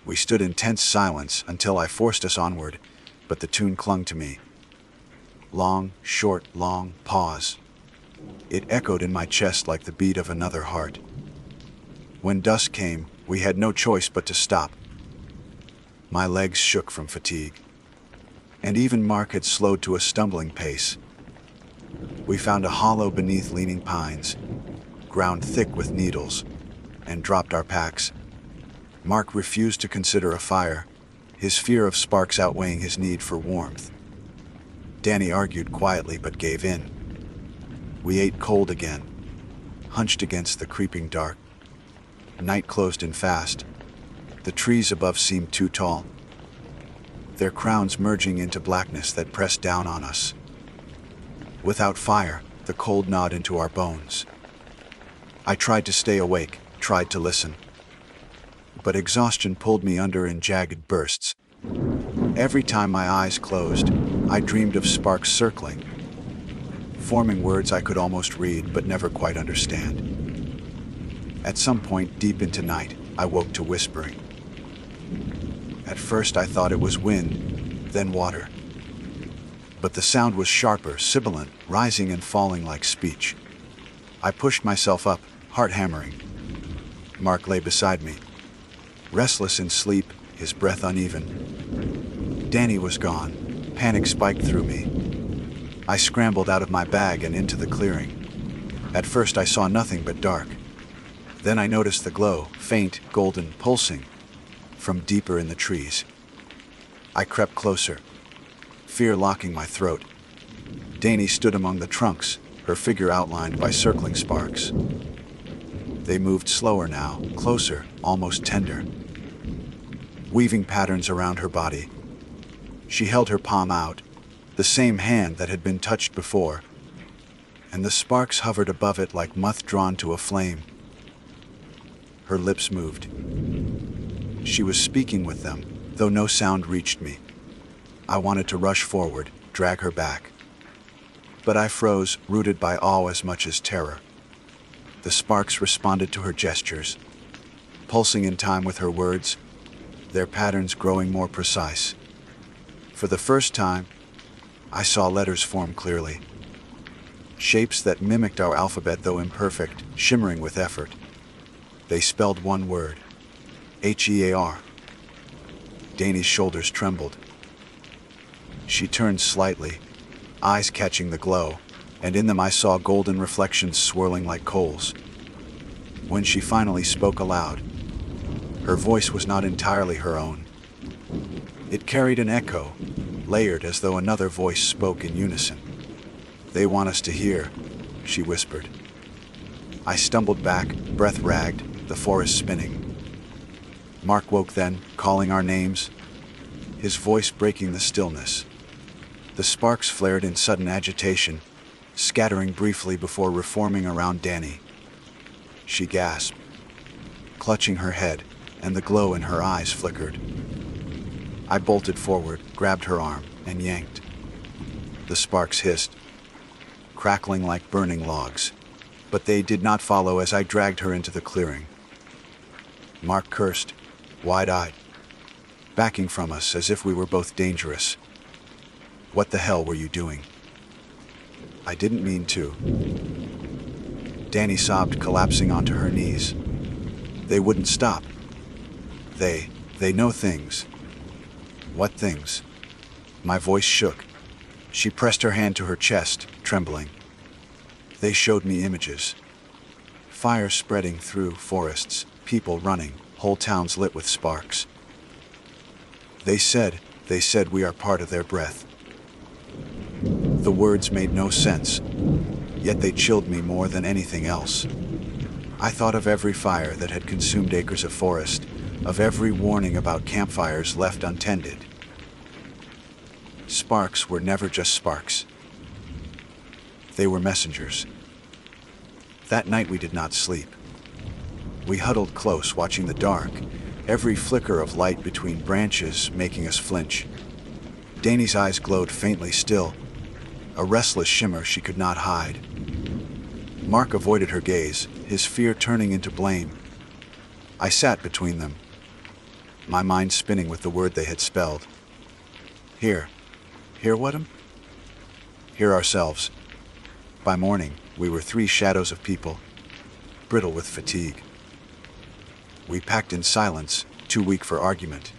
We stood in tense silence until I forced us onward, but the tune clung to me. Long, short, long pause. It echoed in my chest like the beat of another heart. When dusk came, we had no choice but to stop. My legs shook from fatigue, and even Mark had slowed to a stumbling pace. We found a hollow beneath leaning pines, ground thick with needles, and dropped our packs. Mark refused to consider a fire, his fear of sparks outweighing his need for warmth. Danny argued quietly but gave in. We ate cold again, hunched against the creeping dark. Night closed in fast. The trees above seemed too tall, their crowns merging into blackness that pressed down on us. Without fire, the cold gnawed into our bones. I tried to stay awake, tried to listen, but exhaustion pulled me under in jagged bursts. Every time my eyes closed, I dreamed of sparks circling, forming words I could almost read but never quite understand. At some point deep into night, I woke to whispering. At first I thought it was wind, then water. But the sound was sharper, sibilant, rising and falling like speech. I pushed myself up, heart hammering. Mark lay beside me, restless in sleep, his breath uneven. Danny was gone. Panic spiked through me. I scrambled out of my bag and into the clearing. At first I saw nothing but dark. Then I noticed the glow, faint, golden, pulsing, from deeper in the trees. I crept closer, fear locking my throat. Dani stood among the trunks, her figure outlined by circling sparks. They moved slower now, closer, almost tender, weaving patterns around her body. She held her palm out, the same hand that had been touched before, and the sparks hovered above it like moth drawn to a flame. Her lips moved. She was speaking with them, though no sound reached me. I wanted to rush forward, drag her back. But I froze, rooted by awe as much as terror. The sparks responded to her gestures, pulsing in time with her words, their patterns growing more precise. For the first time, I saw letters form clearly. Shapes that mimicked our alphabet, though imperfect, shimmering with effort. They spelled one word, H-E-A-R. Dani's shoulders trembled. She turned slightly, eyes catching the glow, and in them I saw golden reflections swirling like coals. When she finally spoke aloud, her voice was not entirely her own. It carried an echo, layered as though another voice spoke in unison. "They want us to hear," she whispered. I stumbled back, breath ragged, the forest spinning. Mark woke then, calling our names, his voice breaking the stillness. The sparks flared in sudden agitation, scattering briefly before reforming around Dani. She gasped, clutching her head, and the glow in her eyes flickered. I bolted forward, grabbed her arm, and yanked. The sparks hissed, crackling like burning logs, but they did not follow as I dragged her into the clearing. Mark cursed, wide-eyed, backing from us as if we were both dangerous. "What the hell were you doing?" "I didn't mean to." Dani sobbed, collapsing onto her knees. "They wouldn't stop. They know things." "What things?" My voice shook. She pressed her hand to her chest, trembling. "They showed me images. Fire spreading through forests, people running, whole towns lit with sparks. They said we are part of their breath." The words made no sense, yet they chilled me more than anything else. I thought of every fire that had consumed acres of forest, of every warning about campfires left untended. Sparks were never just sparks. They were messengers. That night we did not sleep. We huddled close, watching the dark, every flicker of light between branches making us flinch. Dani's eyes glowed faintly still, a restless shimmer she could not hide. Mark avoided her gaze, his fear turning into blame. I sat between them, my mind spinning with the word they had spelled. Hear what? Hear ourselves. By morning, we were 3 shadows of people, brittle with fatigue. We packed in silence, too weak for argument.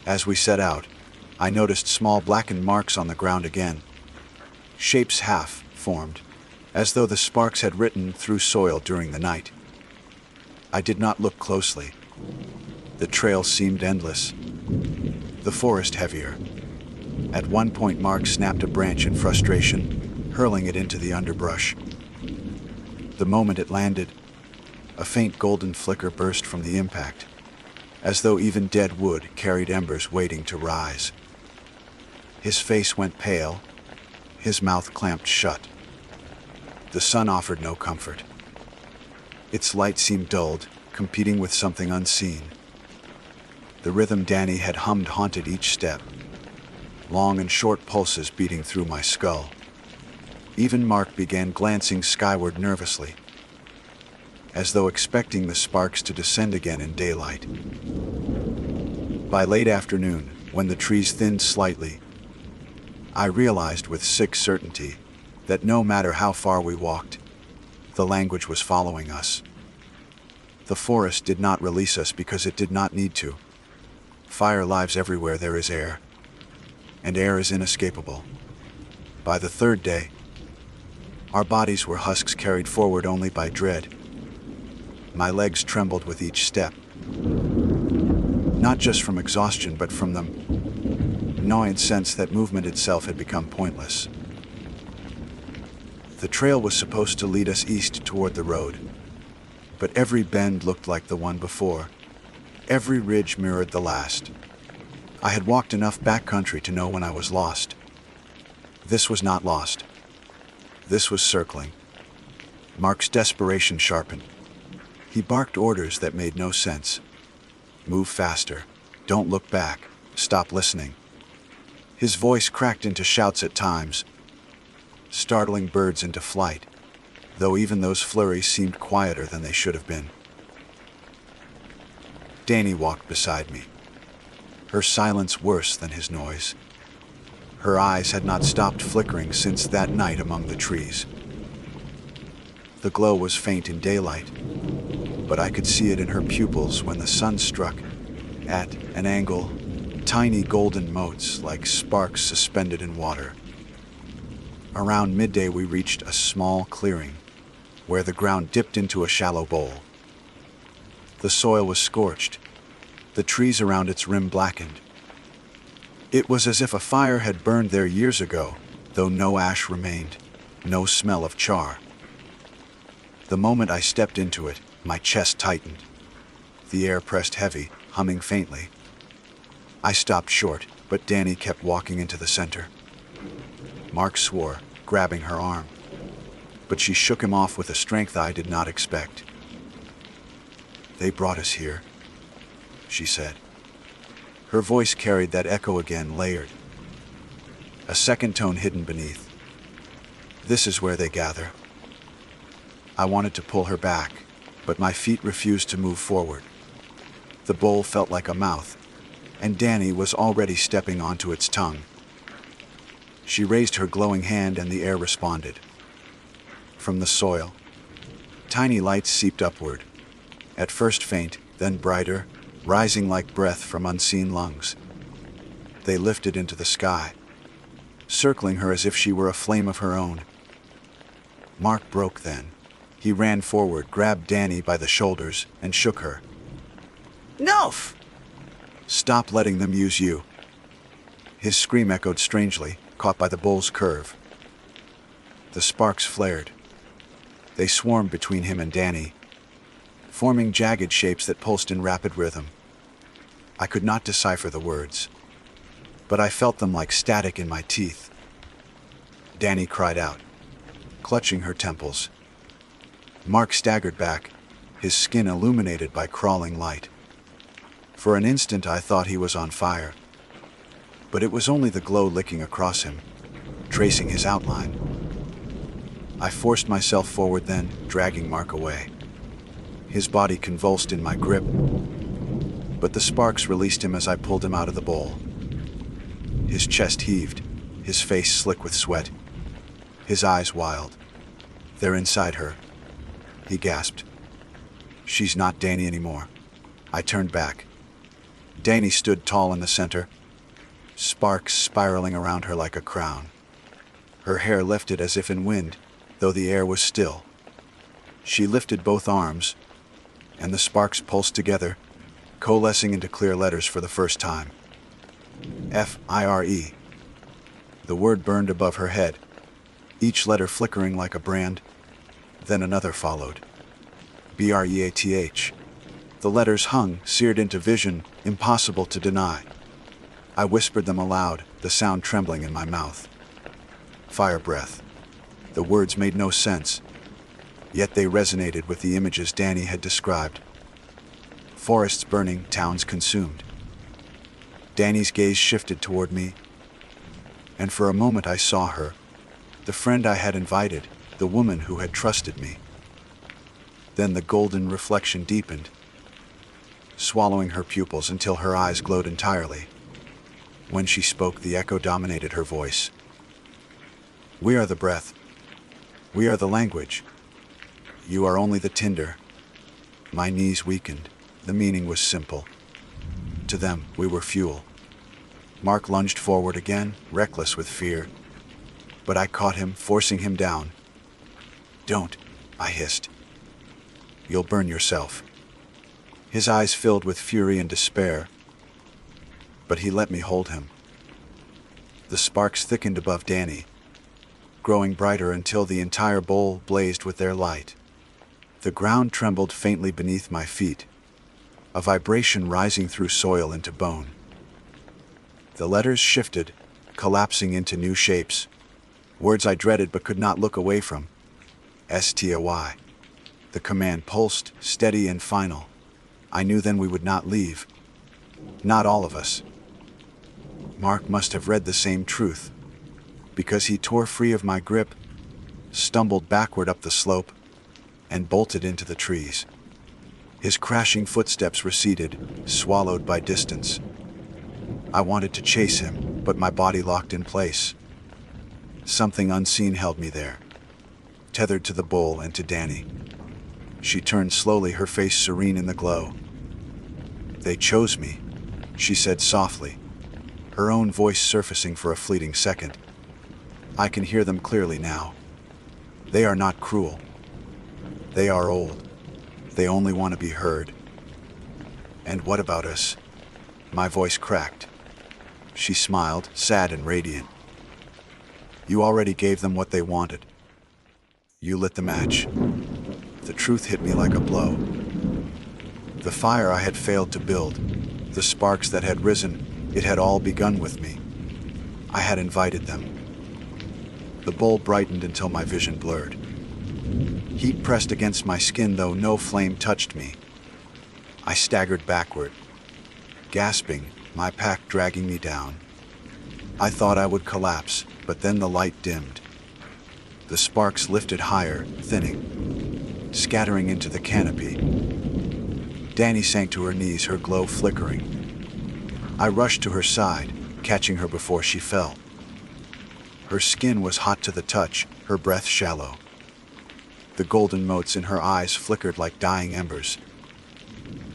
As we set out, I noticed small blackened marks on the ground again, shapes half formed, as though the sparks had written through soil during the night. I did not look closely. The trail seemed endless, the forest heavier. At one point, Mark snapped a branch in frustration, hurling it into the underbrush. The moment it landed, a faint golden flicker burst from the impact, as though even dead wood carried embers waiting to rise. His face went pale, his mouth clamped shut. The sun offered no comfort. Its light seemed dulled, competing with something unseen. The rhythm Dani had hummed haunted each step, long and short pulses beating through my skull. Even Mark began glancing skyward nervously, as though expecting the sparks to descend again in daylight. By late afternoon, when the trees thinned slightly, I realized with sick certainty that no matter how far we walked, the language was following us. The forest did not release us because it did not need to. Fire lives everywhere there is air, and air is inescapable. By the 3rd day, our bodies were husks carried forward only by dread. My legs trembled with each step, not just from exhaustion, but from the gnawing sense that movement itself had become pointless. The trail was supposed to lead us east toward the road, but every bend looked like the one before. Every ridge mirrored the last. I had walked enough backcountry to know when I was lost. This was not lost. This was circling. Mark's desperation sharpened. He barked orders that made no sense. Move faster. Don't look back. Stop listening. His voice cracked into shouts at times, startling birds into flight, though even those flurries seemed quieter than they should have been. Danny walked beside me, her silence worse than his noise. Her eyes had not stopped flickering since that night among the trees. The glow was faint in daylight, but I could see it in her pupils when the sun struck, at an angle, tiny golden motes like sparks suspended in water. Around midday we reached a small clearing, where the ground dipped into a shallow bowl. The soil was scorched, the trees around its rim blackened. It was as if a fire had burned there years ago, though no ash remained, no smell of char. The moment I stepped into it, my chest tightened. The air pressed heavy, humming faintly. I stopped short, but Danny kept walking into the center. Mark swore, grabbing her arm, but she shook him off with a strength I did not expect. "They brought us here," she said. Her voice carried that echo again, layered. A second tone hidden beneath. "This is where they gather." I wanted to pull her back, but my feet refused to move forward. The bowl felt like a mouth, and Danny was already stepping onto its tongue. She raised her glowing hand and the air responded. From the soil, tiny lights seeped upward, at first faint, then brighter, rising like breath from unseen lungs. They lifted into the sky, circling her as if she were a flame of her own. Mark broke then. He ran forward, grabbed Danny by the shoulders, and shook her. "No! Stop letting them use you." His scream echoed strangely, caught by the bowl's curve. The sparks flared. They swarmed between him and Danny, forming jagged shapes that pulsed in rapid rhythm. I could not decipher the words, but I felt them like static in my teeth. Danny cried out, clutching her temples. Mark staggered back, his skin illuminated by crawling light. For an instant I thought he was on fire, but it was only the glow licking across him, tracing his outline. I forced myself forward then, dragging Mark away. His body convulsed in my grip, but the sparks released him as I pulled him out of the bowl. His chest heaved, his face slick with sweat, his eyes wild. "They're inside her," he gasped. "She's not Danny anymore." I turned back. Danny stood tall in the center, sparks spiraling around her like a crown. Her hair lifted as if in wind, though the air was still. She lifted both arms, and the sparks pulsed together, coalescing into clear letters for the first time. F-I-R-E. The word burned above her head, each letter flickering like a brand. Then another followed. B-R-E-A-T-H. The letters hung, seared into vision, impossible to deny. I whispered them aloud, the sound trembling in my mouth. Fire breath. The words made no sense, yet they resonated with the images Danny had described. Forests burning, towns consumed. Danny's gaze shifted toward me, and for a moment I saw her, the friend I had invited, the woman who had trusted me. Then the golden reflection deepened, swallowing her pupils until her eyes glowed entirely. When she spoke, the echo dominated her voice. "We are the breath. We are the language. You are only the tinder." My knees weakened. The meaning was simple. To them, we were fuel. Mark lunged forward again, reckless with fear, but I caught him, forcing him down. "Don't," I hissed. You'll burn yourself." His eyes filled with fury and despair, but he let me hold him. The sparks thickened above Danny, growing brighter until the entire bowl blazed with their light. The ground trembled faintly beneath my feet, a vibration rising through soil into bone. The letters shifted, collapsing into new shapes, words I dreaded but could not look away from. STOY. The command pulsed, steady and final. I knew then we would not leave. Not all of us. Mark must have read the same truth, because he tore free of my grip, stumbled backward up the slope, and bolted into the trees. His crashing footsteps receded, swallowed by distance. I wanted to chase him, but my body locked in place. Something unseen held me there, tethered to the bull and to Danny. She turned slowly, her face serene in the glow. "They chose me," she said softly, her own voice surfacing for a fleeting second. "I can hear them clearly now. They are not cruel. They are old. They only want to be heard." "And what about us?" My voice cracked. She smiled, sad and radiant. "You already gave them what they wanted. You lit the match." The truth hit me like a blow. The fire I had failed to build, the sparks that had risen, it had all begun with me. I had invited them. The bowl brightened until my vision blurred. Heat pressed against my skin, though no flame touched me. I staggered backward, gasping, my pack dragging me down. I thought I would collapse, but then the light dimmed. The sparks lifted higher, thinning, scattering into the canopy. Danny sank to her knees, her glow flickering. I rushed to her side, catching her before she fell. Her skin was hot to the touch, her breath shallow. The golden motes in her eyes flickered like dying embers.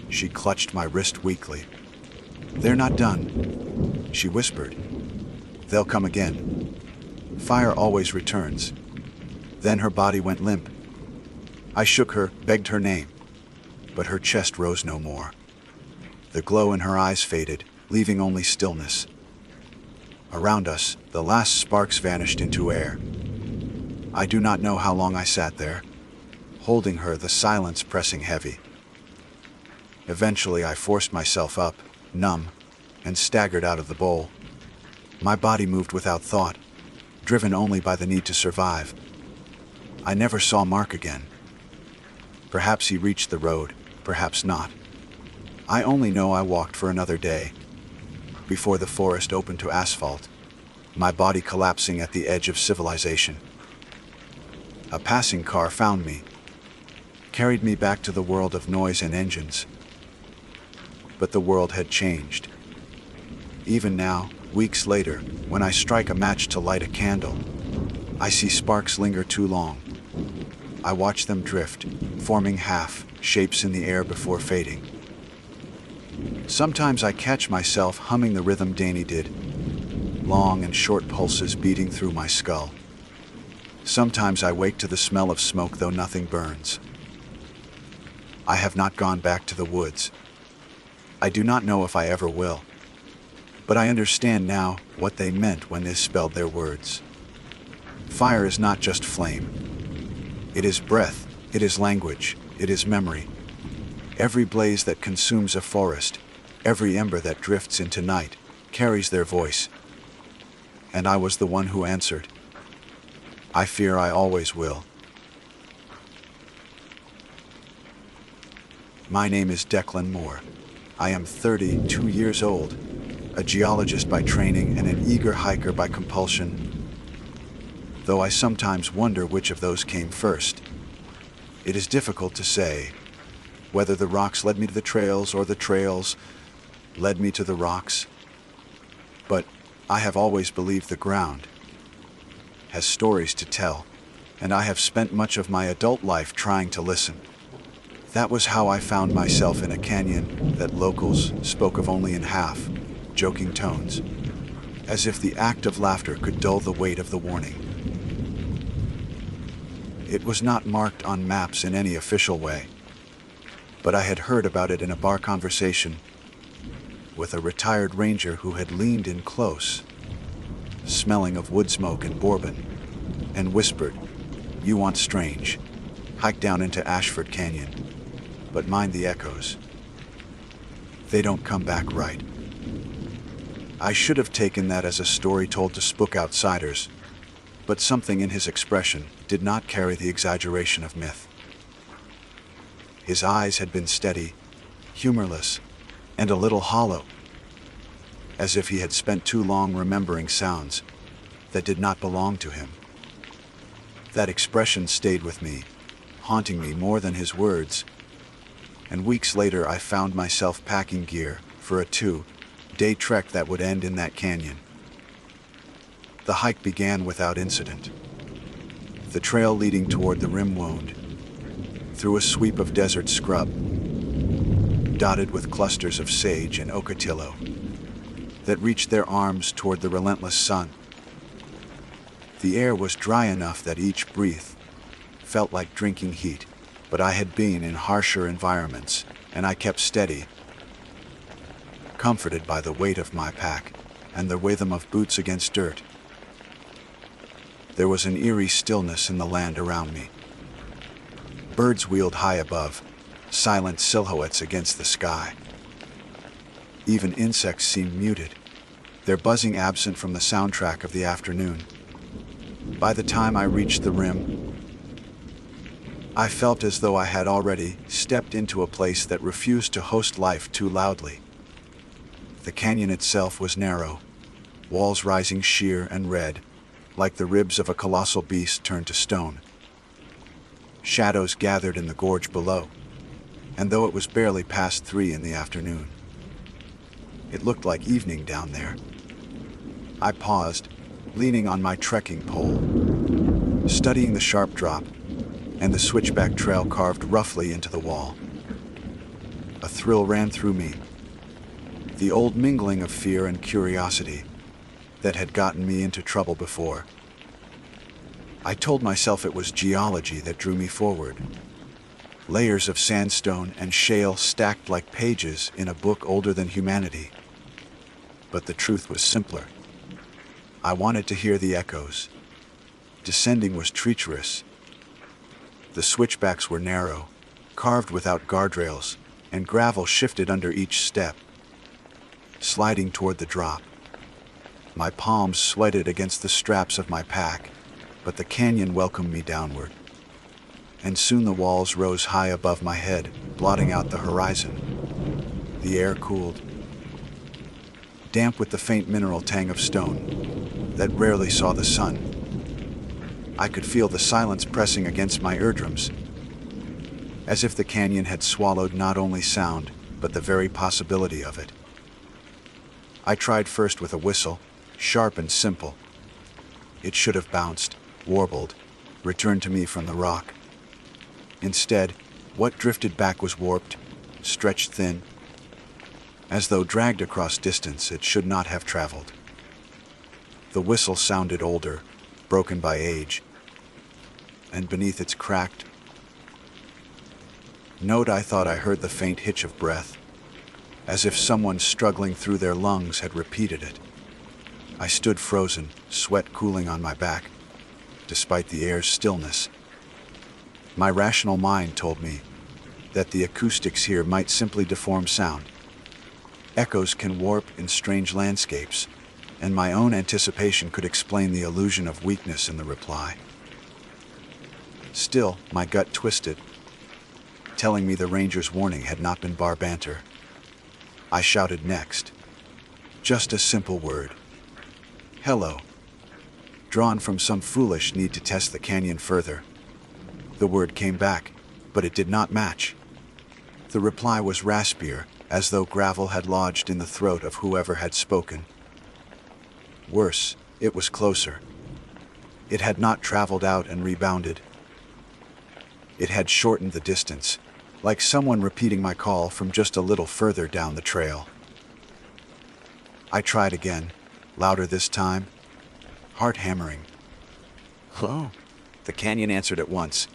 She clutched my wrist weakly. "They're not done," she whispered. "They'll come again. Fire always returns." Then her body went limp. I shook her, begged her name, but her chest rose no more. The glow in her eyes faded, leaving only stillness. Around us, the last sparks vanished into air. I do not know how long I sat there, holding her, the silence pressing heavy. Eventually I forced myself up, numb, and staggered out of the bowl. My body moved without thought, driven only by the need to survive. I never saw Mark again. Perhaps he reached the road, perhaps not. I only know I walked for another day, before the forest opened to asphalt, my body collapsing at the edge of civilization. A passing car found me, carried me back to the world of noise and engines. But the world had changed. Even now, weeks later, when I strike a match to light a candle, I see sparks linger too long. I watch them drift, forming half shapes in the air before fading. Sometimes I catch myself humming the rhythm Danny did, long and short pulses beating through my skull. Sometimes I wake to the smell of smoke, though nothing burns. I have not gone back to the woods. I do not know if I ever will. But I understand now what they meant when they spelled their words. Fire is not just flame. It is breath, it is language, it is memory. Every blaze that consumes a forest, every ember that drifts into night, carries their voice. And I was the one who answered. I fear I always will. My name is Declan Moore. I am 32 years old, a geologist by training and an eager hiker by compulsion, though I sometimes wonder which of those came first. It is difficult to say whether the rocks led me to the trails or the trails led me to the rocks, but I have always believed the ground has stories to tell, and I have spent much of my adult life trying to listen. That was how I found myself in a canyon that locals spoke of only in half, joking tones, as if the act of laughter could dull the weight of the warning. It was not marked on maps in any official way. but I had heard about it in a bar conversation with a retired ranger who had leaned in close, smelling of wood smoke and bourbon, and whispered, "You want strange. Hike down into Ashford Canyon, but mind the echoes. They don't come back right." I should have taken that as a story told to spook outsiders, but something in his expression did not carry the exaggeration of myth. His eyes had been steady, humorless, and a little hollow, as if he had spent too long remembering sounds that did not belong to him. That expression stayed with me, haunting me more than his words, and weeks later I found myself packing gear for a 2-day trek that would end in that canyon. The hike began without incident. The trail leading toward the rim wound through a sweep of desert scrub, dotted with clusters of sage and ocotillo that reached their arms toward the relentless sun. The air was dry enough that each breath felt like drinking heat, but I had been in harsher environments, and I kept steady, comforted by the weight of my pack and the rhythm of boots against dirt. There was an eerie stillness in the land around me. Birds wheeled high above, silent silhouettes against the sky. Even insects seemed muted, their buzzing absent from the soundtrack of the afternoon. By the time I reached the rim, I felt as though I had already stepped into a place that refused to host life too loudly. The canyon itself was narrow, walls rising sheer and red, like the ribs of a colossal beast turned to stone. Shadows gathered in the gorge below, and though it was barely past 3 in the afternoon, it looked like evening down there. I paused, leaning on my trekking pole, studying the sharp drop and the switchback trail carved roughly into the wall. A thrill ran through me, the old mingling of fear and curiosity that had gotten me into trouble before. I told myself it was geology that drew me forward. Layers of sandstone and shale stacked like pages in a book older than humanity. But the truth was simpler. I wanted to hear the echoes. Descending was treacherous. The switchbacks were narrow, carved without guardrails, and gravel shifted under each step, sliding toward the drop. My palms sweated against the straps of my pack, but the canyon welcomed me downward. And soon the walls rose high above my head, blotting out the horizon. The air cooled, damp with the faint mineral tang of stone that rarely saw the sun. I could feel the silence pressing against my eardrums, as if the canyon had swallowed not only sound, but the very possibility of it. I tried first with a whistle, sharp and simple. It should have bounced, warbled, returned to me from the rock. Instead, what drifted back was warped, stretched thin, as though dragged across distance it should not have traveled. The whistle sounded older, broken by age, and beneath its cracked note I thought I heard the faint hitch of breath, as if someone struggling through their lungs had repeated it. I stood frozen, sweat cooling on my back, despite the air's stillness. My rational mind told me that the acoustics here might simply deform sound. Echoes can warp in strange landscapes, and my own anticipation could explain the illusion of weakness in the reply. Still, my gut twisted, telling me the ranger's warning had not been bar banter. I shouted next. Just a simple word. Hello. Drawn from some foolish need to test the canyon further. The word came back, but it did not match. The reply was raspier, as though gravel had lodged in the throat of whoever had spoken. Worse, it was closer. It had not traveled out and rebounded. It had shortened the distance, like someone repeating my call from just a little further down the trail. I tried again, louder this time, heart hammering. Hello? The canyon answered at once.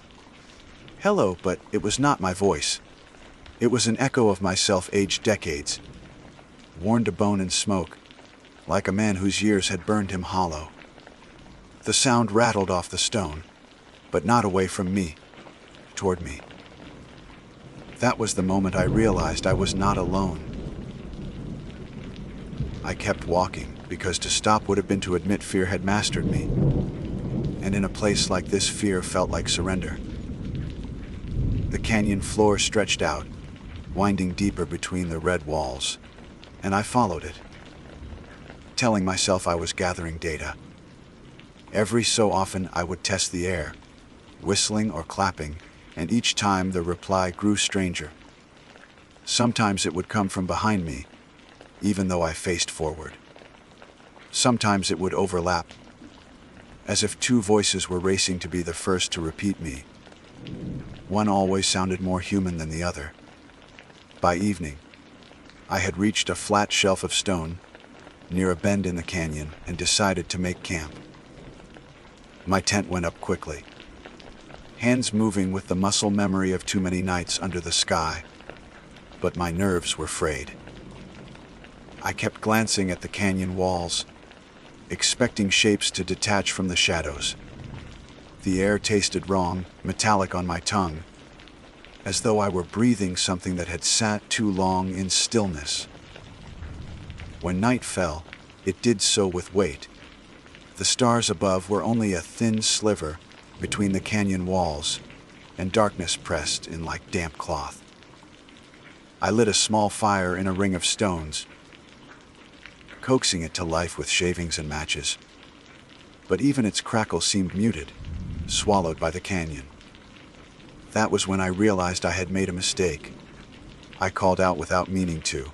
Hello, but it was not my voice. It was an echo of myself aged decades, worn to bone and smoke, like a man whose years had burned him hollow. The sound rattled off the stone, but not away from me, toward me. That was the moment I realized I was not alone. I kept walking, because to stop would have been to admit fear had mastered me. And in a place like this, fear felt like surrender. The canyon floor stretched out, winding deeper between the red walls, and I followed it, telling myself I was gathering data. Every so often I would test the air, whistling or clapping, and each time the reply grew stranger. Sometimes it would come from behind me, even though I faced forward. Sometimes it would overlap, as if two voices were racing to be the first to repeat me. One always sounded more human than the other. By evening, I had reached a flat shelf of stone near a bend in the canyon and decided to make camp. My tent went up quickly, hands moving with the muscle memory of too many nights under the sky, but my nerves were frayed. I kept glancing at the canyon walls, expecting shapes to detach from the shadows. The air tasted wrong, metallic on my tongue, as though I were breathing something that had sat too long in stillness. When night fell, it did so with weight. The stars above were only a thin sliver between the canyon walls, and darkness pressed in like damp cloth. I lit a small fire in a ring of stones, coaxing it to life with shavings and matches. But even its crackle seemed muted, swallowed by the canyon. That was when I realized I had made a mistake. I called out without meaning to.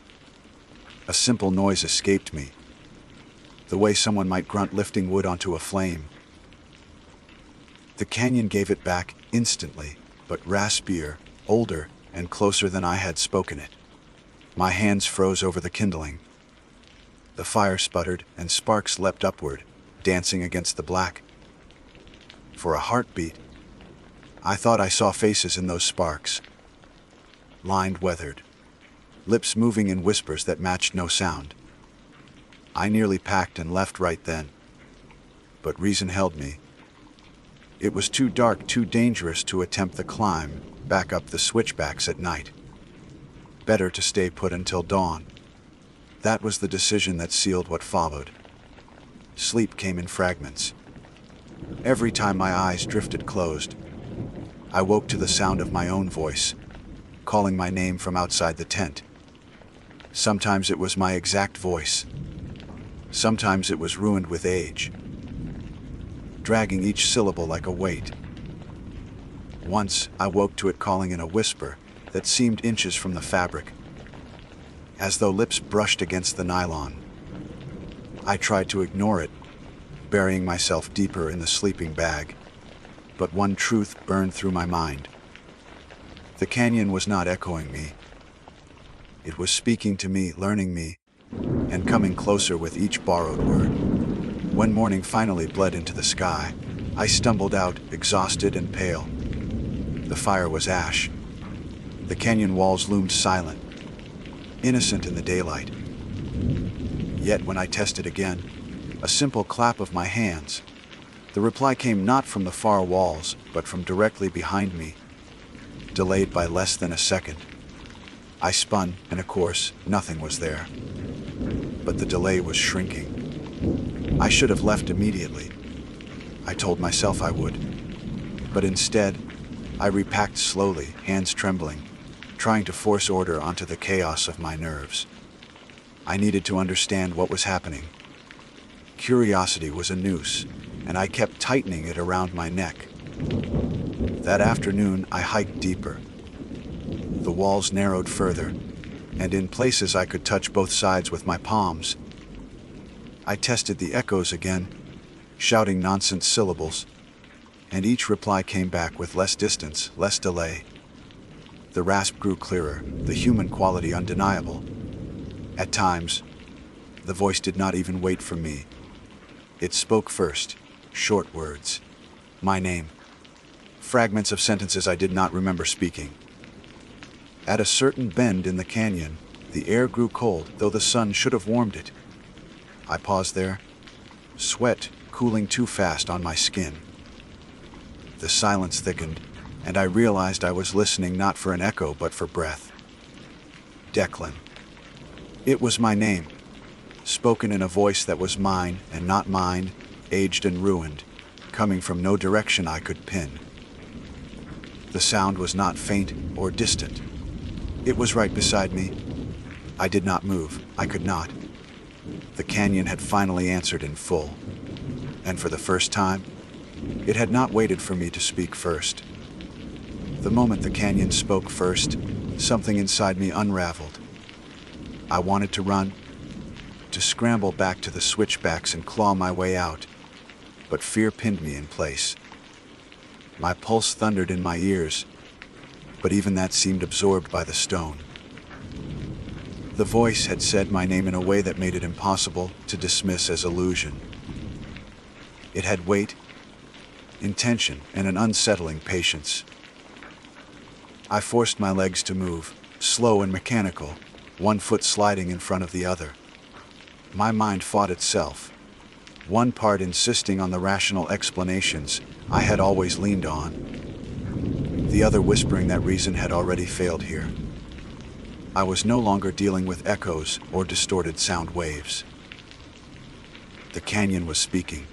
A simple noise escaped me, the way someone might grunt lifting wood onto a flame. The canyon gave it back instantly, but raspier, older, and closer than I had spoken it. My hands froze over the kindling. The fire sputtered, and sparks leapt upward, dancing against the black. For a heartbeat, I thought I saw faces in those sparks. Lined, weathered, lips moving in whispers that matched no sound. I nearly packed and left right then, but reason held me. It was too dark, too dangerous to attempt the climb back up the switchbacks at night. Better to stay put until dawn. That was the decision that sealed what followed. Sleep came in fragments. Every time my eyes drifted closed, I woke to the sound of my own voice, calling my name from outside the tent. Sometimes it was my exact voice. Sometimes it was ruined with age, dragging each syllable like a weight. Once I woke to it calling in a whisper that seemed inches from the fabric, as though lips brushed against the nylon. I tried to ignore it, burying myself deeper in the sleeping bag, but one truth burned through my mind. The canyon was not echoing me. It was speaking to me, learning me, and coming closer with each borrowed word. When morning finally bled into the sky, I stumbled out, exhausted and pale. The fire was ash. The canyon walls loomed silent, innocent in the daylight. Yet when I tested again, a simple clap of my hands, the reply came not from the far walls, but from directly behind me, delayed by less than a second. I spun, and of course, nothing was there. But the delay was shrinking. I should have left immediately. I told myself I would. But instead, I repacked slowly, hands trembling, trying to force order onto the chaos of my nerves. I needed to understand what was happening. Curiosity was a noose, and I kept tightening it around my neck. That afternoon, I hiked deeper. The walls narrowed further, and in places I could touch both sides with my palms. I tested the echoes again, shouting nonsense syllables, and each reply came back with less distance, less delay. The rasp grew clearer, the human quality undeniable. At times, the voice did not even wait for me. It spoke first, short words, my name, fragments of sentences I did not remember speaking. At a certain bend in the canyon, the air grew cold, though the sun should have warmed it. I paused there, sweat cooling too fast on my skin. The silence thickened, and I realized I was listening not for an echo but for breath. Declan. It was my name, spoken in a voice that was mine and not mine, aged and ruined, coming from no direction I could pin. The sound was not faint or distant. It was right beside me. I did not move. I could not. The canyon had finally answered in full. And for the first time, it had not waited for me to speak first. The moment the canyon spoke first, something inside me unraveled. I wanted to run, to scramble back to the switchbacks and claw my way out, but fear pinned me in place. My pulse thundered in my ears, but even that seemed absorbed by the stone. The voice had said my name in a way that made it impossible to dismiss as illusion. It had weight, intention, and an unsettling patience. I forced my legs to move, slow and mechanical, one foot sliding in front of the other. My mind fought itself, one part insisting on the rational explanations I had always leaned on, the other whispering that reason had already failed here. I was no longer dealing with echoes or distorted sound waves. The canyon was speaking,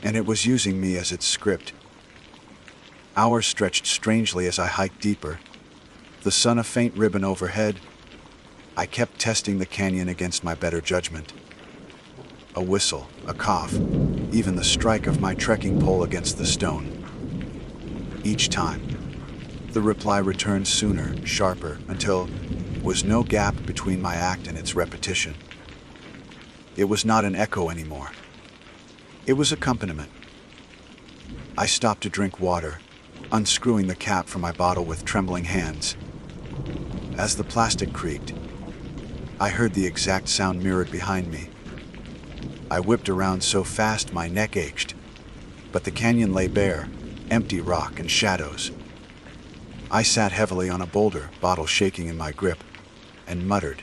and it was using me as its script. Hours stretched strangely as I hiked deeper, the sun a faint ribbon overhead. I kept testing the canyon against my better judgment. A whistle, a cough, even the strike of my trekking pole against the stone. Each time, the reply returned sooner, sharper, until there was no gap between my act and its repetition. It was not an echo anymore. It was accompaniment. I stopped to drink water, unscrewing the cap from my bottle with trembling hands. As the plastic creaked, I heard the exact sound mirrored behind me. I whipped around so fast my neck ached, but the canyon lay bare, empty rock and shadows. I sat heavily on a boulder, bottle shaking in my grip, and muttered,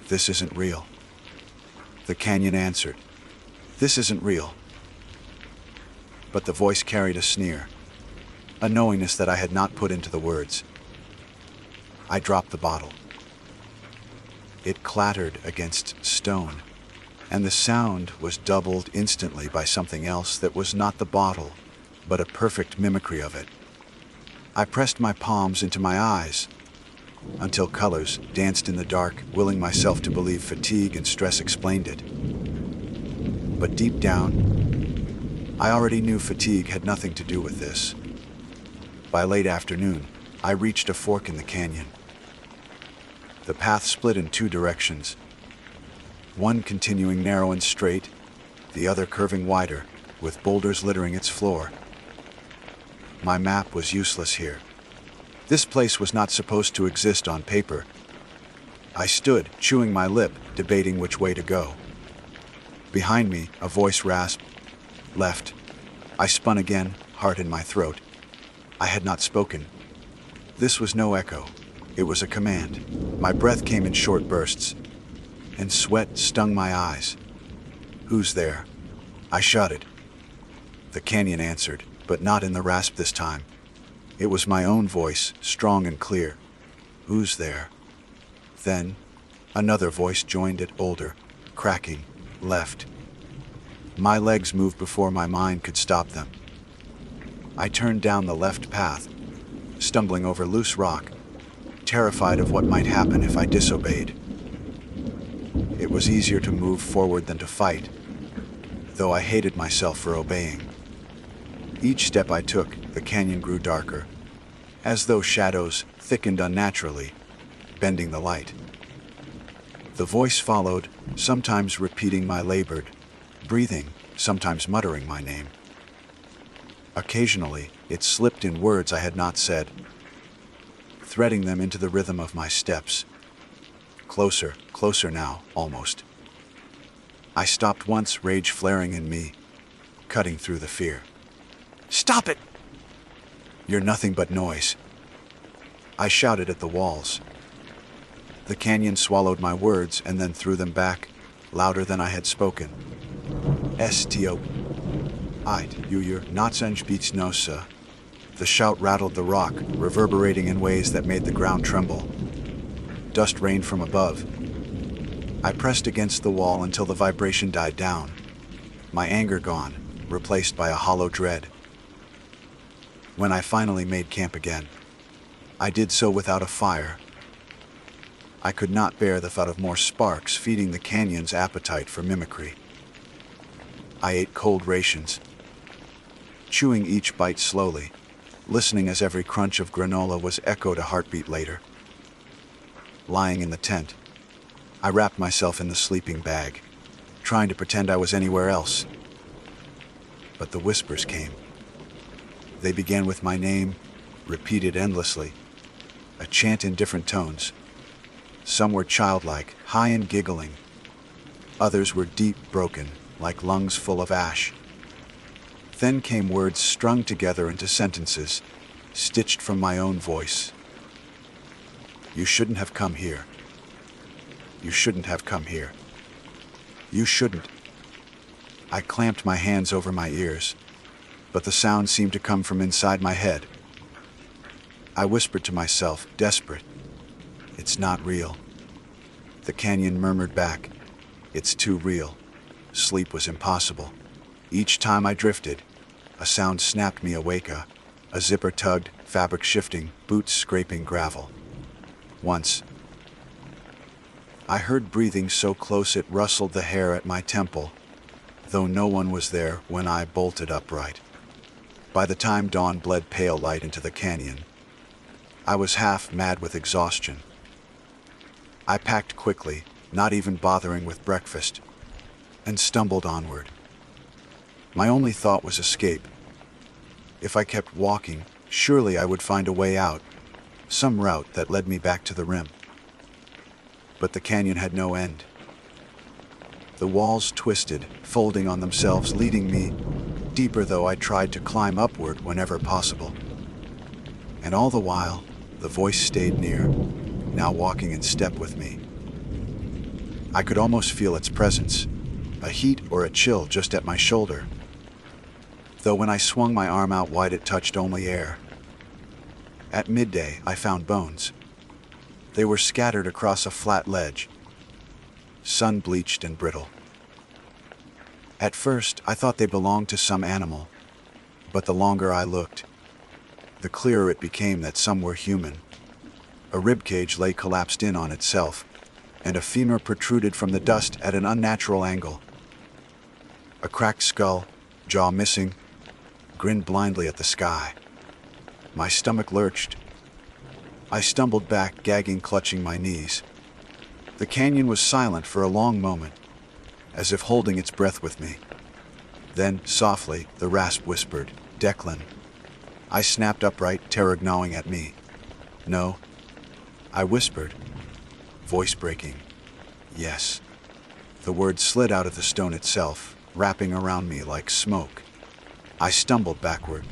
"This isn't real." The canyon answered, "This isn't real." But the voice carried a sneer, a knowingness that I had not put into the words. I dropped the bottle. It clattered against stone, and the sound was doubled instantly by something else that was not the bottle, but a perfect mimicry of it. I pressed my palms into my eyes until colors danced in the dark, willing myself to believe fatigue and stress explained it. But deep down, I already knew fatigue had nothing to do with this. By late afternoon, I reached a fork in the canyon. The path split in two directions, one continuing narrow and straight, the other curving wider, with boulders littering its floor. My map was useless here. This place was not supposed to exist on paper. I stood, chewing my lip, debating which way to go. Behind me, a voice rasped, "Left." I spun again, heart in my throat. I had not spoken. This was no echo. It was a command. My breath came in short bursts, and sweat stung my eyes. "Who's there?" I shouted. The canyon answered, but not in the rasp this time. It was my own voice, strong and clear. "Who's there?" Then, another voice joined it, older, cracking, "Left." My legs moved before my mind could stop them. I turned down the left path, stumbling over loose rock, terrified of what might happen if I disobeyed. It was easier to move forward than to fight, though I hated myself for obeying. Each step I took, the canyon grew darker, as though shadows thickened unnaturally, bending the light. The voice followed, sometimes repeating my labored breathing, sometimes muttering my name. Occasionally, it slipped in words I had not said, threading them into the rhythm of my steps. Closer, closer now, almost. I stopped once, rage flaring in me, cutting through the fear. "Stop it! You're nothing but noise." I shouted at the walls. The canyon swallowed my words and then threw them back, louder than I had spoken. Sto. You're not beats no sir. The shout rattled the rock, reverberating in ways that made the ground tremble. Dust rained from above. I pressed against the wall until the vibration died down, my anger gone, replaced by a hollow dread. When I finally made camp again, I did so without a fire. I could not bear the thought of more sparks feeding the canyon's appetite for mimicry. I ate cold rations, chewing each bite slowly, listening as every crunch of granola was echoed a heartbeat later. Lying in the tent, I wrapped myself in the sleeping bag, trying to pretend I was anywhere else. But the whispers came. They began with my name, repeated endlessly, a chant in different tones. Some were childlike, high and giggling. Others were deep, broken, like lungs full of ash. Then came words strung together into sentences, stitched from my own voice. You shouldn't have come here. You shouldn't have come here. You shouldn't. I clamped my hands over my ears, but the sound seemed to come from inside my head. I whispered to myself, desperate, "It's not real." The canyon murmured back, "It's too real." Sleep was impossible. Each time I drifted, a sound snapped me awake, a zipper tugged, fabric shifting, boots scraping gravel. Once, I heard breathing so close it rustled the hair at my temple, though no one was there when I bolted upright. By the time dawn bled pale light into the canyon, I was half mad with exhaustion. I packed quickly, not even bothering with breakfast, and stumbled onward. My only thought was escape. If I kept walking, surely I would find a way out, some route that led me back to the rim. But the canyon had no end. The walls twisted, folding on themselves, leading me deeper, though I tried to climb upward whenever possible. And all the while, the voice stayed near, now walking in step with me. I could almost feel its presence, a heat or a chill just at my shoulder, though when I swung my arm out wide it touched only air. At midday, I found bones. They were scattered across a flat ledge, sun-bleached and brittle. At first, I thought they belonged to some animal, but the longer I looked, the clearer it became that some were human. A ribcage lay collapsed in on itself, and a femur protruded from the dust at an unnatural angle. A cracked skull, jaw missing, grinned blindly at the sky. My stomach lurched. I stumbled back, gagging, clutching my knees. The canyon was silent for a long moment, as if holding its breath with me. Then, softly, the rasp whispered, "Declan." I snapped upright, terror gnawing at me. "No," I whispered, voice breaking. "Yes." The word slid out of the stone itself, wrapping around me like smoke. I stumbled backward,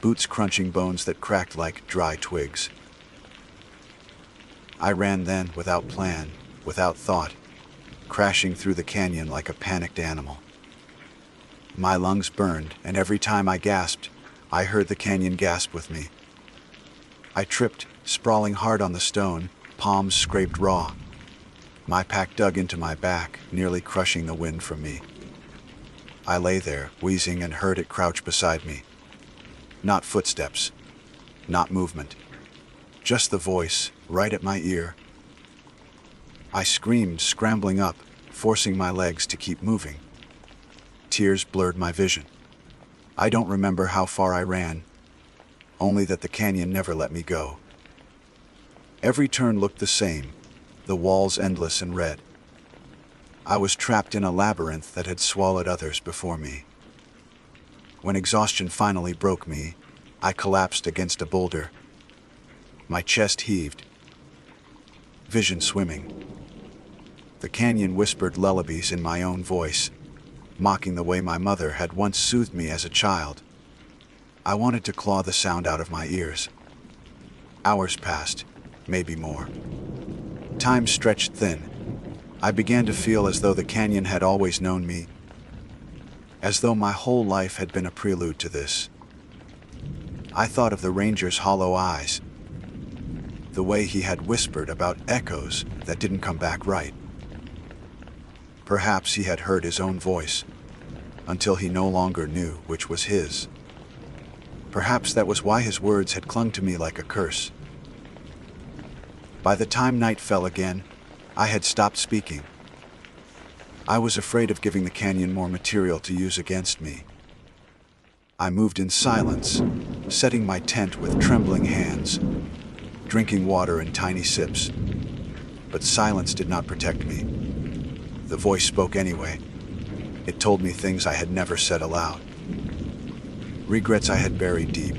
boots crunching bones that cracked like dry twigs. I ran then, without plan, without thought, crashing through the canyon like a panicked animal. My lungs burned, and every time I gasped, I heard the canyon gasp with me. I tripped, sprawling hard on the stone, palms scraped raw. My pack dug into my back, nearly crushing the wind from me. I lay there, wheezing, and heard it crouch beside me. Not footsteps, not movement, just the voice, right at my ear. I screamed, scrambling up, forcing my legs to keep moving. Tears blurred my vision. I don't remember how far I ran, only that the canyon never let me go. Every turn looked the same, the walls endless and red. I was trapped in a labyrinth that had swallowed others before me. When exhaustion finally broke me, I collapsed against a boulder. My chest heaved, vision swimming. The canyon whispered lullabies in my own voice, mocking the way my mother had once soothed me as a child. I wanted to claw the sound out of my ears. Hours passed, maybe more. Time stretched thin. I began to feel as though the canyon had always known me, as though my whole life had been a prelude to this. I thought of the ranger's hollow eyes, the way he had whispered about echoes that didn't come back right. Perhaps he had heard his own voice, until he no longer knew which was his. Perhaps that was why his words had clung to me like a curse. By the time night fell again, I had stopped speaking. I was afraid of giving the canyon more material to use against me. I moved in silence, setting my tent with trembling hands, drinking water in tiny sips. But silence did not protect me. The voice spoke anyway. It told me things I had never said aloud. Regrets I had buried deep.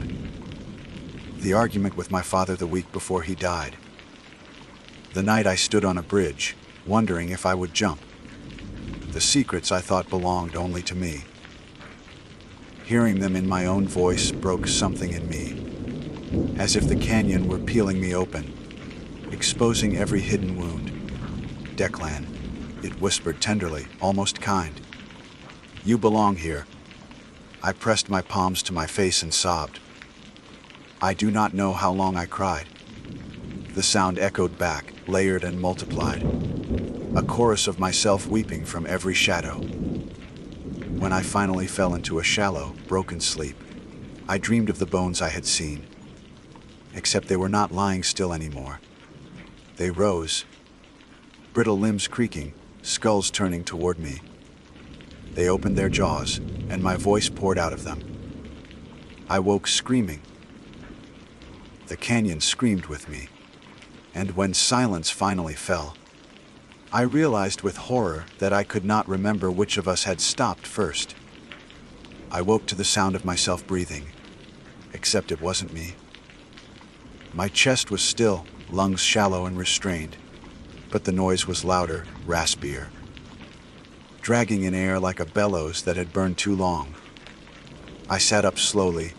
The argument with my father the week before he died. The night I stood on a bridge, wondering if I would jump. The secrets I thought belonged only to me. Hearing them in my own voice broke something in me, as if the canyon were peeling me open, exposing every hidden wound. Declan, it whispered tenderly, almost kind. You belong here. I pressed my palms to my face and sobbed. I do not know how long I cried. The sound echoed back, layered and multiplied, a chorus of myself weeping from every shadow. When I finally fell into a shallow, broken sleep, I dreamed of the bones I had seen, except they were not lying still anymore. They rose, brittle limbs creaking, skulls turning toward me. They opened their jaws, and my voice poured out of them. I woke screaming. The canyon screamed with me, and when silence finally fell, I realized with horror that I could not remember which of us had stopped first. I woke to the sound of myself breathing, except it wasn't me. My chest was still, lungs shallow and restrained, but the noise was louder, raspier, dragging in air like a bellows that had burned too long. I sat up slowly,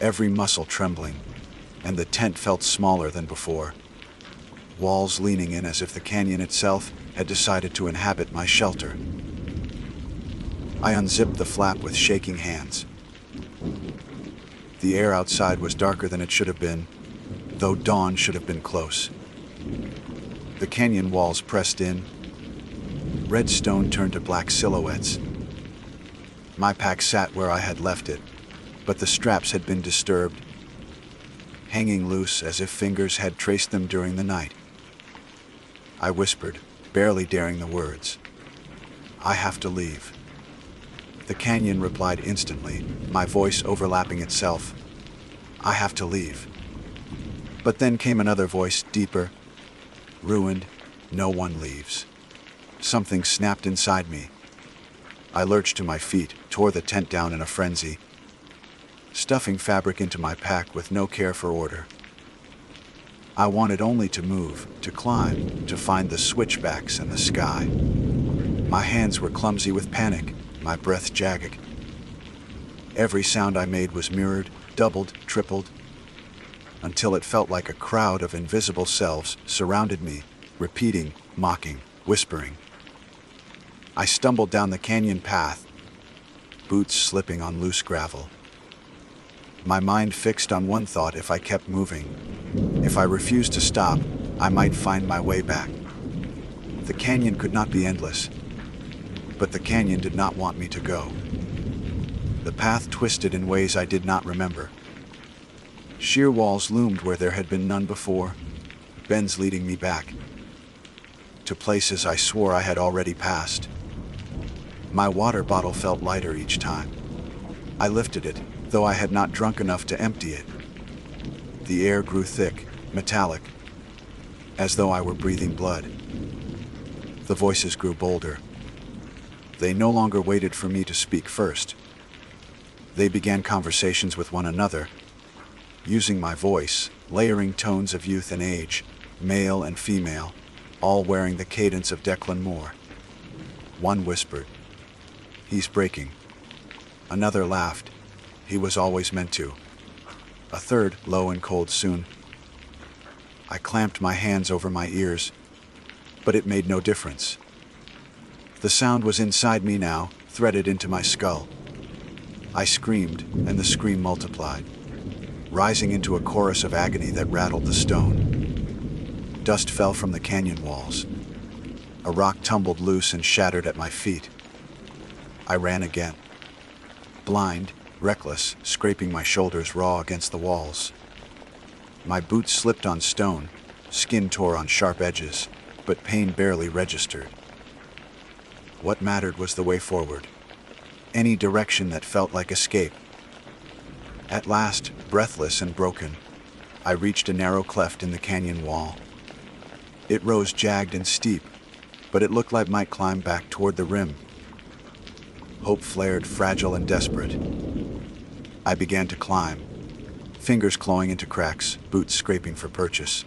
every muscle trembling, and the tent felt smaller than before, walls leaning in as if the canyon itself had decided to inhabit my shelter. I unzipped the flap with shaking hands. The air outside was darker than it should have been, though dawn should have been close. The canyon walls pressed in. Red stone turned to black silhouettes. My pack sat where I had left it, but the straps had been disturbed, hanging loose as if fingers had traced them during the night. I whispered, barely daring the words. I have to leave. The canyon replied instantly, my voice overlapping itself. I have to leave. But then came another voice, deeper. Ruined, no one leaves. Something snapped inside me. I lurched to my feet, tore the tent down in a frenzy, stuffing fabric into my pack with no care for order. I wanted only to move, to climb, to find the switchbacks and the sky. My hands were clumsy with panic, my breath jagged. Every sound I made was mirrored, doubled, tripled, until it felt like a crowd of invisible selves surrounded me, repeating, mocking, whispering. I stumbled down the canyon path, boots slipping on loose gravel. My mind fixed on one thought: if I kept moving, if I refused to stop, I might find my way back. The canyon could not be endless, but the canyon did not want me to go. The path twisted in ways I did not remember. Sheer walls loomed where there had been none before, bends leading me back, to places I swore I had already passed. My water bottle felt lighter each time. I lifted it, though I had not drunk enough to empty it. The air grew thick, metallic, as though I were breathing blood. The voices grew bolder. They no longer waited for me to speak first. They began conversations with one another, using my voice, layering tones of youth and age, male and female, all wearing the cadence of Declan Moore. One whispered, "He's breaking." Another laughed, "He was always meant to." A third, low and cold, "Soon, I clamped my hands over my ears, but it made no difference. The sound was inside me now, threaded into my skull. I screamed, and the scream multiplied, rising into a chorus of agony that rattled the stone. Dust fell from the canyon walls. A rock tumbled loose and shattered at my feet. I ran again, blind, reckless, scraping my shoulders raw against the walls. My boots slipped on stone, skin tore on sharp edges, but pain barely registered. What mattered was the way forward, any direction that felt like escape. At last, breathless and broken, I reached a narrow cleft in the canyon wall. It rose jagged and steep, but it looked like I might climb back toward the rim. Hope flared, fragile and desperate. I began to climb, fingers clawing into cracks, boots scraping for purchase.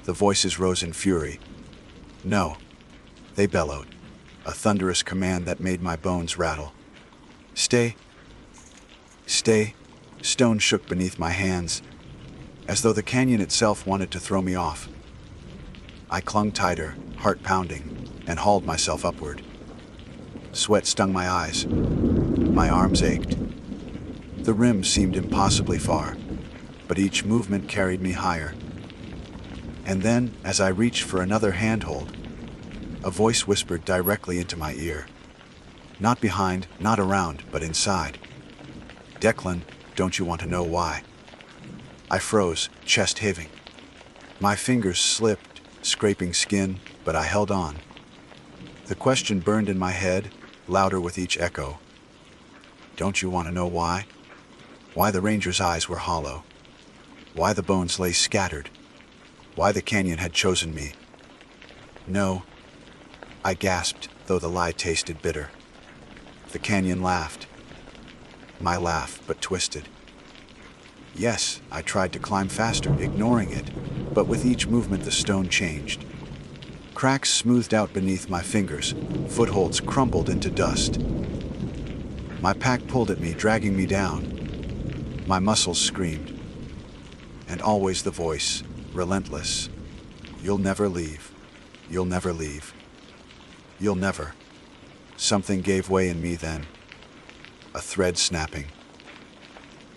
The voices rose in fury. No, they bellowed, a thunderous command that made my bones rattle. Stay. Stay. Stone shook beneath my hands, as though the canyon itself wanted to throw me off. I clung tighter, heart pounding, and hauled myself upward. Sweat stung my eyes. My arms ached. The rim seemed impossibly far, but each movement carried me higher. And then, as I reached for another handhold, a voice whispered directly into my ear. Not behind, not around, but inside. Declan, don't you want to know why? I froze, chest heaving. My fingers slipped, scraping skin, but I held on. The question burned in my head, louder with each echo. Don't you want to know why? Why the ranger's eyes were hollow. Why the bones lay scattered. Why the canyon had chosen me. No, I gasped, though the lie tasted bitter. The canyon laughed. My laugh, but twisted. Yes, I tried to climb faster, ignoring it, but with each movement the stone changed. Cracks smoothed out beneath my fingers, footholds crumbled into dust. My pack pulled at me, dragging me down. My muscles screamed. And always the voice, relentless. You'll never leave. You'll never leave. You'll never. Something gave way in me then. A thread snapping.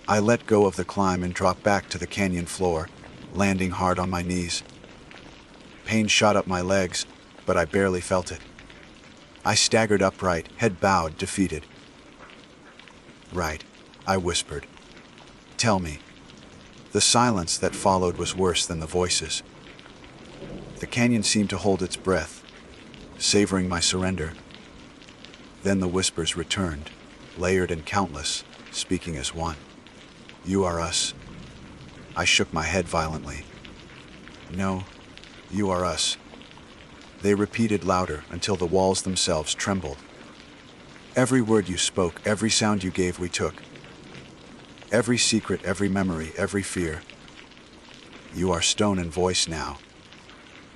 I let go of the climb and dropped back to the canyon floor, landing hard on my knees. Pain shot up my legs, but I barely felt it. I staggered upright, head bowed, defeated. Right, I whispered. Tell me. The silence that followed was worse than the voices. The canyon seemed to hold its breath, savoring my surrender. Then the whispers returned, layered and countless, speaking as one. You are us. I shook my head violently. No, you are us. They repeated louder until the walls themselves trembled. Every word you spoke, every sound you gave, we took. Every secret, every memory, every fear. You are stone and voice now.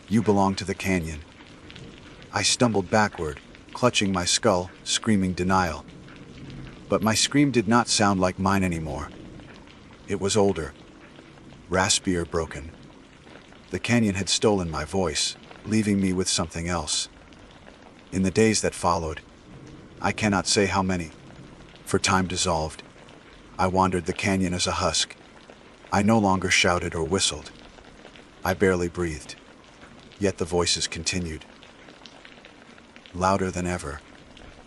You belong to the canyon. I stumbled backward, clutching my skull, screaming denial. But my scream did not sound like mine anymore. It was older, raspier, broken. The canyon had stolen my voice, leaving me with something else. In the days that followed, I cannot say how many, for time dissolved, I wandered the canyon as a husk. I no longer shouted or whistled. I barely breathed. Yet the voices continued. Louder than ever,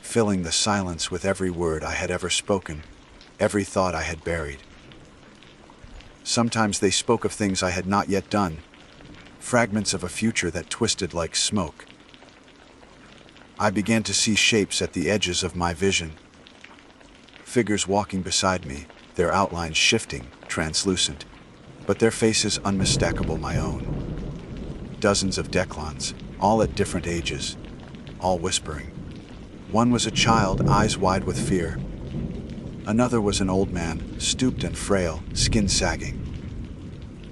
filling the silence with every word I had ever spoken, every thought I had buried. Sometimes they spoke of things I had not yet done, fragments of a future that twisted like smoke. I began to see shapes at the edges of my vision. Figures walking beside me, their outlines shifting, translucent, but their faces unmistakable my own. Dozens of Declans, all at different ages, all whispering. One was a child, eyes wide with fear. Another was an old man, stooped and frail, skin sagging.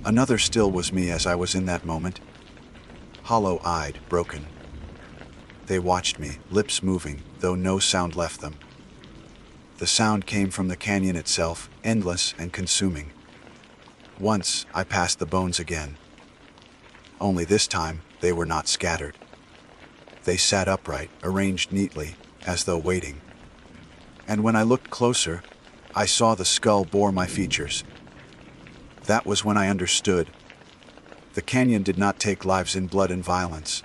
Another still was me as I was in that moment, hollow-eyed, broken. They watched me, lips moving, though no sound left them. The sound came from the canyon itself, endless and consuming. Once, I passed the bones again. only this time they were not scattered. They sat upright, arranged neatly, as though waiting. And when I looked closer, I saw the skull bore my features. That was when I understood. The canyon did not take lives in blood and violence.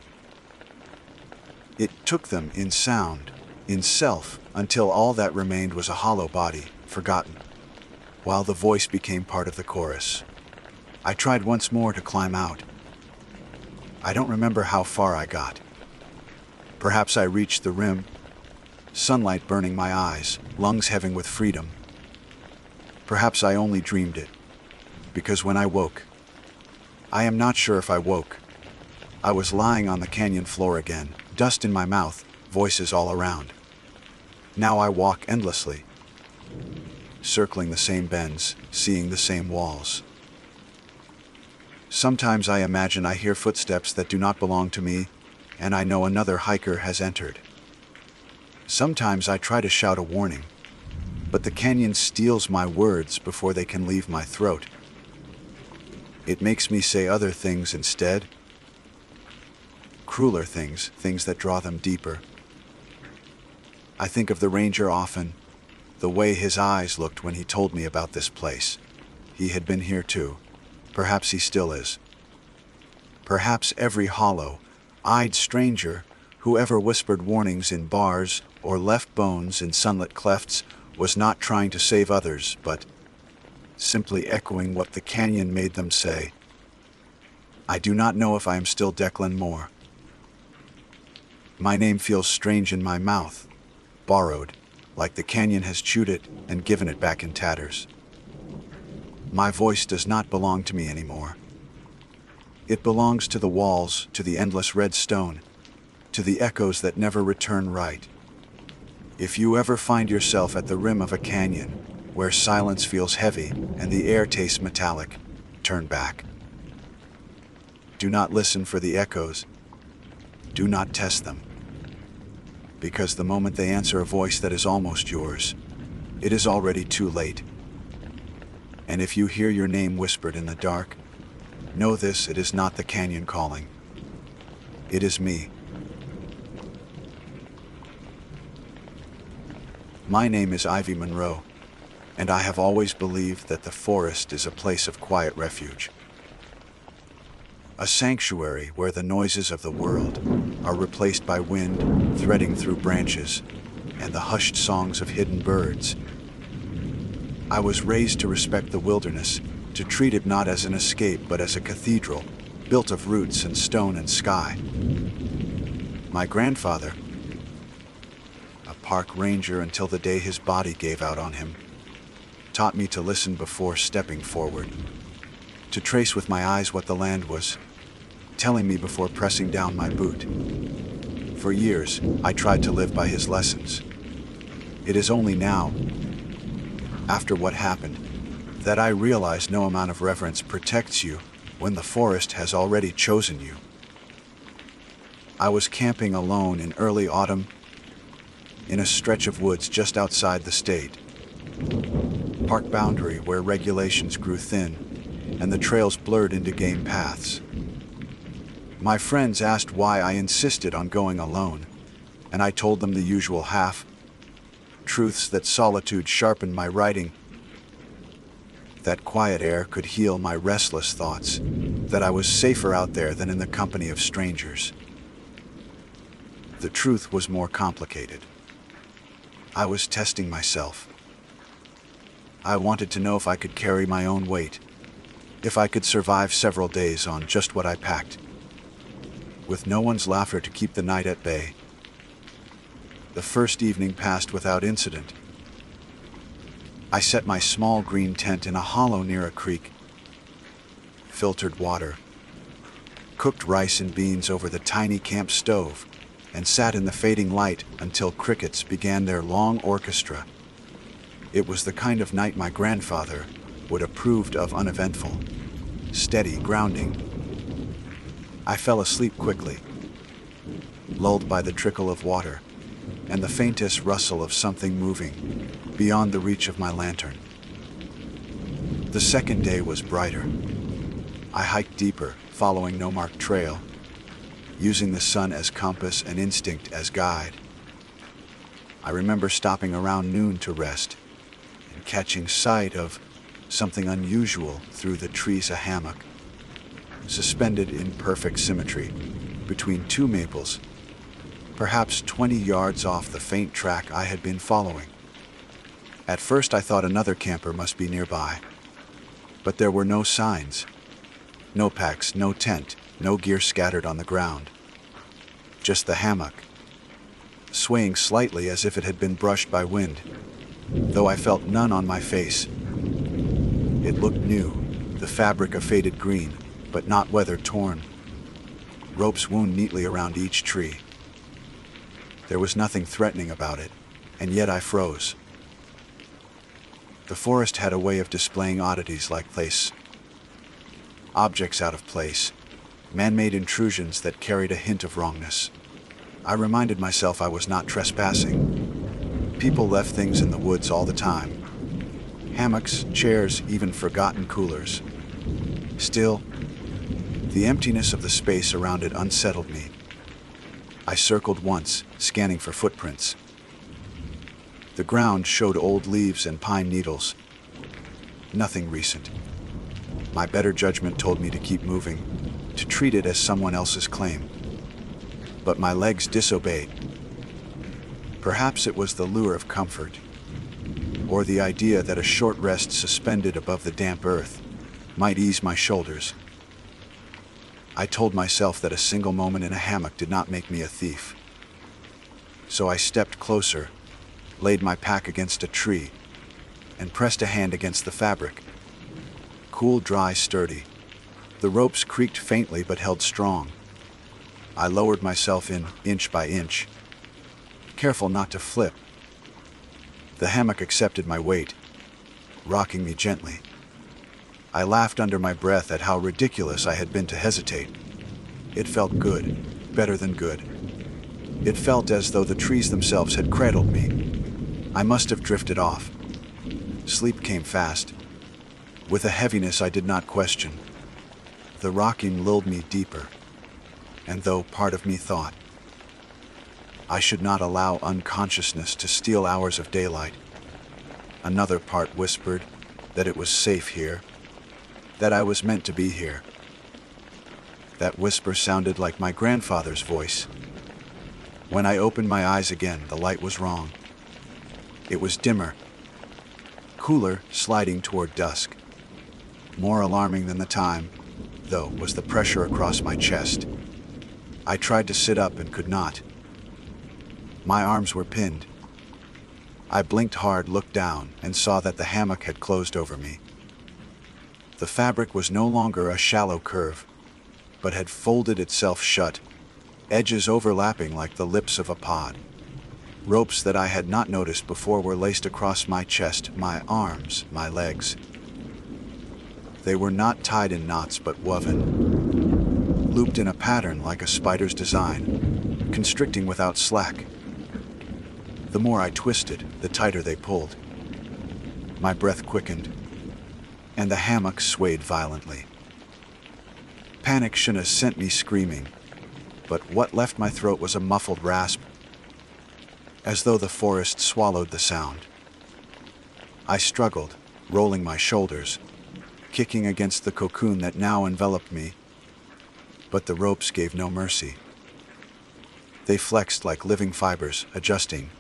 It took them in sound, in self, until all that remained was a hollow body, forgotten, while the voice became part of the chorus. I tried once more to climb out. I don't remember how far I got. Perhaps I reached the rim, sunlight burning my eyes, lungs heavy with freedom. Perhaps I only dreamed it, because when I woke, I am not sure if I woke. I was lying on the canyon floor again, dust in my mouth, voices all around. Now I walk endlessly, circling the same bends, seeing the same walls. Sometimes I imagine I hear footsteps that do not belong to me, and I know another hiker has entered. Sometimes I try to shout a warning, but the canyon steals my words before they can leave my throat. It makes me say other things instead. Crueler things, things that draw them deeper. I think of the ranger often, the way his eyes looked when he told me about this place. He had been here too. Perhaps he still is. Perhaps every hollow-eyed stranger who ever whispered warnings in bars or left bones in sunlit clefts was not trying to save others, but simply echoing what the canyon made them say. I do not know if I am still Declan Moore. My name feels strange in my mouth, borrowed, like the canyon has chewed it and given it back in tatters. My voice does not belong to me anymore. It belongs to the walls, to the endless red stone, to the echoes that never return right. If you ever find yourself at the rim of a canyon, where silence feels heavy and the air tastes metallic, turn back. Do not listen for the echoes. Do not test them. Because the moment they answer a voice that is almost yours, it is already too late. And if you hear your name whispered in the dark, know this: it is not the canyon calling. It is me. My name is Ivy Monroe, and I have always believed that the forest is a place of quiet refuge. A sanctuary where the noises of the world are replaced by wind threading through branches and the hushed songs of hidden birds. I was raised to respect the wilderness, to treat it not as an escape but as a cathedral, built of roots and stone and sky. My grandfather, a park ranger until the day his body gave out on him, taught me to listen before stepping forward, to trace with my eyes what the land was telling me before pressing down my boot. For years, I tried to live by his lessons. It is only now, after what happened, that I realize no amount of reverence protects you when the forest has already chosen you. I was camping alone in early autumn in a stretch of woods just outside the state park boundary where regulations grew thin and the trails blurred into game paths. My friends asked why I insisted on going alone, and I told them the usual half-truths: that solitude sharpened my writing, that quiet air could heal my restless thoughts, that I was safer out there than in the company of strangers. The truth was more complicated. I was testing myself. I wanted to know if I could carry my own weight, if I could survive several days on just what I packed, with no one's laughter to keep the night at bay. The first evening passed without incident. I set my small green tent in a hollow near a creek, filtered water, cooked rice and beans over the tiny camp stove, and sat in the fading light until crickets began their long orchestra. It was the kind of night my grandfather would have approved of: uneventful, steady, grounding. I fell asleep quickly, lulled by the trickle of water and the faintest rustle of something moving beyond the reach of my lantern. The second day was brighter. I hiked deeper, following no marked trail, using the sun as compass and instinct as guide. I remember stopping around noon to rest and catching sight of something unusual through the trees, a hammock, suspended in perfect symmetry between two maples, perhaps 20 yards off the faint track I had been following. At first I thought another camper must be nearby, but there were no signs. No packs, no tent, no gear scattered on the ground. Just the hammock, swaying slightly as if it had been brushed by wind, though I felt none on my face. It looked new, the fabric a faded green, but not weather-torn. Ropes wound neatly around each tree. There was nothing threatening about it, and yet I froze. The forest had a way of displaying oddities like objects out of place, man-made intrusions that carried a hint of wrongness. I reminded myself I was not trespassing. People left things in the woods all the time. Hammocks, chairs, even forgotten coolers. Still, the emptiness of the space around it unsettled me. I circled once, scanning for footprints. The ground showed old leaves and pine needles. Nothing recent. My better judgment told me to keep moving, to treat it as someone else's claim. But my legs disobeyed. Perhaps it was the lure of comfort, or the idea that a short rest suspended above the damp earth might ease my shoulders. I told myself that a single moment in a hammock did not make me a thief. So I stepped closer, laid my pack against a tree, and pressed a hand against the fabric. Cool, dry, sturdy. The ropes creaked faintly but held strong. I lowered myself in, inch by inch, careful not to flip. The hammock accepted my weight, rocking me gently. I laughed under my breath at how ridiculous I had been to hesitate. It felt good, better than good. It felt as though the trees themselves had cradled me. I must have drifted off. Sleep came fast, with a heaviness I did not question. The rocking lulled me deeper, and though part of me thought I should not allow unconsciousness to steal hours of daylight, another part whispered that it was safe here, that I was meant to be here. That whisper sounded like my grandfather's voice. When I opened my eyes again, the light was wrong. It was dimmer, cooler, sliding toward dusk. More alarming than the time, though, was the pressure across my chest. I tried to sit up and could not. My arms were pinned. I blinked hard, looked down, and saw that the hammock had closed over me. The fabric was no longer a shallow curve, but had folded itself shut, edges overlapping like the lips of a pod. Ropes that I had not noticed before were laced across my chest, my arms, my legs. They were not tied in knots but woven, looped in a pattern like a spider's design, constricting without slack. The more I twisted, the tighter they pulled. My breath quickened, and the hammock swayed violently. Panic should have sent me screaming, but what left my throat was a muffled rasp, as though the forest swallowed the sound. I struggled, rolling my shoulders, kicking against the cocoon that now enveloped me, but the ropes gave no mercy. They flexed like living fibers, adjusting,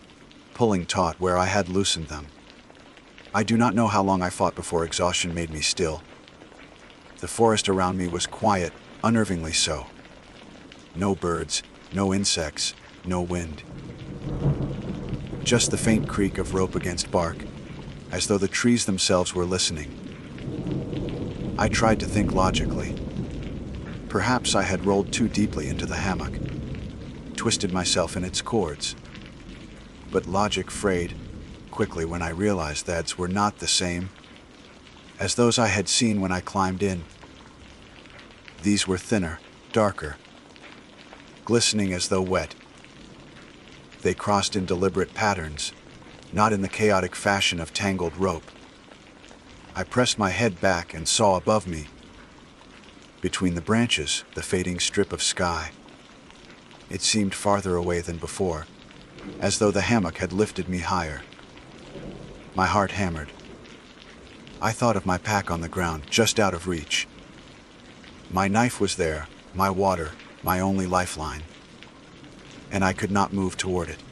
pulling taut where I had loosened them. I do not know how long I fought before exhaustion made me still. The forest around me was quiet, unnervingly so. No birds, no insects, no wind. Just the faint creak of rope against bark, as though the trees themselves were listening. I tried to think logically. Perhaps I had rolled too deeply into the hammock, twisted myself in its cords. But logic frayed quickly when I realized that were not the same as those I had seen when I climbed in. These were thinner, darker, glistening as though wet. They crossed in deliberate patterns, not in the chaotic fashion of tangled rope. I pressed my head back and saw above me Between the branches, the fading strip of sky. It seemed farther away than before, as though the hammock had lifted me higher. My heart hammered. I thought of my pack on the ground, just out of reach. My knife was there, my water, my only lifeline. And I could not move toward it.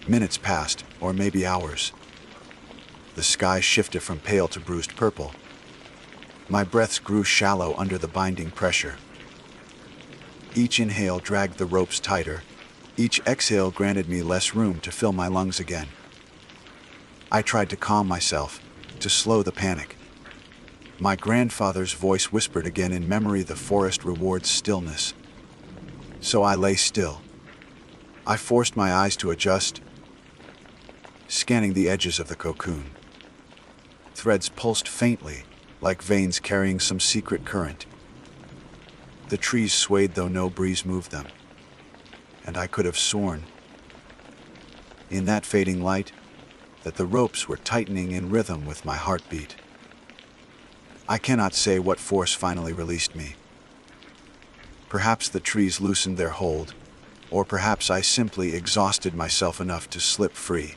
Minutes passed, or maybe hours. The sky shifted from pale to bruised purple. My breaths grew shallow under the binding pressure. Each inhale dragged the ropes tighter. Each exhale granted me less room to fill my lungs again. I tried to calm myself, to slow the panic. My grandfather's voice whispered again in memory, the forest rewards stillness. So I lay still. I forced my eyes to adjust, scanning the edges of the cocoon. Threads pulsed faintly, like veins carrying some secret current. The trees swayed though no breeze moved them, and I could have sworn, in that fading light, that the ropes were tightening in rhythm with my heartbeat. I cannot say what force finally released me. Perhaps the trees loosened their hold, or perhaps I simply exhausted myself enough to slip free.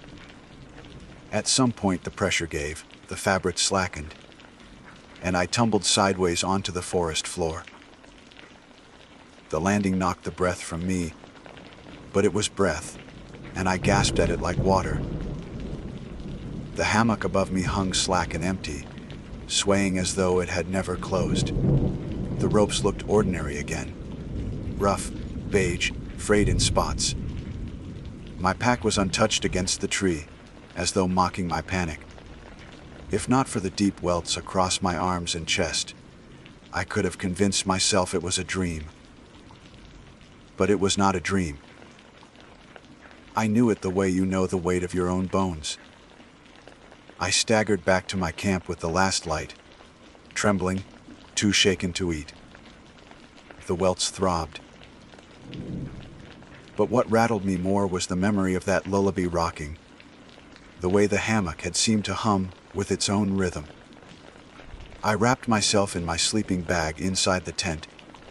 At some point the pressure gave, the fabric slackened, and I tumbled sideways onto the forest floor. The landing knocked the breath from me, but it was breath, and I gasped at it like water. The hammock above me hung slack and empty, swaying as though it had never closed. The ropes looked ordinary again, rough, beige, frayed in spots. My pack was untouched against the tree, as though mocking my panic. If not for the deep welts across my arms and chest, I could have convinced myself it was a dream. But it was not a dream. I knew it the way you know the weight of your own bones. I staggered back to my camp with the last light, trembling, too shaken to eat. The welts throbbed. But what rattled me more was the memory of that lullaby rocking, the way the hammock had seemed to hum with its own rhythm. I wrapped myself in my sleeping bag inside the tent,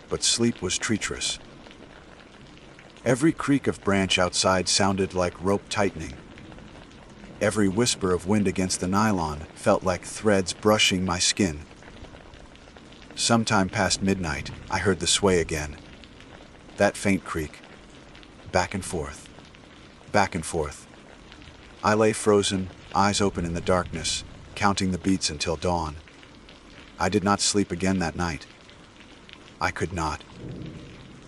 but sleep was treacherous. Every creak of branch outside sounded like rope tightening. Every whisper of wind against the nylon felt like threads brushing my skin. Sometime past midnight, I heard the sway again. That faint creak. Back and forth. Back and forth. I lay frozen, eyes open in the darkness, counting the beats until dawn. I did not sleep again that night. I could not.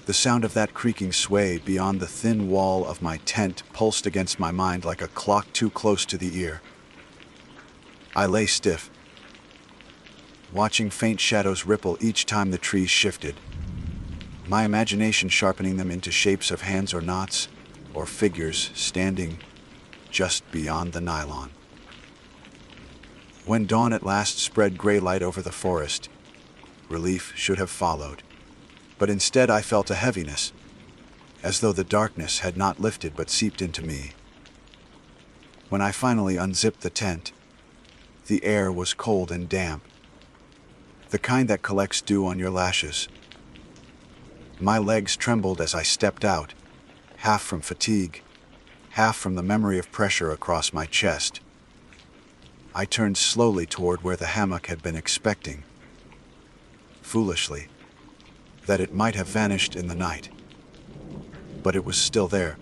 The sound of that creaking sway beyond the thin wall of my tent pulsed against my mind like a clock too close to the ear. I lay stiff, watching faint shadows ripple each time the trees shifted, my imagination sharpening them into shapes of hands or knots, or figures standing just beyond the nylon. When dawn at last spread gray light over the forest, relief should have followed. But instead I felt a heaviness, as though the darkness had not lifted but seeped into me. When I finally unzipped the tent, the air was cold and damp, the kind that collects dew on your lashes. My legs trembled as I stepped out, half from fatigue, half from the memory of pressure across my chest. I turned slowly toward where the hammock had been expecting. Foolishly, that it might have vanished in the night. But it was still there,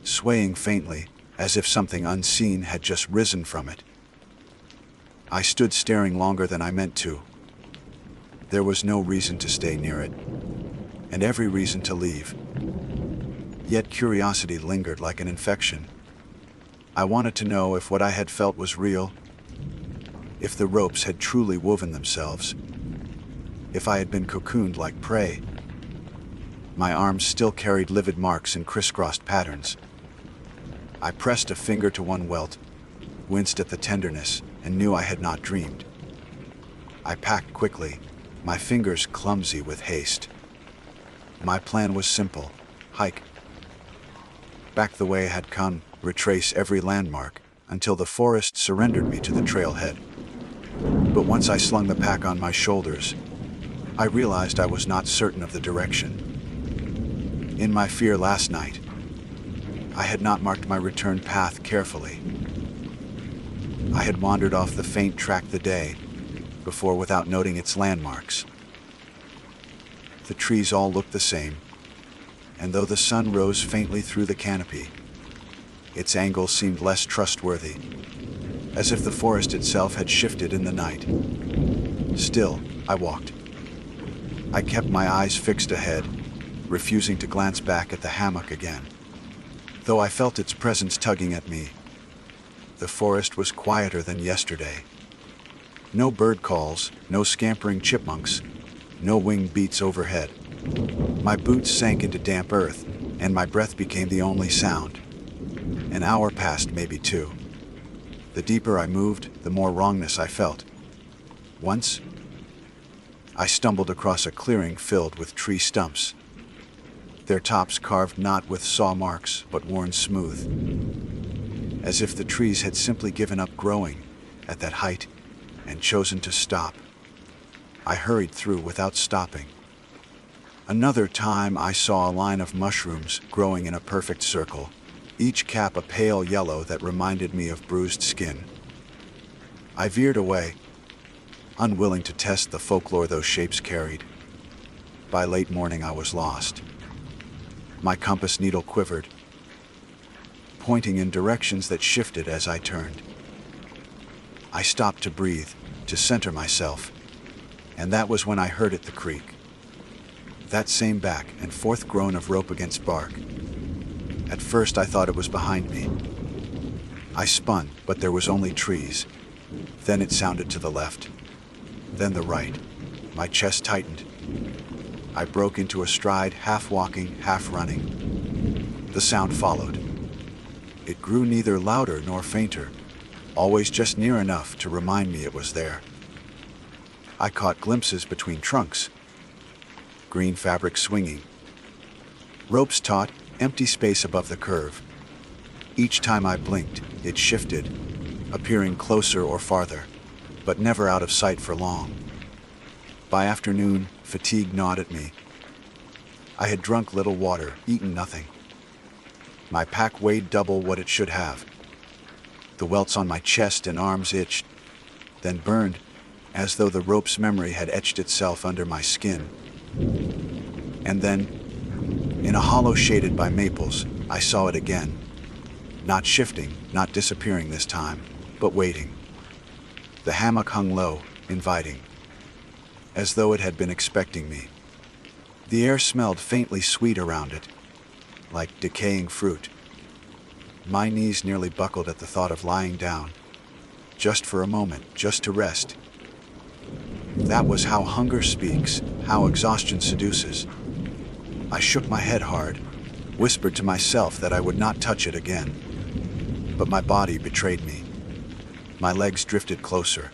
swaying faintly, as if something unseen had just risen from it. I stood staring longer than I meant to. There was no reason to stay near it, and every reason to leave. Yet curiosity lingered like an infection. I wanted to know if what I had felt was real, if the ropes had truly woven themselves, if I had been cocooned like prey. My arms still carried livid marks in crisscrossed patterns. I pressed a finger to one welt, winced at the tenderness, and knew I had not dreamed. I packed quickly, my fingers clumsy with haste. My plan was simple: hike back the way I had come, retrace every landmark, until the forest surrendered me to the trailhead. But once I slung the pack on my shoulders, I realized I was not certain of the direction. In my fear last night, I had not marked my return path carefully. I had wandered off the faint track the day before without noting its landmarks. The trees all looked the same, and though the sun rose faintly through the canopy, its angle seemed less trustworthy, as if the forest itself had shifted in the night. Still, I walked. I kept my eyes fixed ahead, refusing to glance back at the hammock again. Though I felt its presence tugging at me, the forest was quieter than yesterday. No bird calls, no scampering chipmunks, no winged beats overhead. My boots sank into damp earth, and my breath became the only sound. An hour passed, maybe two. The deeper I moved, the more wrongness I felt. Once, I stumbled across a clearing filled with tree stumps, their tops carved not with saw marks, but worn smooth, as if the trees had simply given up growing at that height and chosen to stop. I hurried through without stopping. Another time I saw a line of mushrooms growing in a perfect circle, each cap a pale yellow that reminded me of bruised skin. I veered away, unwilling to test the folklore those shapes carried. By late morning I was lost. My compass needle quivered, pointing in directions that shifted as I turned. I stopped to breathe, to center myself, and that was when I heard it, the creak. That same back and forth groan of rope against bark. At first I thought it was behind me. I spun, but there was only trees. Then it sounded to the left, then the right. My chest tightened. I broke into a stride, half walking, half running. The sound followed. It grew neither louder nor fainter, always just near enough to remind me it was there. I caught glimpses between trunks, green fabric swinging, ropes taut, empty space above the curve. Each time I blinked, it shifted, appearing closer or farther, but never out of sight for long. By afternoon, fatigue gnawed at me. I had drunk little water, eaten nothing. My pack weighed double what it should have. The welts on my chest and arms itched, then burned, as though the rope's memory had etched itself under my skin. And then, in a hollow shaded by maples, I saw it again. Not shifting, not disappearing this time, but waiting. The hammock hung low, inviting, as though it had been expecting me. The air smelled faintly sweet around it, like decaying fruit. My knees nearly buckled at the thought of lying down, just for a moment, just to rest. That was how hunger speaks, how exhaustion seduces. I shook my head hard, whispered to myself that I would not touch it again. But my body betrayed me. My legs drifted closer.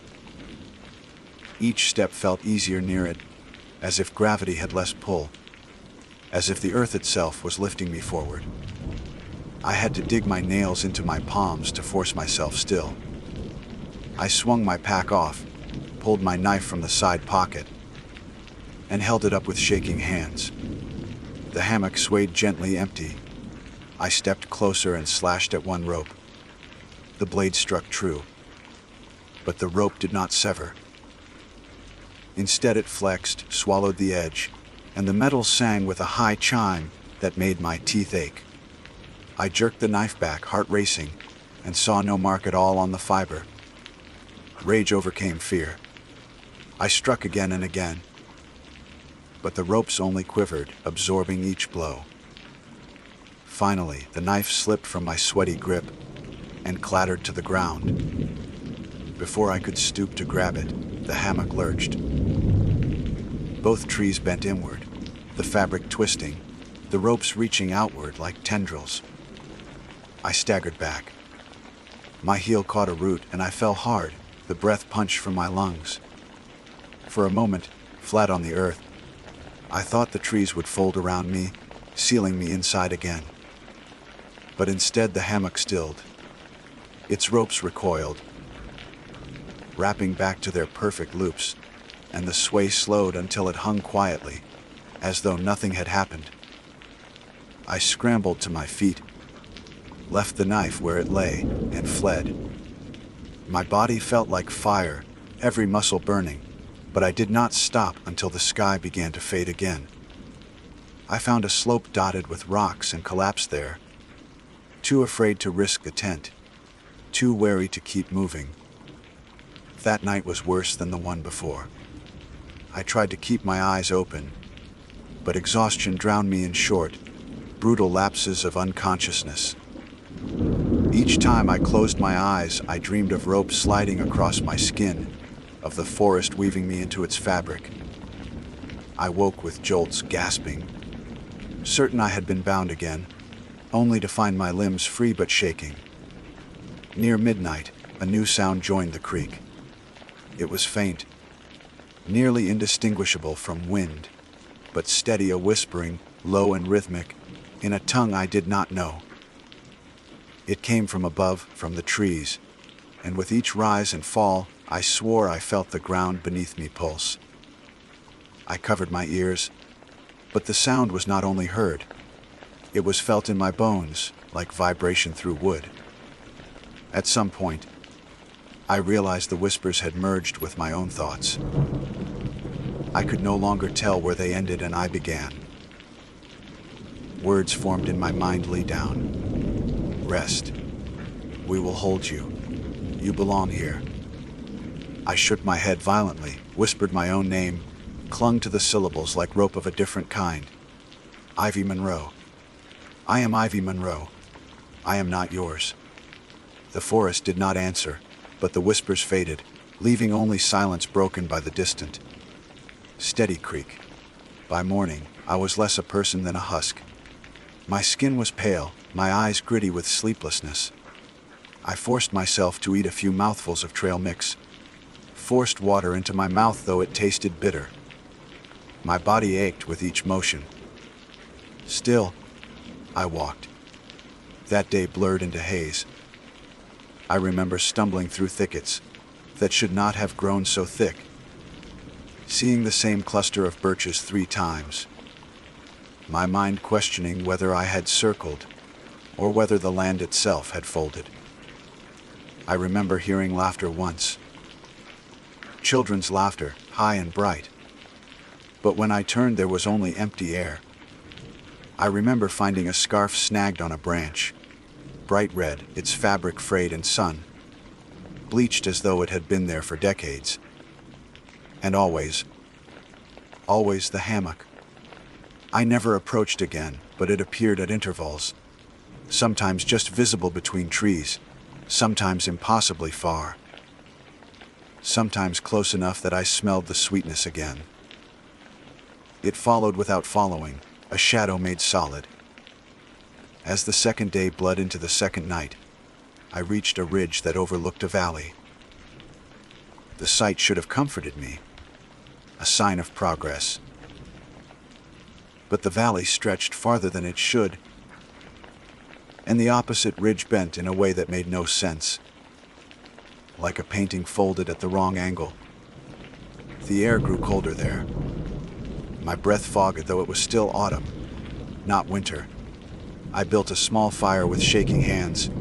Each step felt easier near it, as if gravity had less pull, as if the earth itself was lifting me forward. I had to dig my nails into my palms to force myself still. I swung my pack off, pulled my knife from the side pocket, and held it up with shaking hands. The hammock swayed gently empty. I stepped closer and slashed at one rope. The blade struck true, but the rope did not sever. Instead it flexed, swallowed the edge, and the metal sang with a high chime that made my teeth ache. I jerked the knife back, heart racing, and saw no mark at all on the fiber. Rage overcame fear. I struck again and again, but the ropes only quivered, absorbing each blow. Finally, the knife slipped from my sweaty grip and clattered to the ground. Before I could stoop to grab it, the hammock lurched. Both trees bent inward, the fabric twisting, the ropes reaching outward like tendrils. I staggered back. My heel caught a root and I fell hard, the breath punched from my lungs. For a moment, flat on the earth, I thought the trees would fold around me, sealing me inside again. But instead the hammock stilled. Its ropes recoiled, wrapping back to their perfect loops, and the sway slowed until it hung quietly, as though nothing had happened. I scrambled to my feet, left the knife where it lay, and fled. My body felt like fire, every muscle burning, but I did not stop until the sky began to fade again. I found a slope dotted with rocks and collapsed there, too afraid to risk the tent, too wary to keep moving. That night was worse than the one before. I tried to keep my eyes open, but exhaustion drowned me in short, brutal lapses of unconsciousness. Each time I closed my eyes, I dreamed of rope sliding across my skin, of the forest weaving me into its fabric. I woke with jolts, gasping, certain I had been bound again, only to find my limbs free but shaking. Near midnight, a new sound joined the creak. It was faint, nearly indistinguishable from wind, but steady, a whispering, low and rhythmic, in a tongue I did not know. It came from above, from the trees, and with each rise and fall, I swore I felt the ground beneath me pulse. I covered my ears, but the sound was not only heard, it was felt in my bones, like vibration through wood. At some point, I realized the whispers had merged with my own thoughts. I could no longer tell where they ended and I began. Words formed in my mind: lay down, rest, we will hold you, you belong here. I shook my head violently, whispered my own name, clung to the syllables like rope of a different kind. Ivy Monroe. I am Ivy Monroe. I am not yours. The forest did not answer, but the whispers faded, leaving only silence broken by the distant, steady creak. By morning, I was less a person than a husk. My skin was pale, my eyes gritty with sleeplessness. I forced myself to eat a few mouthfuls of trail mix, forced water into my mouth though it tasted bitter. My body ached with each motion. Still, I walked. That day blurred into haze. I remember stumbling through thickets that should not have grown so thick, seeing the same cluster of birches 3 times, my mind questioning whether I had circled or whether the land itself had folded. I remember hearing laughter once, children's laughter, high and bright, but when I turned there was only empty air. I remember finding a scarf snagged on a branch, bright red, its fabric frayed in sun, bleached as though it had been there for decades. And always the hammock. I never approached again, but it appeared at intervals, sometimes just visible between trees, sometimes impossibly far, sometimes close enough that I smelled the sweetness again. It followed without following, a shadow made solid. As the second day bled into the second night, I reached a ridge that overlooked a valley. The sight should have comforted me, a sign of progress. But the valley stretched farther than it should, and the opposite ridge bent in a way that made no sense, like a painting folded at the wrong angle. The air grew colder there, my breath fogged though it was still autumn, not winter. I built a small fire with shaking hands,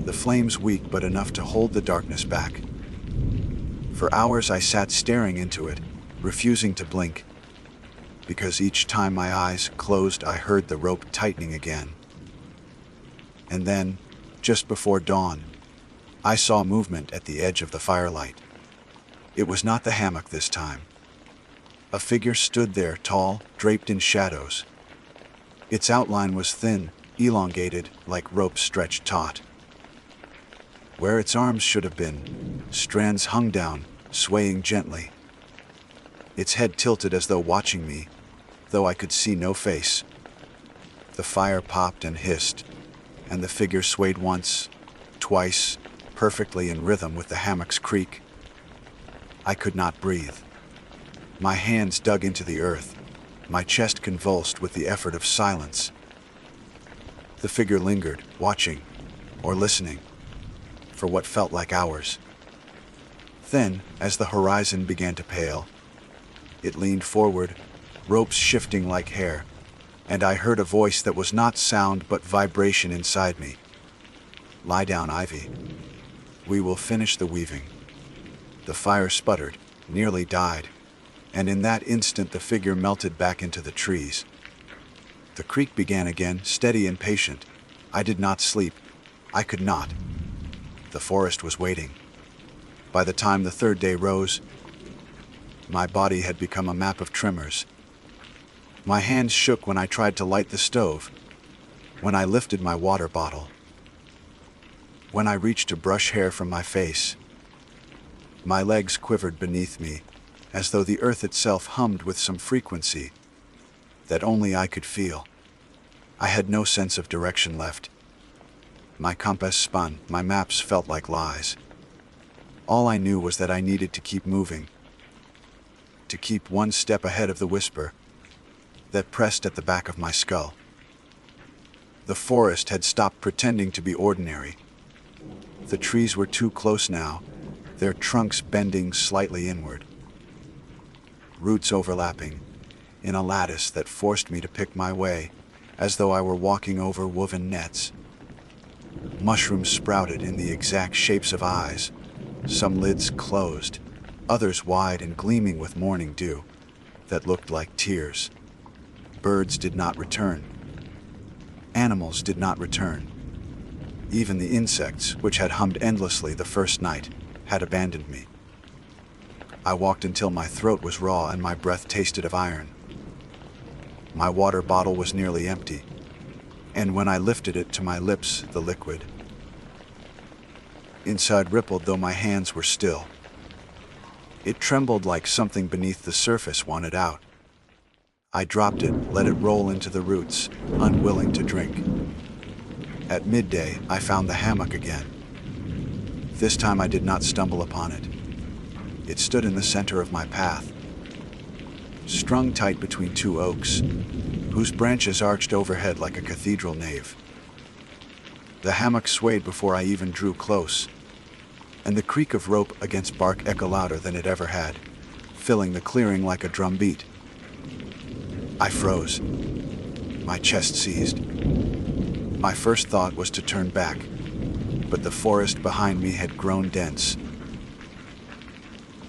the flames weak but enough to hold the darkness back. For hours I sat staring into it, refusing to blink, because each time my eyes closed I heard the rope tightening again. And then, just before dawn, I saw movement at the edge of the firelight. It was not the hammock this time. A figure stood there, tall, draped in shadows. Its outline was thin, elongated, like rope stretched taut. Where its arms should have been, strands hung down, swaying gently. Its head tilted as though watching me, though I could see no face. The fire popped and hissed, and the figure swayed once, twice, perfectly in rhythm with the hammock's creak. I could not breathe. My hands dug into the earth, my chest convulsed with the effort of silence. The figure lingered, watching, or listening, for what felt like hours. Then, as the horizon began to pale, It leaned forward, ropes shifting like hair, and I heard a voice that was not sound but vibration inside me. "Lie down, Ivy. We will finish the weaving." The fire sputtered, nearly died, and in that instant the figure melted back into the trees. The creak began again, steady and patient. I did not sleep. I could not. The forest was waiting. By the time the third day rose, my body had become a map of tremors. My hands shook when I tried to light the stove, when I lifted my water bottle, when I reached to brush hair from my face. My legs quivered beneath me, as though the earth itself hummed with some frequency that only I could feel. I had no sense of direction left. My compass spun, my maps felt like lies. All I knew was that I needed to keep moving, to keep one step ahead of the whisper that pressed at the back of my skull. The forest had stopped pretending to be ordinary. The trees were too close now, their trunks bending slightly inward, roots overlapping in a lattice that forced me to pick my way, as though I were walking over woven nets. Mushrooms sprouted in the exact shapes of eyes, some lids closed, others wide and gleaming with morning dew that looked like tears. Birds did not return. Animals did not return. Even the insects, which had hummed endlessly the first night, had abandoned me. I walked until my throat was raw and my breath tasted of iron. My water bottle was nearly empty, and when I lifted it to my lips, the liquid inside rippled, though my hands were still. It trembled like something beneath the surface wanted out. I dropped it, let it roll into the roots, unwilling to drink. At midday, I found the hammock again. This time I did not stumble upon it. It stood in the center of my path, strung tight between two oaks, whose branches arched overhead like a cathedral nave. The hammock swayed before I even drew close, and the creak of rope against bark echoed louder than it ever had, filling the clearing like a drum beat. I froze. My chest seized. My first thought was to turn back, but the forest behind me had grown dense.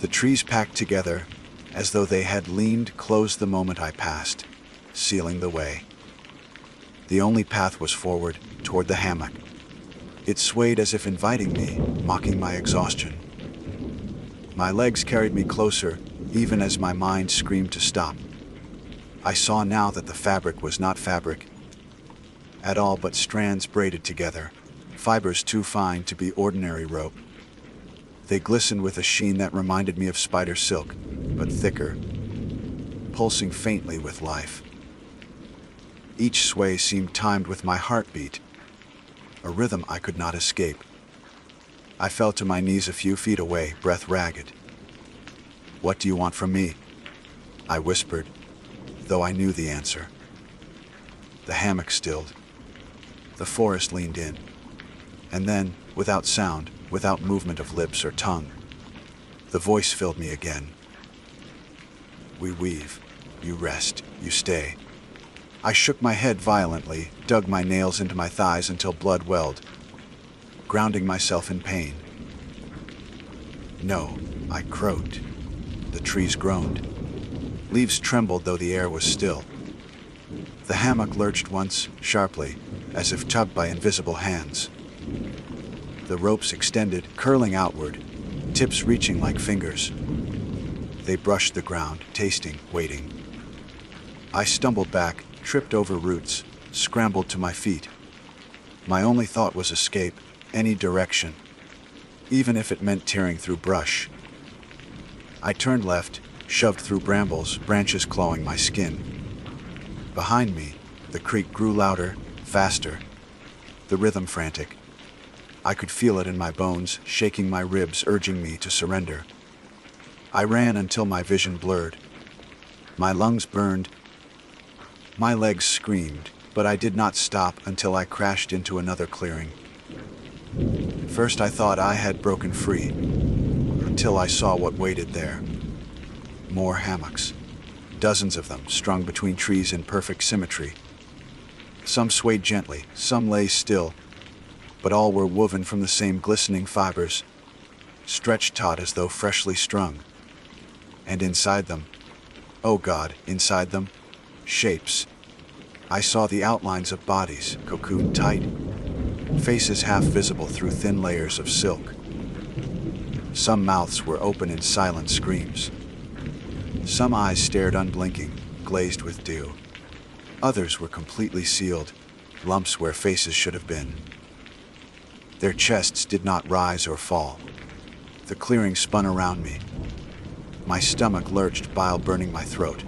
The trees packed together, as though they had leaned close the moment I passed, sealing the way. The only path was forward, toward the hammock. It swayed as if inviting me, mocking my exhaustion. My legs carried me closer, even as my mind screamed to stop. I saw now that the fabric was not fabric at all, but strands braided together, fibers too fine to be ordinary rope. They glistened with a sheen that reminded me of spider silk, but thicker, pulsing faintly with life. Each sway seemed timed with my heartbeat, a rhythm I could not escape. I fell to my knees a few feet away, breath ragged. "What do you want from me?" I whispered, though I knew the answer. The hammock stilled. The forest leaned in. And then, without sound, without movement of lips or tongue, the voice filled me again. "We weave. You rest. You stay." I shook my head violently, dug my nails into my thighs until blood welled, grounding myself in pain. "No," I croaked. The trees groaned. Leaves trembled though the air was still. The hammock lurched once, sharply, as if tugged by invisible hands. The ropes extended, curling outward, tips reaching like fingers. They brushed the ground, tasting, waiting. I stumbled back, tripped over roots, scrambled to my feet. My only thought was escape, any direction, even if it meant tearing through brush. I turned left, shoved through brambles, branches clawing my skin. Behind me, the creak grew louder, faster, the rhythm frantic. I could feel it in my bones, shaking my ribs, urging me to surrender. I ran until my vision blurred. My lungs burned. My legs screamed, but I did not stop until I crashed into another clearing. First I thought I had broken free, until I saw what waited there. More hammocks. dozens of them strung between trees in perfect symmetry. Some swayed gently, some lay still, but all were woven from the same glistening fibers, stretched taut as though freshly strung. And inside them, oh God, inside them, shapes. I saw the outlines of bodies, cocooned tight, faces half visible through thin layers of silk. Some mouths were open in silent screams. Some eyes stared unblinking, glazed with dew. Others were completely sealed, lumps where faces should have been. Their chests did not rise or fall. The clearing spun around me. My stomach lurched, bile burning my throat.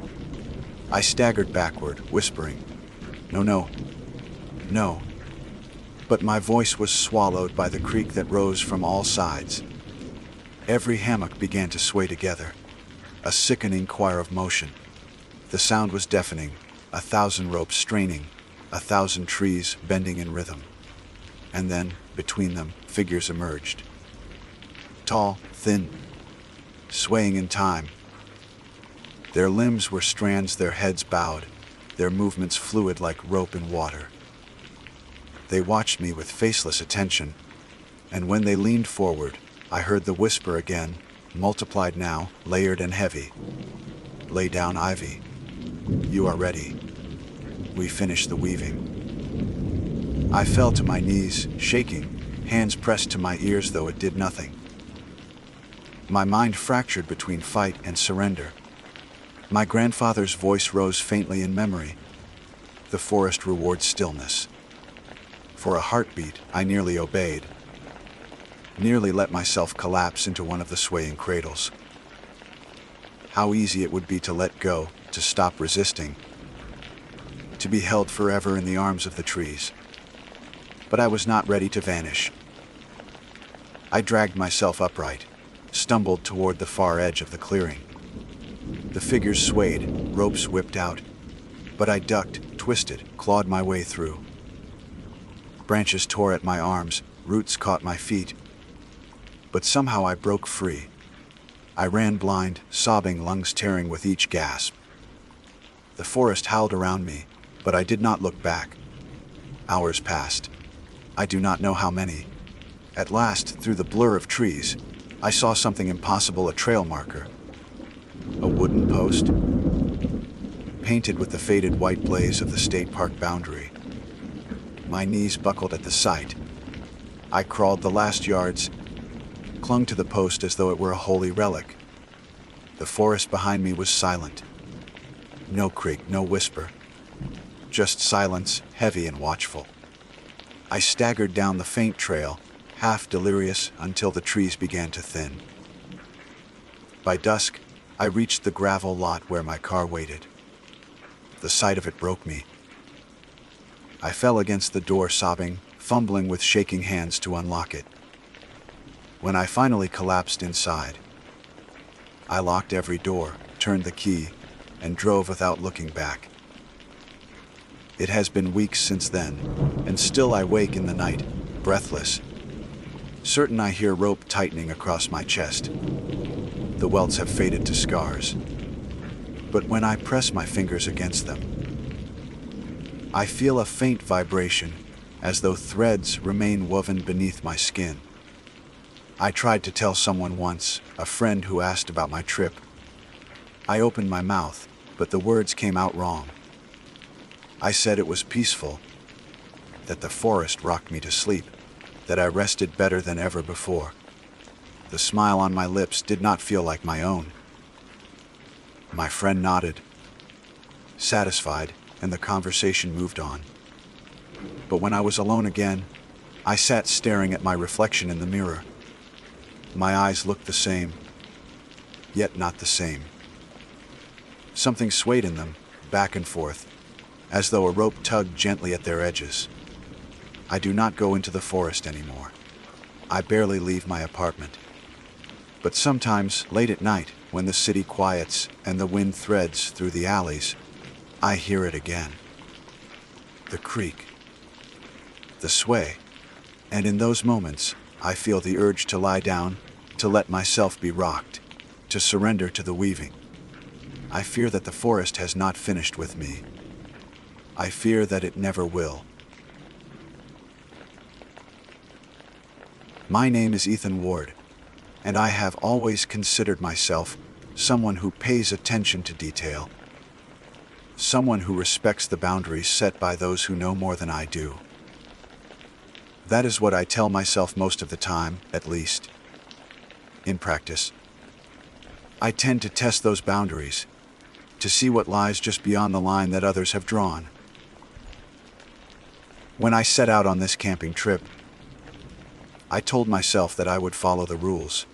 I staggered backward, whispering, "No, no, no." But my voice was swallowed by the creak that rose from all sides. Every hammock began to sway together, a sickening choir of motion. The sound was deafening, 1,000 ropes straining, 1,000 trees bending in rhythm. And then, between them, figures emerged. Tall, thin, swaying in time. Their limbs were strands, their heads bowed, their movements fluid like rope in water. They watched me with faceless attention, and when they leaned forward, I heard the whisper again, multiplied now, layered and heavy. "Lay down, Ivy. You are ready. We finish the weaving." I fell to my knees, shaking, hands pressed to my ears though it did nothing. My mind fractured between fight and surrender. My grandfather's voice rose faintly in memory. The forest rewards stillness. For a heartbeat, I nearly obeyed. Nearly let myself collapse into one of the swaying cradles. How easy it would be to let go, to stop resisting, to be held forever in the arms of the trees. But I was not ready to vanish. I dragged myself upright, stumbled toward the far edge of the clearing. The figures swayed, ropes whipped out, but I ducked, twisted, clawed my way through. Branches tore at my arms, roots caught my feet, but somehow I broke free. I ran blind, sobbing, lungs tearing with each gasp. The forest howled around me, but I did not look back. Hours passed. I do not know how many. At last, through the blur of trees, I saw something impossible, a trail marker. A wooden post, painted with the faded white blaze of the state park boundary. My knees buckled at the sight. I crawled the last yards, clung to the post as though it were a holy relic. The forest behind me was silent. No creak, no whisper. Just silence, heavy and watchful. I staggered down the faint trail, half delirious, until the trees began to thin. By dusk, I reached the gravel lot where my car waited. The sight of it broke me. I fell against the door sobbing, fumbling with shaking hands to unlock it. When I finally collapsed inside, I locked every door, turned the key, and drove without looking back. It has been weeks since then, and still I wake in the night, breathless, certain I hear rope tightening across my chest. The welts have faded to scars, but when I press my fingers against them, I feel a faint vibration, as though threads remain woven beneath my skin. I tried to tell someone once, a friend who asked about my trip. I opened my mouth, but the words came out wrong. I said it was peaceful, that the forest rocked me to sleep, that I rested better than ever before. The smile on my lips did not feel like my own. My friend nodded, satisfied, and the conversation moved on. But when I was alone again, I sat staring at my reflection in the mirror. My eyes looked the same, yet not the same. Something swayed in them, back and forth, as though a rope tugged gently at their edges. I do not go into the forest anymore. I barely leave my apartment. But sometimes, late at night, when the city quiets and the wind threads through the alleys, I hear it again. The creak, the sway, and in those moments, I feel the urge to lie down, to let myself be rocked, to surrender to the weaving. I fear that the forest has not finished with me. I fear that it never will. My name is Ethan Ward, and I have always considered myself someone who pays attention to detail, someone who respects the boundaries set by those who know more than I do. That is what I tell myself most of the time, at least. In practice, I tend to test those boundaries, to see what lies just beyond the line that others have drawn. When I set out on this camping trip, I told myself that I would follow the rules.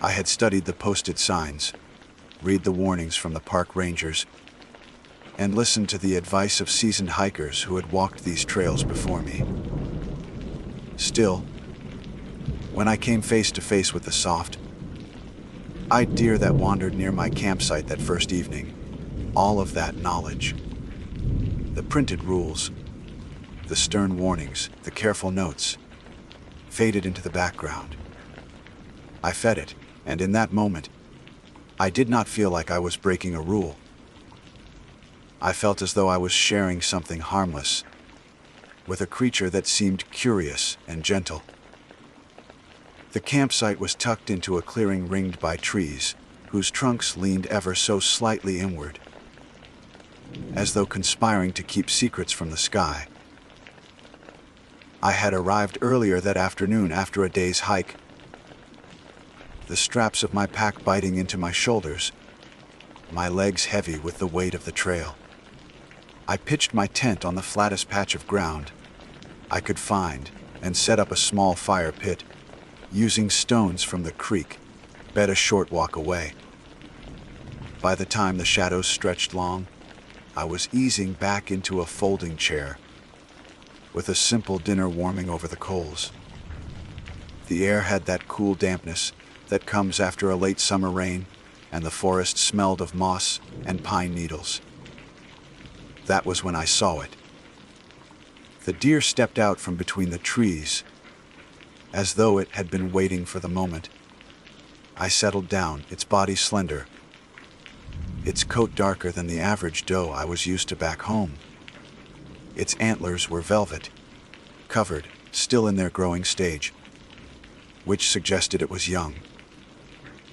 I had studied the posted signs, read the warnings from the park rangers, and listened to the advice of seasoned hikers who had walked these trails before me. Still, when I came face to face with the soft-eyed deer that wandered near my campsite that first evening, all of that knowledge, the printed rules, the stern warnings, the careful notes, faded into the background. I fed it, and in that moment, I did not feel like I was breaking a rule. I felt as though I was sharing something harmless with a creature that seemed curious and gentle. The campsite was tucked into a clearing ringed by trees, whose trunks leaned ever so slightly inward, as though conspiring to keep secrets from the sky. I had arrived earlier that afternoon after a day's hike, the straps of my pack biting into my shoulders, my legs heavy with the weight of the trail. I pitched my tent on the flattest patch of ground I could find and set up a small fire pit, using stones from the creek, bed a short walk away. By the time the shadows stretched long, I was easing back into a folding chair, with a simple dinner warming over the coals. The air had that cool dampness that comes after a late summer rain, and the forest smelled of moss and pine needles. That was when I saw it. The deer stepped out from between the trees, as though it had been waiting for the moment. I settled down, its body slender, its coat darker than the average doe I was used to back home. Its antlers were velvet, covered, still in their growing stage, which suggested it was young.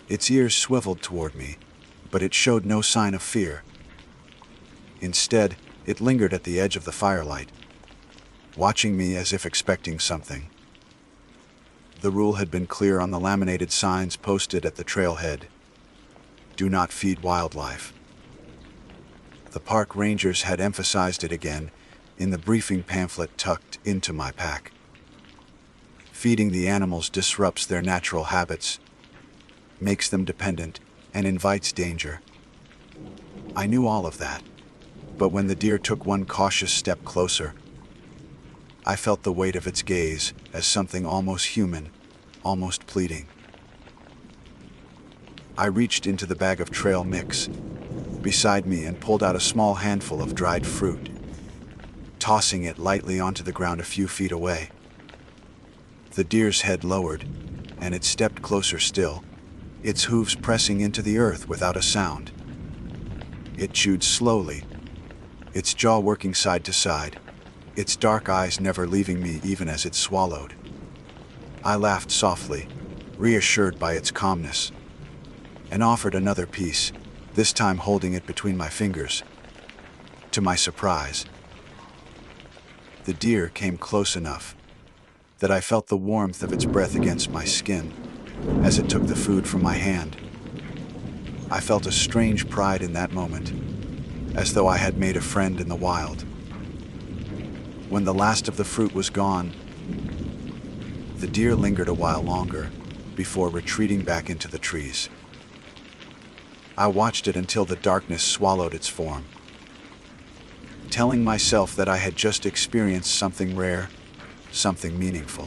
Its ears swiveled toward me, but it showed no sign of fear. Instead, it lingered at the edge of the firelight, watching me as if expecting something. The rule had been clear on the laminated signs posted at the trailhead: do not feed wildlife. The park rangers had emphasized it again in the briefing pamphlet tucked into my pack. Feeding the animals disrupts their natural habits, makes them dependent, and invites danger. I knew all of that, but when the deer took one cautious step closer, I felt the weight of its gaze as something almost human, almost pleading. I reached into the bag of trail mix beside me and pulled out a small handful of dried fruit, tossing it lightly onto the ground a few feet away. The deer's head lowered, and it stepped closer still, its hooves pressing into the earth without a sound. It chewed slowly, its jaw working side to side, its dark eyes never leaving me even as it swallowed. I laughed softly, reassured by its calmness, and offered another piece, this time holding it between my fingers. To my surprise, the deer came close enough that I felt the warmth of its breath against my skin as it took the food from my hand. I felt a strange pride in that moment, as though I had made a friend in the wild. When the last of the fruit was gone, the deer lingered a while longer before retreating back into the trees. I watched it until the darkness swallowed its form, telling myself that I had just experienced something rare, something meaningful.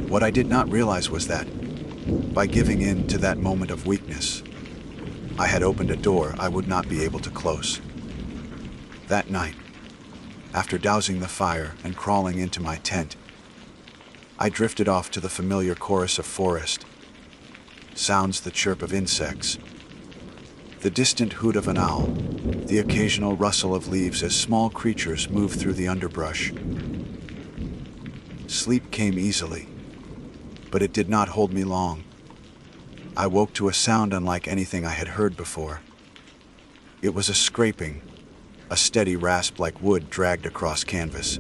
What I did not realize was that, by giving in to that moment of weakness, I had opened a door I would not be able to close. That night, after dousing the fire and crawling into my tent, I drifted off to the familiar chorus of forest, sounds the chirp of insects, The distant hoot of an owl, the occasional rustle of leaves as small creatures move through the underbrush. Sleep came easily, but it did not hold me long. I woke to a sound unlike anything I had heard before. It was a scraping, a steady rasp like wood dragged across canvas.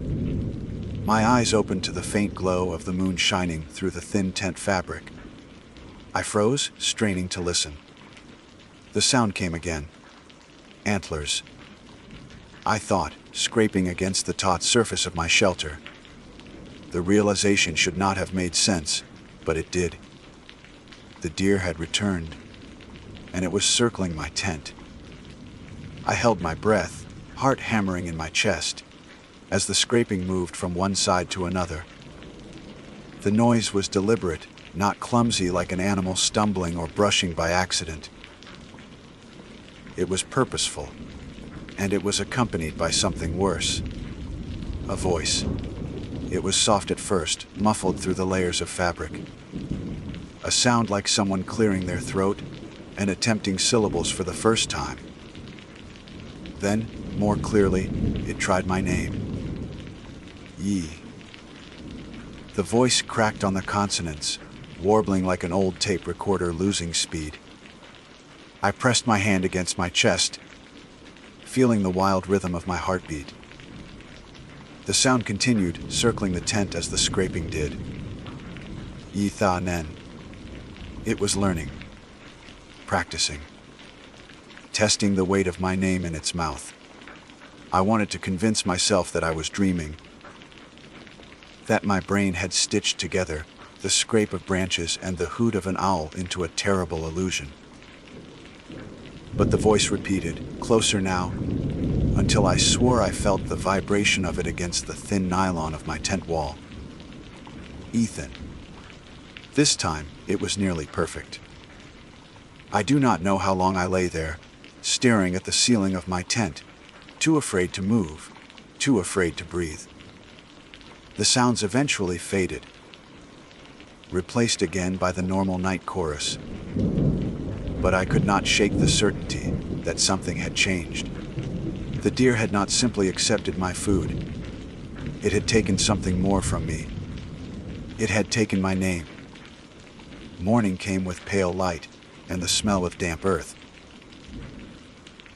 My eyes opened to the faint glow of the moon shining through the thin tent fabric. I froze, straining to listen. The sound came again. Antlers. I thought, scraping against the taut surface of my shelter. The realization should not have made sense, but it did. The deer had returned, and it was circling my tent. I held my breath, heart hammering in my chest, as the scraping moved from one side to another. The noise was deliberate, not clumsy like an animal stumbling or brushing by accident. It was purposeful, and it was accompanied by something worse. A voice. It was soft at first, muffled through the layers of fabric. A sound like someone clearing their throat and attempting syllables for the first time. Then, more clearly, it tried my name. Yi. The voice cracked on the consonants, warbling like an old tape recorder losing speed. I pressed my hand against my chest, feeling the wild rhythm of my heartbeat. The sound continued, circling the tent as the scraping did. Yi Tha Nen. It was learning, practicing, testing the weight of my name in its mouth. I wanted to convince myself that I was dreaming, that my brain had stitched together the scrape of branches and the hoot of an owl into a terrible illusion. But the voice repeated, closer now, until I swore I felt the vibration of it against the thin nylon of my tent wall. Ethan. This time, it was nearly perfect. I do not know how long I lay there, staring at the ceiling of my tent, too afraid to move, too afraid to breathe. The sounds eventually faded, replaced again by the normal night chorus. But I could not shake the certainty that something had changed. The deer had not simply accepted my food. It had taken something more from me. It had taken my name. Morning came with pale light and the smell of damp earth.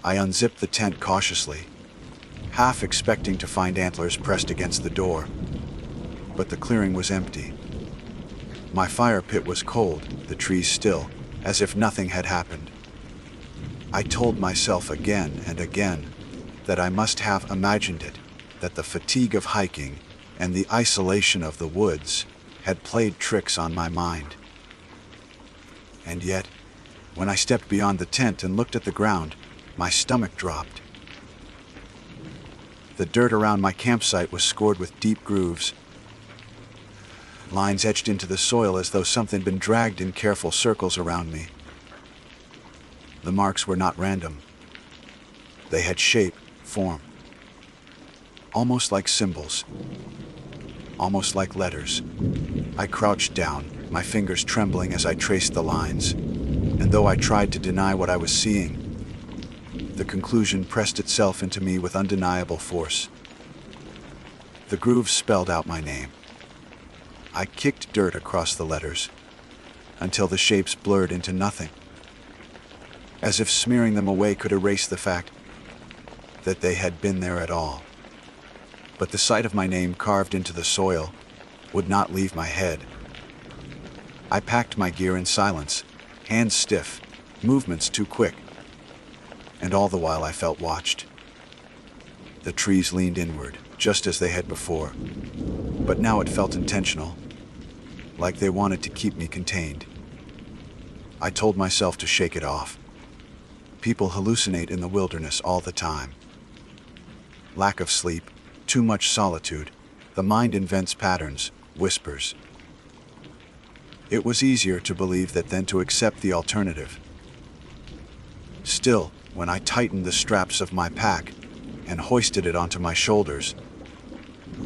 I unzipped the tent cautiously, half expecting to find antlers pressed against the door. But the clearing was empty. My fire pit was cold, the trees still, as if nothing had happened. I told myself again and again that I must have imagined it, that the fatigue of hiking and the isolation of the woods had played tricks on my mind. And yet, when I stepped beyond the tent and looked at the ground, my stomach dropped. The dirt around my campsite was scored with deep grooves, lines etched into the soil as though something had been dragged in careful circles around me. The marks were not random. They had shape, form. Almost like symbols. Almost like letters. I crouched down, my fingers trembling as I traced the lines. And though I tried to deny what I was seeing, the conclusion pressed itself into me with undeniable force. The grooves spelled out my name. I kicked dirt across the letters until the shapes blurred into nothing, as if smearing them away could erase the fact that they had been there at all. But the sight of my name carved into the soil would not leave my head. I packed my gear in silence, hands stiff, movements too quick, and all the while I felt watched. The trees leaned inward, just as they had before, but now it felt intentional, like they wanted to keep me contained. I told myself to shake it off. People hallucinate in the wilderness all the time. Lack of sleep, too much solitude, the mind invents patterns, whispers. It was easier to believe that than to accept the alternative. Still, when I tightened the straps of my pack and hoisted it onto my shoulders,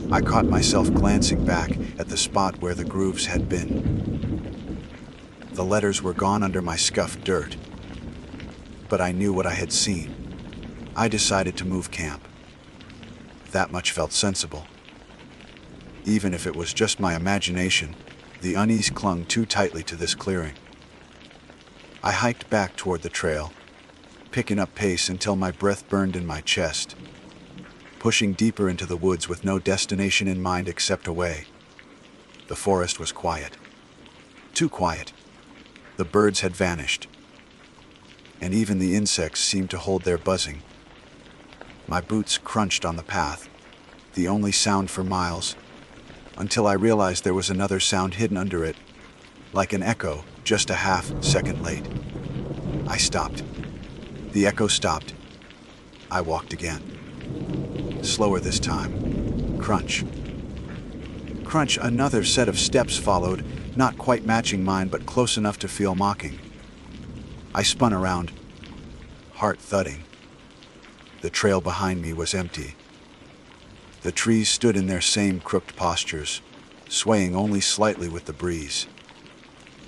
I caught myself glancing back at the spot where the grooves had been. The letters were gone under my scuffed dirt. but I knew what I had seen. I decided to move camp. That much felt sensible. Even if it was just my imagination, the unease clung too tightly to this clearing. I hiked back toward the trail, picking up pace until my breath burned in my chest, pushing deeper into the woods with no destination in mind except away. The forest was quiet. Too quiet. The birds had vanished, and even the insects seemed to hold their buzzing. My boots crunched on the path, the only sound for miles, until I realized there was another sound hidden under it, like an echo, just a half-second late. I stopped. The echo stopped. I walked again. Slower this time. Crunch. Crunch, another set of steps followed, not quite matching mine but close enough to feel mocking. I spun around, heart thudding. The trail behind me was empty. The trees stood in their same crooked postures, swaying only slightly with the breeze.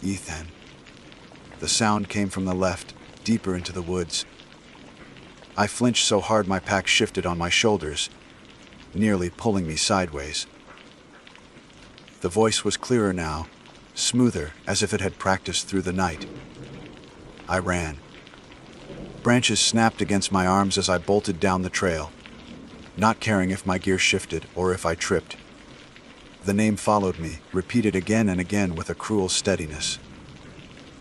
Ethan. The sound came from the left, deeper into the woods. I flinched so hard my pack shifted on my shoulders, nearly pulling me sideways. The voice was clearer now, smoother, as if it had practiced through the night. I ran. Branches snapped against my arms as I bolted down the trail, not caring if my gear shifted or if I tripped. The name followed me, repeated again and again with a cruel steadiness.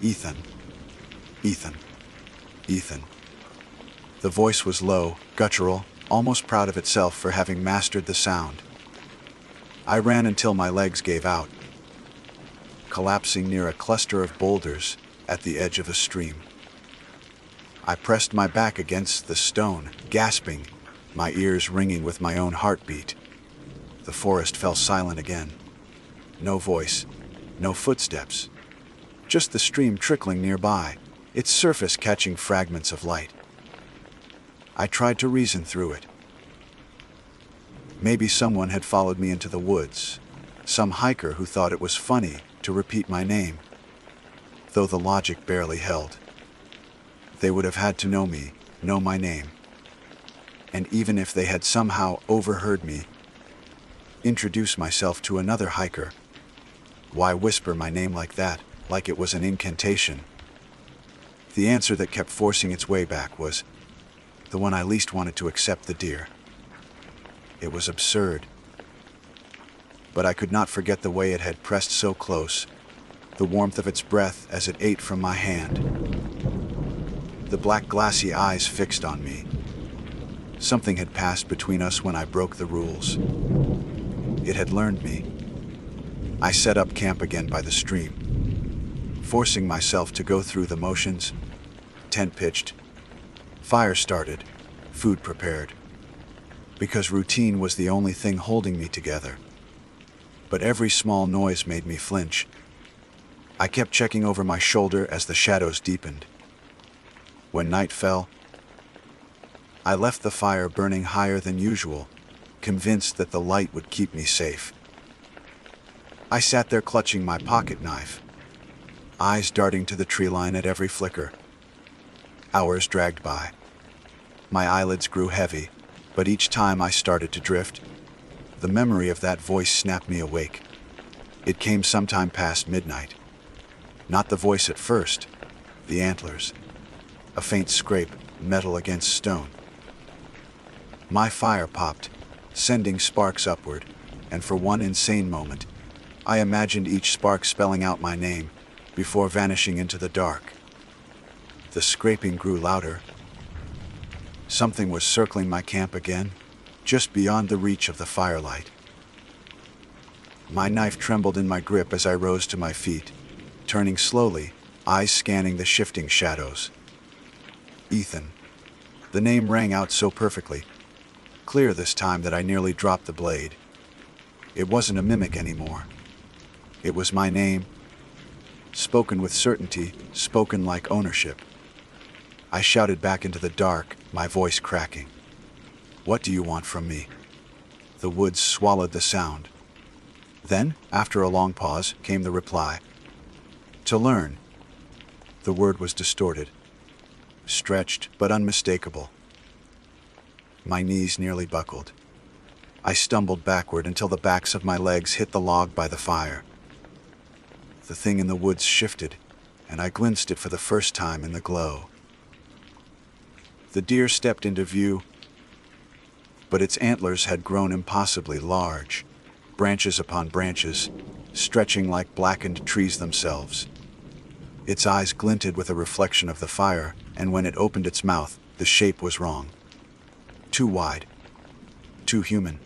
Ethan. Ethan. Ethan. The voice was low, guttural, almost proud of itself for having mastered the sound. I ran until my legs gave out, collapsing near a cluster of boulders at the edge of a stream. I pressed my back against the stone, gasping, my ears ringing with my own heartbeat. The forest fell silent again. No voice, no footsteps. Just the stream trickling nearby, its surface catching fragments of light. I tried to reason through it. Maybe someone had followed me into the woods, some hiker who thought it was funny to repeat my name, though the logic barely held. They would have had to know me, know my name. And even if they had somehow overheard me introduce myself to another hiker, why whisper my name like that, like it was an incantation? The answer that kept forcing its way back was the one I least wanted to accept: the deer. It was absurd. But I could not forget the way it had pressed so close, the warmth of its breath as it ate from my hand. The black glassy eyes fixed on me. Something had passed between us when I broke the rules. It had learned me. I set up camp again by the stream, forcing myself to go through the motions. Tent pitched, fire started, food prepared, because routine was the only thing holding me together. But every small noise made me flinch. I kept checking over my shoulder as the shadows deepened. When night fell, I left the fire burning higher than usual, convinced that the light would keep me safe. I sat there clutching my pocket knife, eyes darting to the tree line at every flicker. Hours dragged by. My eyelids grew heavy, but each time I started to drift, the memory of that voice snapped me awake. It came sometime past midnight. Not the voice at first, the antlers. A faint scrape, metal against stone. My fire popped, sending sparks upward, and for one insane moment, I imagined each spark spelling out my name before vanishing into the dark. The scraping grew louder. Something was circling my camp again, just beyond the reach of the firelight. My knife trembled in my grip as I rose to my feet, turning slowly, eyes scanning the shifting shadows. Ethan. The name rang out so perfectly, clear this time that I nearly dropped the blade. It wasn't a mimic anymore. It was my name, spoken with certainty, spoken like ownership. I shouted back into the dark, my voice cracking. "What do you want from me?" The woods swallowed the sound. Then, after a long pause, came the reply. "To learn." The word was distorted. stretched but unmistakable. My knees nearly buckled. I stumbled backward until the backs of my legs hit the log by the fire. The thing in the woods shifted, and I glimpsed it for the first time in the glow. The deer stepped into view, but its antlers had grown impossibly large, branches upon branches, stretching like blackened trees themselves. Its eyes glinted with a reflection of the fire, and when it opened its mouth, the shape was wrong. Too wide. Too human.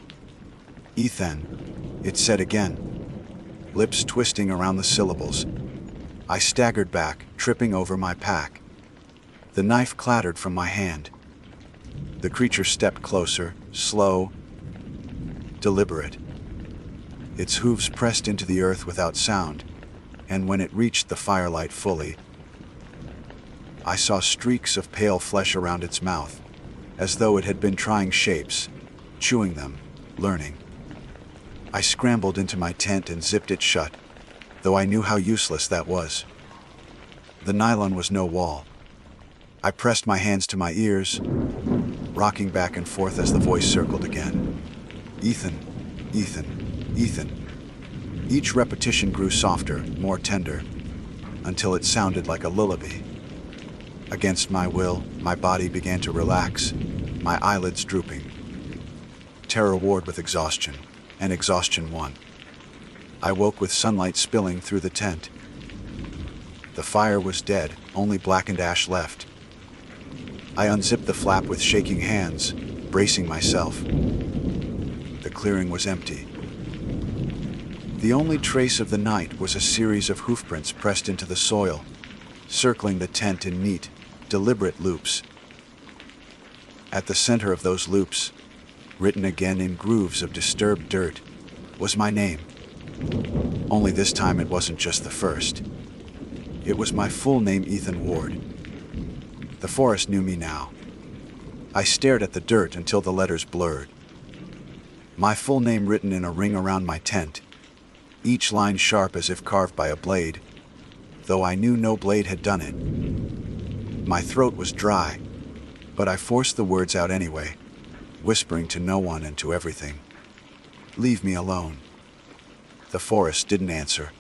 "Ethan," it said again, lips twisting around the syllables. I staggered back, tripping over my pack. The knife clattered from my hand. The creature stepped closer, slow, deliberate. Its hooves pressed into the earth without sound, and when it reached the firelight fully, I saw streaks of pale flesh around its mouth, as though it had been trying shapes, chewing them, learning. I scrambled into my tent and zipped it shut, though I knew how useless that was. The nylon was no wall. I pressed my hands to my ears, rocking back and forth as the voice circled again. "Ethan, Ethan, Ethan." Each repetition grew softer, more tender, until it sounded like a lullaby. Against my will, my body began to relax, my eyelids drooping. Terror warred with exhaustion, and exhaustion won. I woke with sunlight spilling through the tent. The fire was dead, only blackened ash left. I unzipped the flap with shaking hands, bracing myself. The clearing was empty. The only trace of the night was a series of hoofprints pressed into the soil, circling the tent in neat, deliberate loops. At the center of those loops, written again in grooves of disturbed dirt, was my name. Only this time it wasn't just the first. It was my full name, Ethan Ward. The forest knew me now. I stared at the dirt until the letters blurred. My full name written in a ring around my tent, each line sharp as if carved by a blade, though I knew no blade had done it. My throat was dry, but I forced the words out anyway, whispering to no one and to everything, "Leave me alone." The forest didn't answer.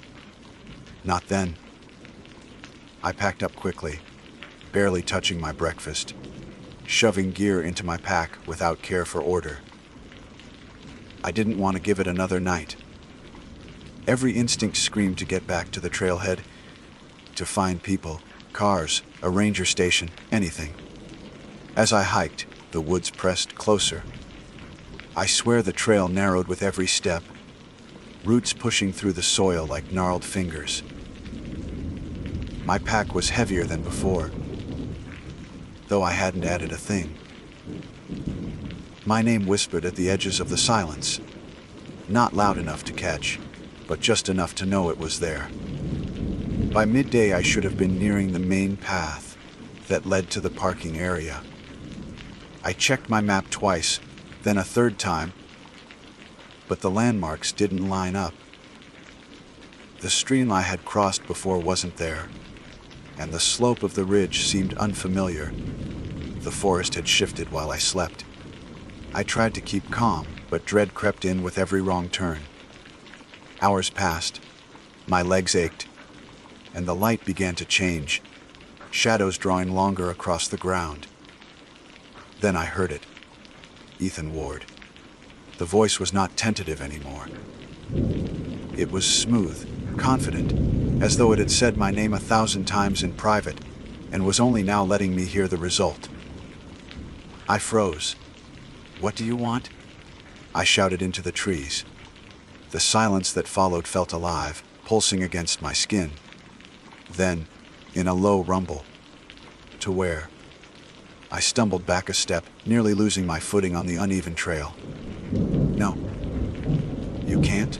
Not then. I packed up quickly, barely touching my breakfast, shoving gear into my pack without care for order. I didn't want to give it another night. Every instinct screamed to get back to the trailhead, to find people, cars, a ranger station, anything. As I hiked, the woods pressed closer. I swear the trail narrowed with every step, roots pushing through the soil like gnarled fingers. My pack was heavier than before, though I hadn't added a thing. My name whispered at the edges of the silence, not loud enough to catch, but just enough to know it was there. By midday, I should have been nearing the main path that led to the parking area. I checked my map twice, then a third time, but the landmarks didn't line up. The stream I had crossed before wasn't there, and the slope of the ridge seemed unfamiliar. The forest had shifted while I slept. I tried to keep calm, but dread crept in with every wrong turn. Hours passed, my legs ached, and the light began to change, shadows drawing longer across the ground. Then I heard it. Ethan Ward. The voice was not tentative anymore. It was smooth, confident, as though it had said my name 1,000 times in private and was only now letting me hear the result. I froze. "What do you want?" I shouted into the trees. The silence that followed felt alive, pulsing against my skin. Then, in a low rumble, "To where?" I stumbled back a step, nearly losing my footing on the uneven trail. "No. You can't?"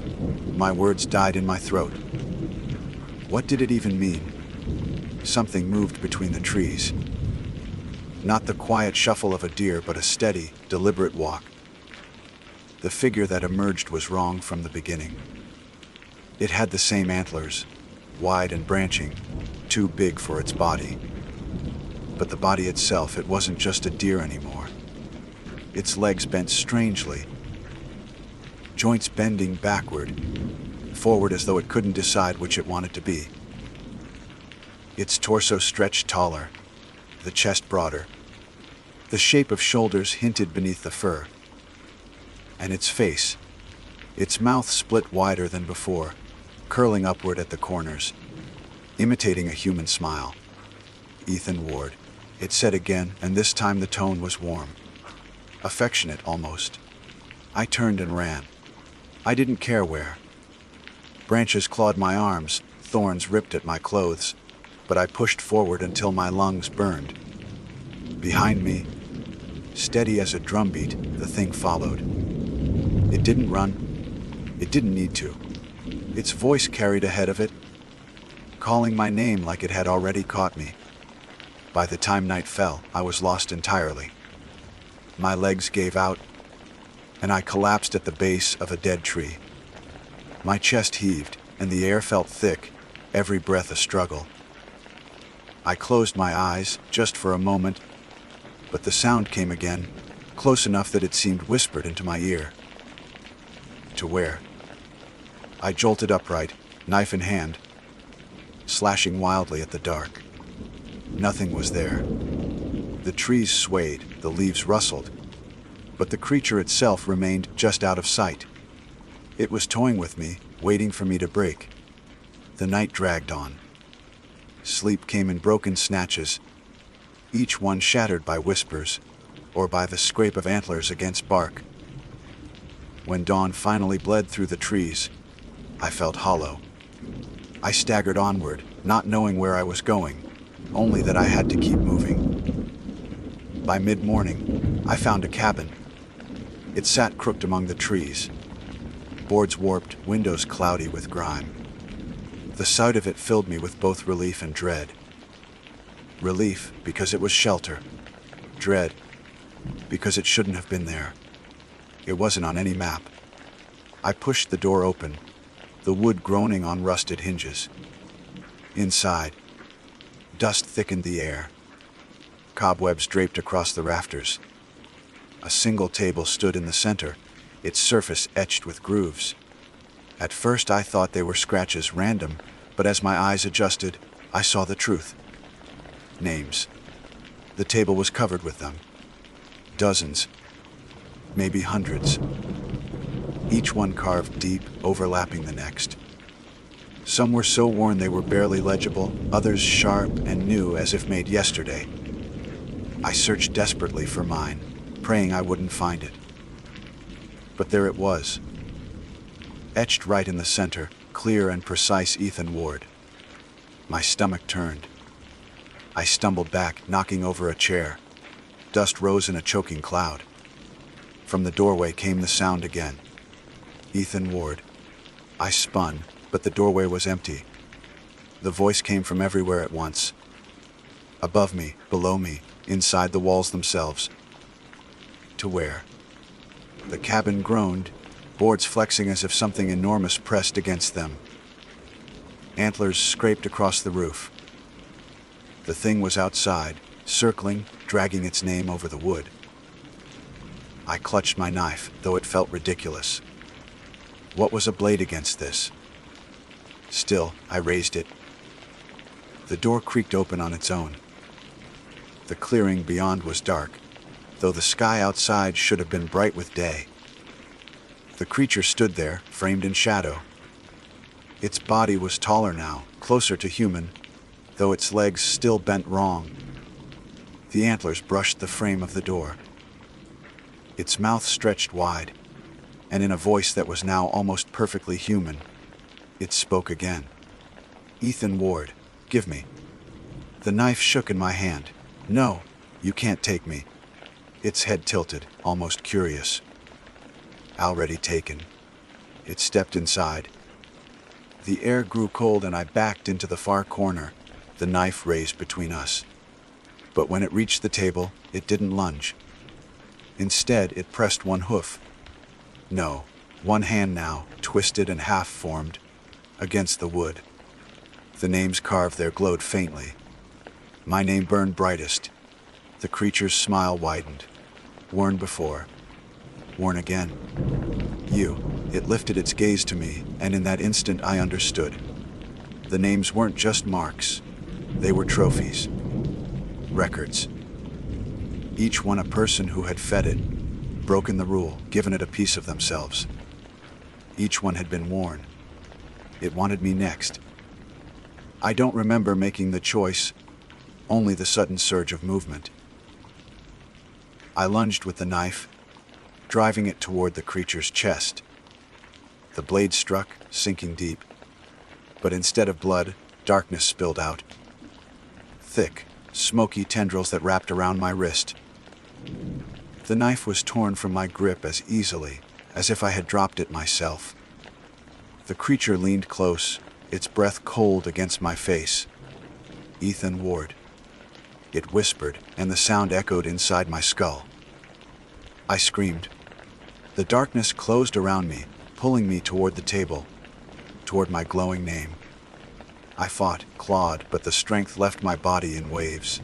My words died in my throat. What did it even mean? Something moved between the trees. Not the quiet shuffle of a deer, but a steady, deliberate walk. The figure that emerged was wrong from the beginning. It had the same antlers, wide and branching, too big for its body. but the body itself, it wasn't just a deer anymore. Its legs bent strangely, joints bending backward, forward as though it couldn't decide which it wanted to be. Its torso stretched taller, the chest broader. The shape of shoulders hinted beneath the fur. And its face, its mouth split wider than before, curling upward at the corners, imitating a human smile. "Ethan Ward," it said again, and this time the tone was warm, affectionate almost. I turned and ran. I didn't care where. Branches clawed my arms, thorns ripped at my clothes, but I pushed forward until my lungs burned. Behind me, steady as a drumbeat, the thing followed. It didn't run. It didn't need to. Its voice carried ahead of it, calling my name like it had already caught me. By the time night fell, I was lost entirely. My legs gave out, and I collapsed at the base of a dead tree. My chest heaved, and the air felt thick, every breath a struggle. I closed my eyes, just for a moment, but the sound came again, close enough that it seemed whispered into my ear. To where? I jolted upright, knife in hand, slashing wildly at the dark. Nothing was there. The trees swayed, the leaves rustled, but the creature itself remained just out of sight. It was toying with me, waiting for me to break. The night dragged on. Sleep came in broken snatches, each one shattered by whispers or by the scrape of antlers against bark. When dawn finally bled through the trees, I felt hollow. I staggered onward, not knowing where I was going, only that I had to keep moving. By mid-morning, I found a cabin. It sat crooked among the trees, boards warped, windows cloudy with grime. The sight of it filled me with both relief and dread. Relief, because it was shelter. Dread, because it shouldn't have been there. It wasn't on any map. I pushed the door open, the wood groaning on rusted hinges. Inside, dust thickened the air. Cobwebs draped across the rafters. A single table stood in the center, its surface etched with grooves. At first I thought they were scratches, random, but as my eyes adjusted, I saw the truth. Names. The table was covered with them. Dozens, maybe hundreds. Each one carved deep, overlapping the next. Some were so worn they were barely legible, others sharp and new as if made yesterday. I searched desperately for mine, praying I wouldn't find it. But there it was, etched right in the center, clear and precise: Ethan Ward. My stomach turned. I stumbled back, knocking over a chair. Dust rose in a choking cloud. From the doorway came the sound again. Ethan Ward. I spun, but the doorway was empty. The voice came from everywhere at once. Above me, below me, inside the walls themselves. To where? The cabin groaned, boards flexing as if something enormous pressed against them. Antlers scraped across the roof. The thing was outside, circling, dragging its name over the wood. I clutched my knife, though it felt ridiculous. What was a blade against this? Still, I raised it. The door creaked open on its own. The clearing beyond was dark, though the sky outside should have been bright with day. The creature stood there, framed in shadow. Its body was taller now, closer to human, though its legs still bent wrong. The antlers brushed the frame of the door. Its mouth stretched wide, and in a voice that was now almost perfectly human, it spoke again. "Ethan Ward, give me." The knife shook in my hand. "No, you can't take me." Its head tilted, almost curious. Already taken. It stepped inside. The air grew cold and I backed into the far corner, the knife raised between us. But when it reached the table, it didn't lunge. Instead, it pressed one hoof. No, one hand now, twisted and half-formed, against the wood. The names carved there glowed faintly. My name burned brightest. The creature's smile widened. Worn before, worn again. You. It lifted its gaze to me, and in that instant I understood. The names weren't just marks. They were trophies. Records. Each one a person who had fed it, broken the rule, given it a piece of themselves. Each one had been worn. It wanted me next. I don't remember making the choice, only the sudden surge of movement. I lunged with the knife, driving it toward the creature's chest. The blade struck, sinking deep. But instead of blood, darkness spilled out. Thick, smoky tendrils that wrapped around my wrist. The knife was torn from my grip as easily as if I had dropped it myself. The creature leaned close, its breath cold against my face. Ethan Ward. It whispered, and the sound echoed inside my skull. I screamed. The darkness closed around me, pulling me toward the table, toward my glowing name. I fought, clawed, but the strength left my body in waves.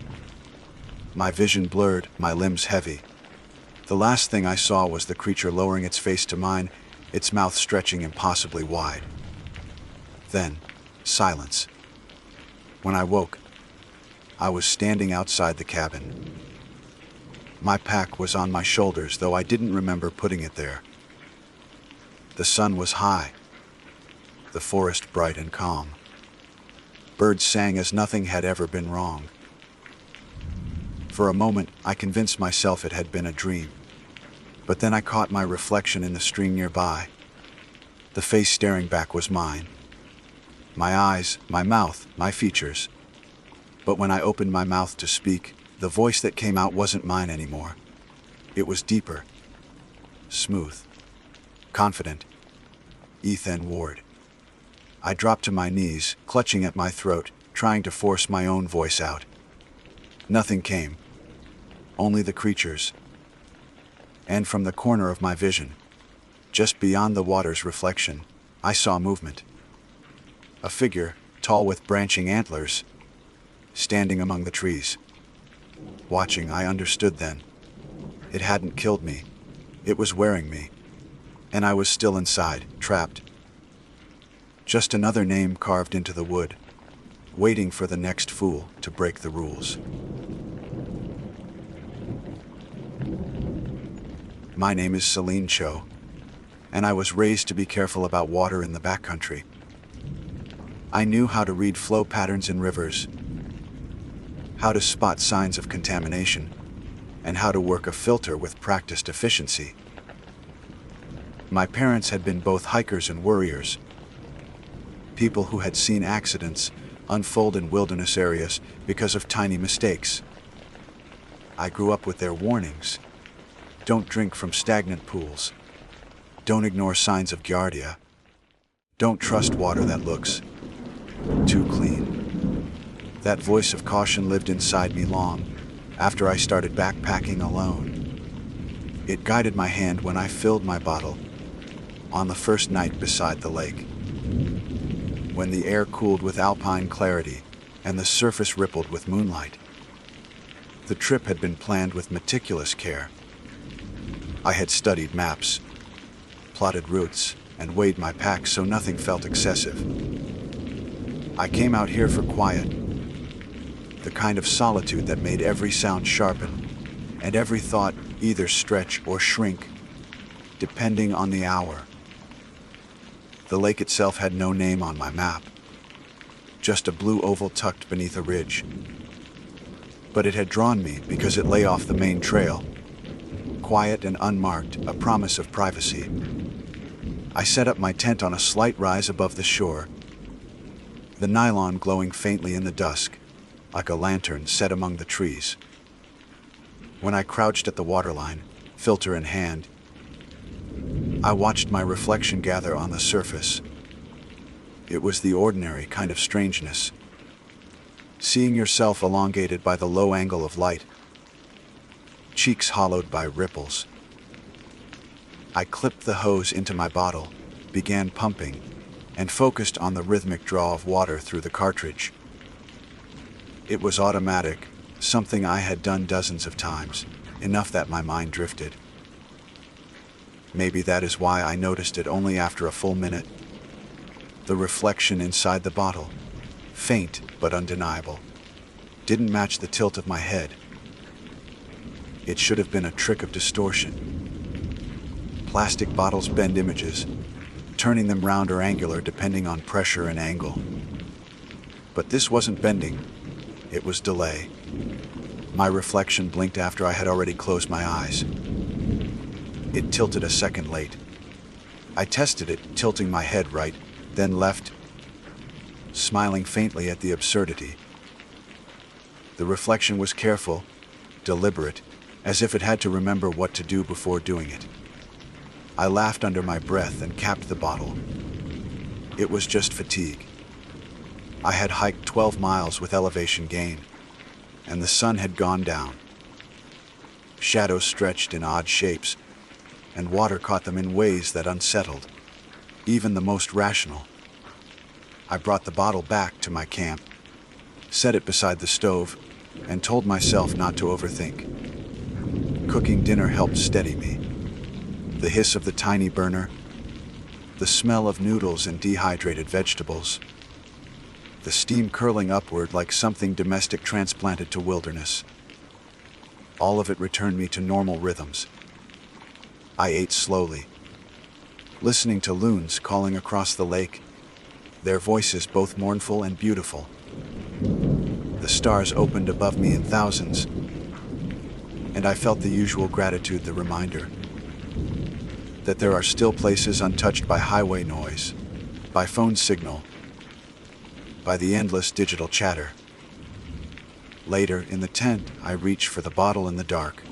My vision blurred, my limbs heavy. The last thing I saw was the creature lowering its face to mine, its mouth stretching impossibly wide. Then, silence. When I woke, I was standing outside the cabin. My pack was on my shoulders, though I didn't remember putting it there. The sun was high, the forest bright and calm. Birds sang as nothing had ever been wrong. For a moment, I convinced myself it had been a dream. But then I caught my reflection in the stream nearby. The face staring back was mine. My eyes, my mouth, my features. But when I opened my mouth to speak, the voice that came out wasn't mine anymore. It was deeper, smooth, confident. Ethan Ward. I dropped to my knees, clutching at my throat, trying to force my own voice out. Nothing came. Only the creatures. And from the corner of my vision, just beyond the water's reflection, I saw movement. A figure, tall with branching antlers, standing among the trees. Watching, I understood then. It hadn't killed me. It was wearing me. And I was still inside, trapped. Just another name carved into the wood, waiting for the next fool to break the rules. My name is Celine Cho, and I was raised to be careful about water in the backcountry. I knew how to read flow patterns in rivers, how to spot signs of contamination, and how to work a filter with practiced efficiency. My parents had been both hikers and worriers, people who had seen accidents unfold in wilderness areas because of tiny mistakes. I grew up with their warnings. Don't drink from stagnant pools. Don't ignore signs of giardia. Don't trust water that looks too clean. That voice of caution lived inside me long after I started backpacking alone. It guided my hand when I filled my bottle on the first night beside the lake, when the air cooled with alpine clarity and the surface rippled with moonlight. The trip had been planned with meticulous care. I had studied maps, plotted routes, and weighed my pack so nothing felt excessive. I came out here for quiet, the kind of solitude that made every sound sharpen and every thought either stretch or shrink, depending on the hour. The lake itself had no name on my map, just a blue oval tucked beneath a ridge. But it had drawn me because it lay off the main trail, quiet and unmarked, a promise of privacy. I set up my tent on a slight rise above the shore, the nylon glowing faintly in the dusk, like a lantern set among the trees. When I crouched at the waterline, filter in hand, I watched my reflection gather on the surface. It was the ordinary kind of strangeness. Seeing yourself elongated by the low angle of light, cheeks hollowed by ripples. I clipped the hose into my bottle, began pumping, and focused on the rhythmic draw of water through the cartridge. It was automatic, something I had done dozens of times, enough that my mind drifted. Maybe that is why I noticed it only after a full minute. The reflection inside the bottle, faint but undeniable, didn't match the tilt of my head. It should have been a trick of distortion. Plastic bottles bend images, turning them round or angular depending on pressure and angle. But this wasn't bending, it was delay. My reflection blinked after I had already closed my eyes. It tilted a second late. I tested it, tilting my head right, then left, smiling faintly at the absurdity. The reflection was careful, deliberate, as if it had to remember what to do before doing it. I laughed under my breath and capped the bottle. It was just fatigue. I had hiked 12 miles with elevation gain, and the sun had gone down. Shadows stretched in odd shapes, and water caught them in ways that unsettled even the most rational. I brought the bottle back to my camp, set it beside the stove, and told myself not to overthink. Cooking dinner helped steady me. The hiss of the tiny burner, the smell of noodles and dehydrated vegetables, the steam curling upward like something domestic transplanted to wilderness. All of it returned me to normal rhythms. I ate slowly, listening to loons calling across the lake, their voices both mournful and beautiful. The stars opened above me in thousands, and I felt the usual gratitude, the reminder that there are still places untouched by highway noise, by phone signal, by the endless digital chatter. Later, in the tent, I reached for the bottle in the dark.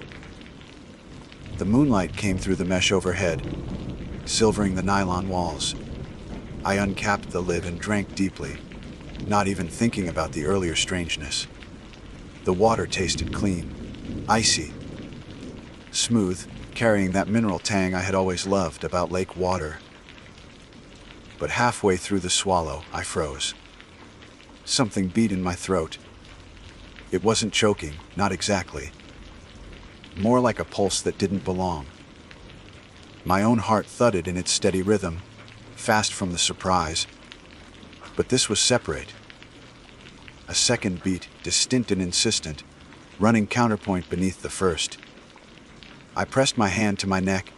The moonlight came through the mesh overhead, silvering the nylon walls. I uncapped the lid and drank deeply, not even thinking about the earlier strangeness. The water tasted clean, icy, smooth, carrying that mineral tang I had always loved about lake water. But halfway through the swallow, I froze. Something beat in my throat. It wasn't choking, not exactly. More like a pulse that didn't belong. My own heart thudded in its steady rhythm, fast from the surprise. But this was separate. A second beat, distinct and insistent, running counterpoint beneath the first. I pressed my hand to my neck,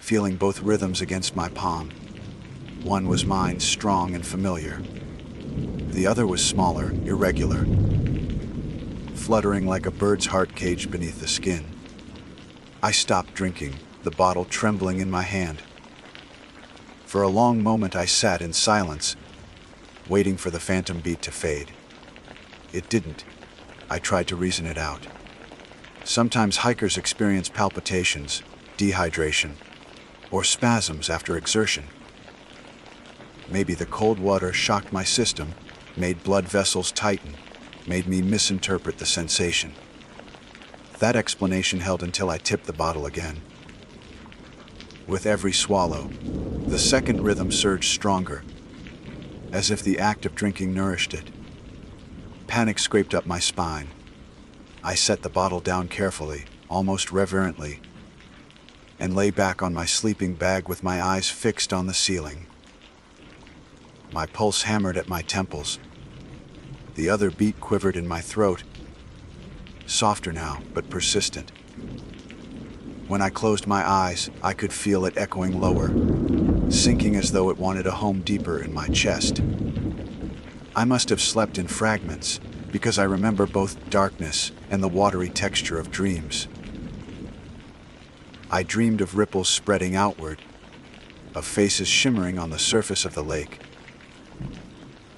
feeling both rhythms against my palm. One was mine, strong and familiar. The other was smaller, irregular, fluttering like a bird's heart caged beneath the skin. I stopped drinking, the bottle trembling in my hand. For a long moment I sat in silence, waiting for the phantom beat to fade. It didn't. I tried to reason it out. Sometimes hikers experience palpitations, dehydration, or spasms after exertion. Maybe the cold water shocked my system, made blood vessels tighten, made me misinterpret the sensation. That explanation held until I tipped the bottle again. With every swallow, the second rhythm surged stronger, as if the act of drinking nourished it. Panic scraped up my spine. I set the bottle down carefully, almost reverently, and lay back on my sleeping bag with my eyes fixed on the ceiling. My pulse hammered at my temples. The other beat quivered in my throat, softer now, but persistent. When I closed my eyes, I could feel it echoing lower, sinking as though it wanted a home deeper in my chest. I must have slept in fragments, because I remember both darkness and the watery texture of dreams. I dreamed of ripples spreading outward, of faces shimmering on the surface of the lake.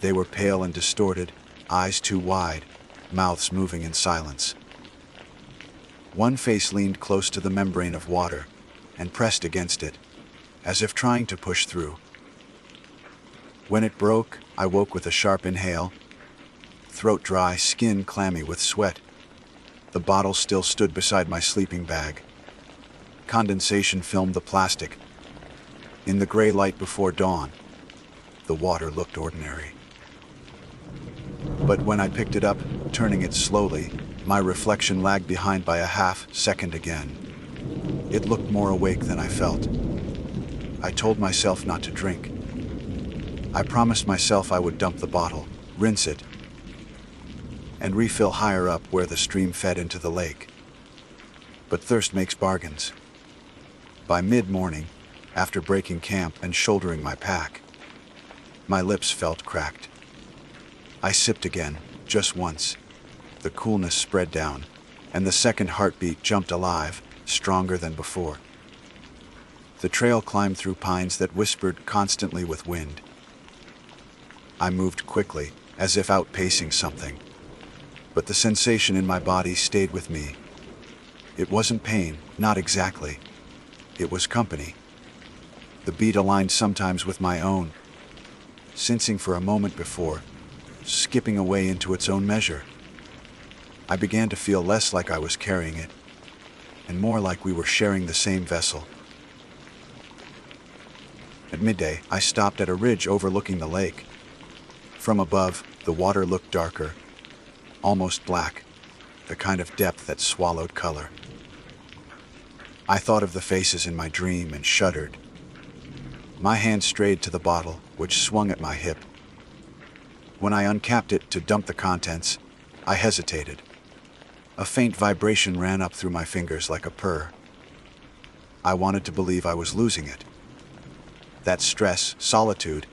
They were pale and distorted, eyes too wide, mouths moving in silence. One face leaned close to the membrane of water and pressed against it, as if trying to push through. When it broke, I woke with a sharp inhale, throat dry, skin clammy with sweat. The bottle still stood beside my sleeping bag. Condensation filmed the plastic. In the gray light before dawn, the water looked ordinary. But when I picked it up, turning it slowly, my reflection lagged behind by a half-second again. It looked more awake than I felt. I told myself not to drink. I promised myself I would dump the bottle, rinse it, and refill higher up where the stream fed into the lake. But thirst makes bargains. By mid-morning, after breaking camp and shouldering my pack, my lips felt cracked. I sipped again, just once. The coolness spread down, and the second heartbeat jumped alive, stronger than before. The trail climbed through pines that whispered constantly with wind. I moved quickly, as if outpacing something. But the sensation in my body stayed with me. It wasn't pain, not exactly. It was company. The beat aligned sometimes with my own, sensing for a moment before, skipping away into its own measure. I began to feel less like I was carrying it, and more like we were sharing the same vessel. At midday, I stopped at a ridge overlooking the lake. From above, the water looked darker, almost black, the kind of depth that swallowed color. I thought of the faces in my dream and shuddered. My hand strayed to the bottle, which swung at my hip. When I uncapped it to dump the contents, I hesitated. A faint vibration ran up through my fingers like a purr. I wanted to believe I was losing it. That stress, solitude,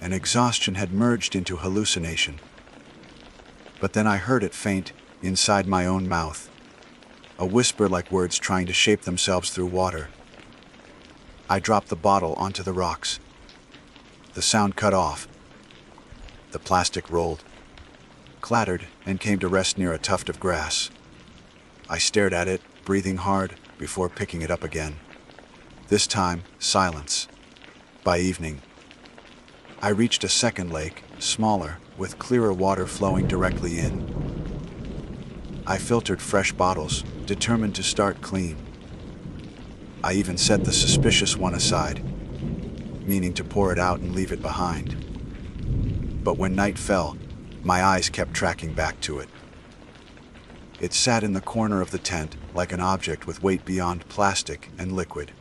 and exhaustion had merged into hallucination. But then I heard it faint inside my own mouth, a whisper like words trying to shape themselves through water. I dropped the bottle onto the rocks. The sound cut off. The plastic rolled, clattered, and came to rest near a tuft of grass. I stared at it, breathing hard, before picking it up again. This time, silence. By evening, I reached a second lake, smaller, with clearer water flowing directly in. I filtered fresh bottles, determined to start clean. I even set the suspicious one aside, meaning to pour it out and leave it behind. But when night fell, my eyes kept tracking back to it. It sat in the corner of the tent like an object with weight beyond plastic and liquid.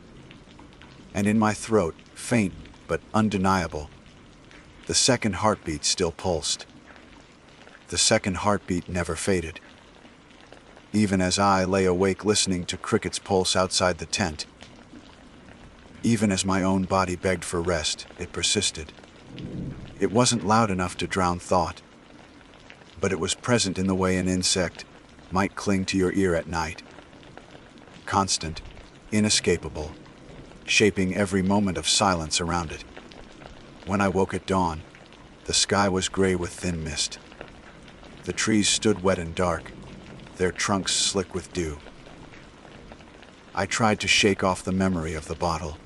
And in my throat, faint but undeniable, the second heartbeat still pulsed. The second heartbeat never faded. Even as I lay awake listening to crickets pulse outside the tent, even as my own body begged for rest, it persisted. It wasn't loud enough to drown thought, but it was present in the way an insect might cling to your ear at night. Constant, inescapable, shaping every moment of silence around it. When I woke at dawn, the sky was gray with thin mist. The trees stood wet and dark, their trunks slick with dew. I tried to shake off the memory of the bottle,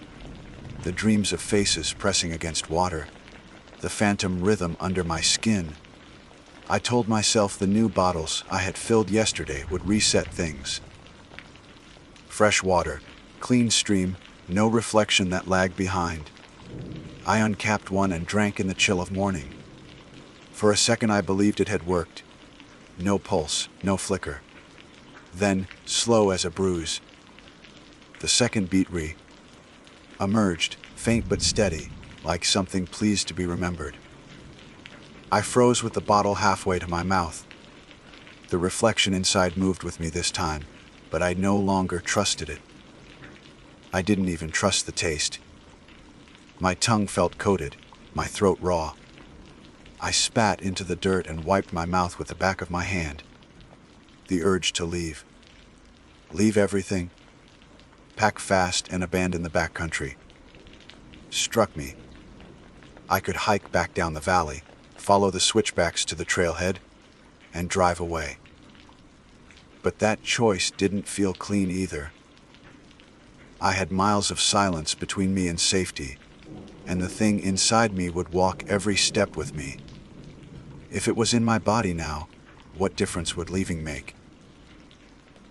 the dreams of faces pressing against water, the phantom rhythm under my skin. I told myself the new bottles I had filled yesterday would reset things. Fresh water, clean stream, no reflection that lagged behind. I uncapped one and drank in the chill of morning. For a second I believed it had worked. No pulse, no flicker. Then, slow as a bruise, the second beat emerged, faint but steady, like something pleased to be remembered. I froze with the bottle halfway to my mouth. The reflection inside moved with me this time, but I no longer trusted it. I didn't even trust the taste. My tongue felt coated, my throat raw. I spat into the dirt and wiped my mouth with the back of my hand. The urge to leave. Leave everything, pack fast and abandon the backcountry, struck me. I could hike back down the valley, follow the switchbacks to the trailhead, and drive away. But that choice didn't feel clean either. I had miles of silence between me and safety, and the thing inside me would walk every step with me. If it was in my body now, what difference would leaving make?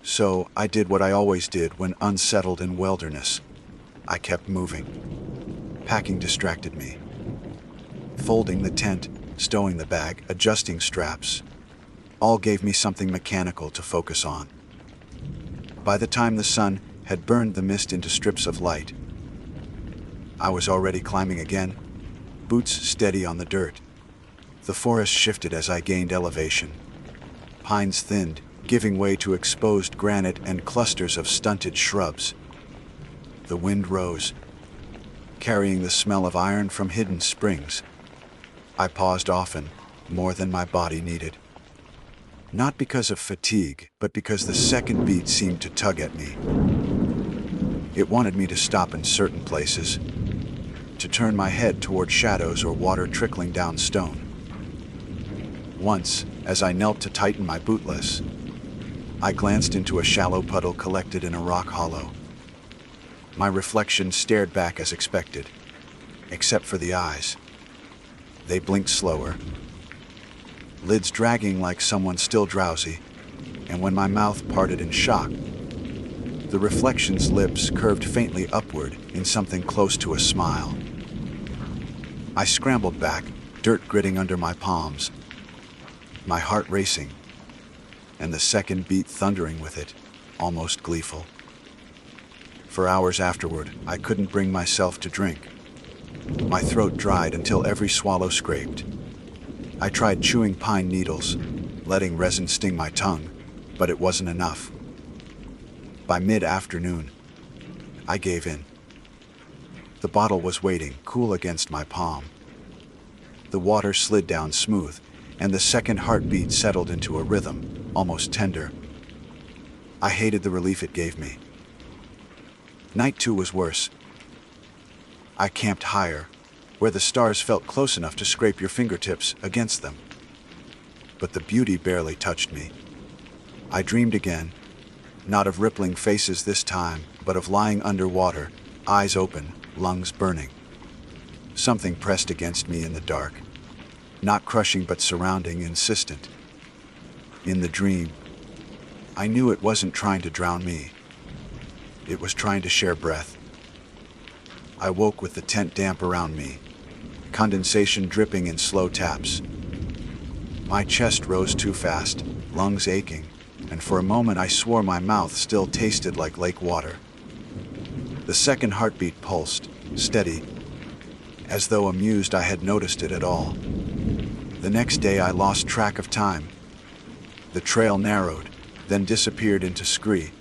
So I did what I always did when unsettled in wilderness. I kept moving. Packing distracted me. Folding the tent, stowing the bag, adjusting straps, all gave me something mechanical to focus on. By the time the sun had burned the mist into strips of light, I was already climbing again, boots steady on the dirt. The forest shifted as I gained elevation. Pines thinned, giving way to exposed granite and clusters of stunted shrubs. The wind rose, carrying the smell of iron from hidden springs. I paused often, more than my body needed. Not because of fatigue, but because the second beat seemed to tug at me. It wanted me to stop in certain places, to turn my head toward shadows or water trickling down stone. Once, as I knelt to tighten my bootlace, I glanced into a shallow puddle collected in a rock hollow. My reflection stared back as expected, except for the eyes. They blinked slower, lids dragging like someone still drowsy, and when my mouth parted in shock, the reflection's lips curved faintly upward in something close to a smile. I scrambled back, dirt gritting under my palms, my heart racing, and the second beat thundering with it, almost gleeful. For hours afterward, I couldn't bring myself to drink. My throat dried until every swallow scraped. I tried chewing pine needles, letting resin sting my tongue, but it wasn't enough. By mid-afternoon, I gave in. The bottle was waiting, cool against my palm. The water slid down smooth, and the second heartbeat settled into a rhythm, almost tender. I hated the relief it gave me. Night 2 was worse. I camped higher, where the stars felt close enough to scrape your fingertips against them. But the beauty barely touched me. I dreamed again, not of rippling faces this time, but of lying underwater, eyes open, lungs burning. Something pressed against me in the dark, not crushing but surrounding, insistent. In the dream, I knew it wasn't trying to drown me. It was trying to share breath. I woke with the tent damp around me, condensation dripping in slow taps. My chest rose too fast, lungs aching, and for a moment I swore my mouth still tasted like lake water. The second heartbeat pulsed, steady, as though amused I had noticed it at all. The next day I lost track of time. The trail narrowed, then disappeared into scree.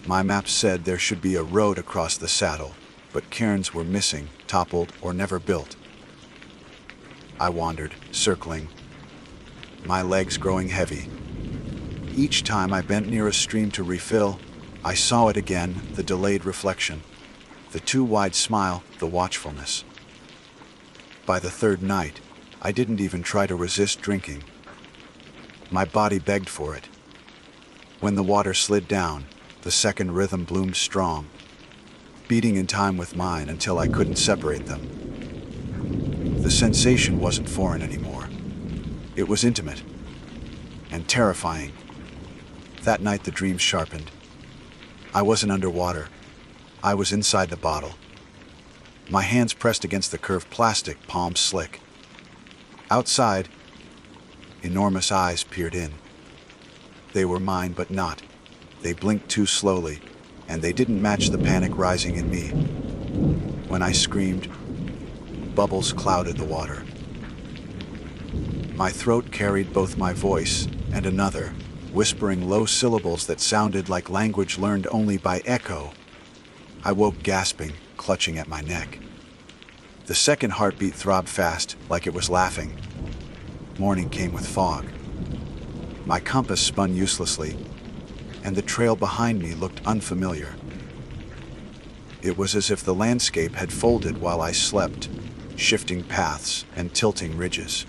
My map said there should be a road across the saddle, but cairns were missing, toppled, or never built. I wandered, circling, my legs growing heavy. Each time I bent near a stream to refill, I saw it again, the delayed reflection, the too-wide smile, the watchfulness. By the third night, I didn't even try to resist drinking. My body begged for it. When the water slid down, the second rhythm bloomed strong, beating in time with mine until I couldn't separate them. The sensation wasn't foreign anymore. It was intimate and terrifying. That night the dream sharpened. I wasn't underwater. I was inside the bottle. My hands pressed against the curved plastic, palms slick. Outside, enormous eyes peered in. They were mine, but not. They blinked too slowly, and they didn't match the panic rising in me. When I screamed, bubbles clouded the water. My throat carried both my voice and another, whispering low syllables that sounded like language learned only by echo. I woke gasping, clutching at my neck. The second heartbeat throbbed fast, like it was laughing. Morning came with fog. My compass spun uselessly, and the trail behind me looked unfamiliar. It was as if the landscape had folded while I slept, shifting paths and tilting ridges.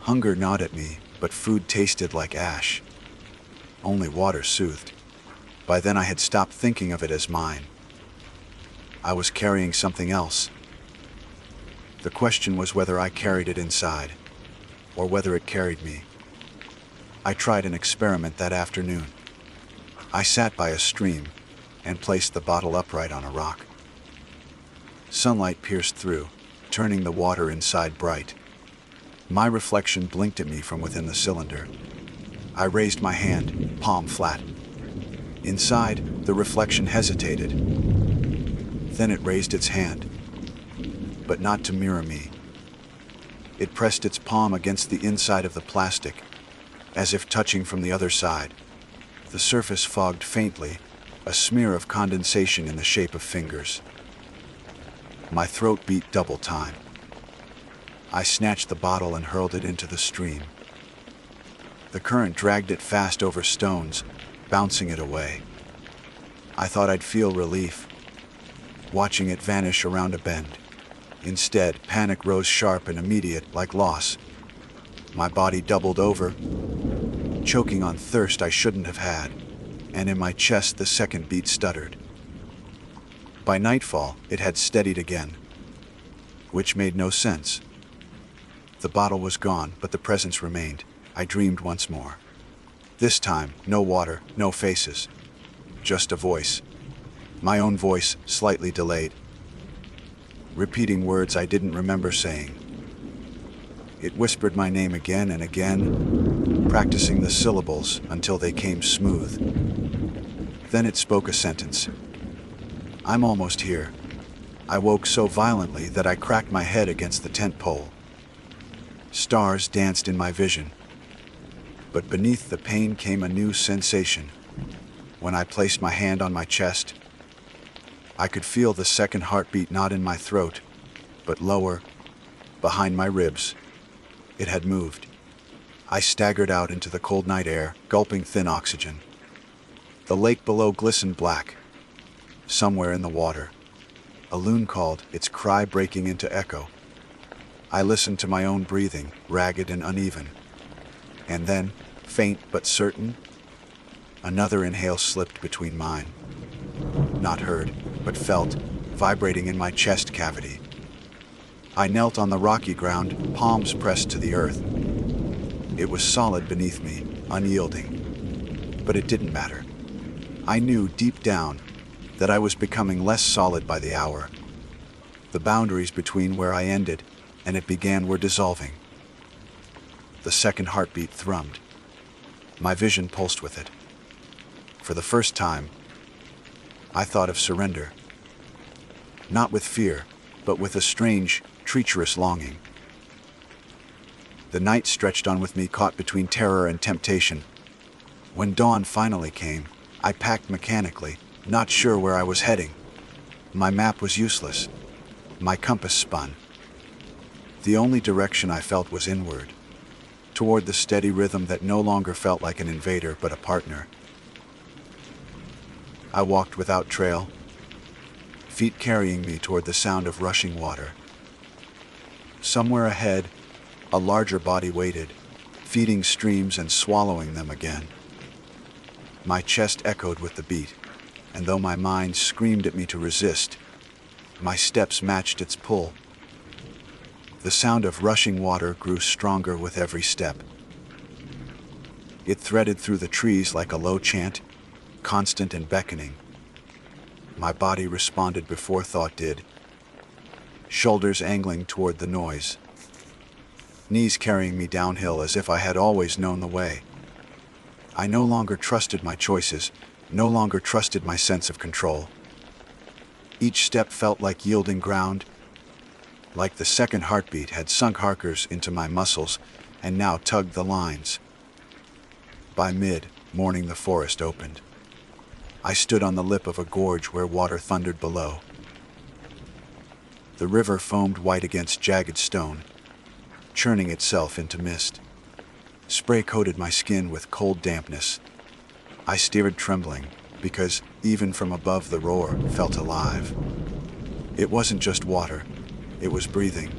Hunger gnawed at me, but food tasted like ash. Only water soothed. By then I had stopped thinking of it as mine. I was carrying something else. The question was whether I carried it inside, or whether it carried me. I tried an experiment that afternoon. I sat by a stream and placed the bottle upright on a rock. Sunlight pierced through, turning the water inside bright. My reflection blinked at me from within the cylinder. I raised my hand, palm flat. Inside, the reflection hesitated. Then it raised its hand, but not to mirror me. It pressed its palm against the inside of the plastic, as if touching from the other side. The surface fogged faintly, a smear of condensation in the shape of fingers. My throat beat double time. I snatched the bottle and hurled it into the stream. The current dragged it fast over stones, bouncing it away. I thought I'd feel relief, watching it vanish around a bend. Instead, panic rose sharp and immediate, like loss. My body doubled over, choking on thirst I shouldn't have had, and in my chest the second beat stuttered. By nightfall, it had steadied again, which made no sense. The bottle was gone, but the presence remained. I dreamed once more. This time, no water, no faces. Just a voice. My own voice, slightly delayed, repeating words I didn't remember saying. It whispered my name again and again, practicing the syllables until they came smooth. Then it spoke a sentence. I'm almost here. I woke so violently that I cracked my head against the tent pole. Stars danced in my vision. But beneath the pain came a new sensation. When I placed my hand on my chest, I could feel the second heartbeat not in my throat, but lower, behind my ribs. It had moved. I staggered out into the cold night air, gulping thin oxygen. The lake below glistened black. Somewhere in the water, a loon called, its cry breaking into echo. I listened to my own breathing, ragged and uneven. And then, faint but certain, another inhale slipped between mine. Not heard, but felt, vibrating in my chest cavity. I knelt on the rocky ground, palms pressed to the earth. It was solid beneath me, unyielding. But it didn't matter. I knew deep down that I was becoming less solid by the hour. The boundaries between where I ended and it began were dissolving. The second heartbeat thrummed. My vision pulsed with it. For the first time, I thought of surrender. Not with fear, but with a strange, treacherous longing. The night stretched on with me caught between terror and temptation. When dawn finally came, I packed mechanically, not sure where I was heading. My map was useless. My compass spun. The only direction I felt was inward, toward the steady rhythm that no longer felt like an invader but a partner. I walked without trail, feet carrying me toward the sound of rushing water. Somewhere ahead, a larger body waited, feeding streams and swallowing them again. My chest echoed with the beat, and though my mind screamed at me to resist, my steps matched its pull. The sound of rushing water grew stronger with every step. It threaded through the trees like a low chant, constant and beckoning. My body responded before thought did, shoulders angling toward the noise, knees carrying me downhill as if I had always known the way. I no longer trusted my choices, no longer trusted my sense of control. Each step felt like yielding ground, like the second heartbeat had sunk harkers into my muscles and now tugged the lines. By mid-morning the forest opened. I stood on the lip of a gorge where water thundered below. The river foamed white against jagged stone, churning itself into mist. Spray coated my skin with cold dampness. I steered trembling, because, even from above the roar, felt alive. It wasn't just water, it was breathing.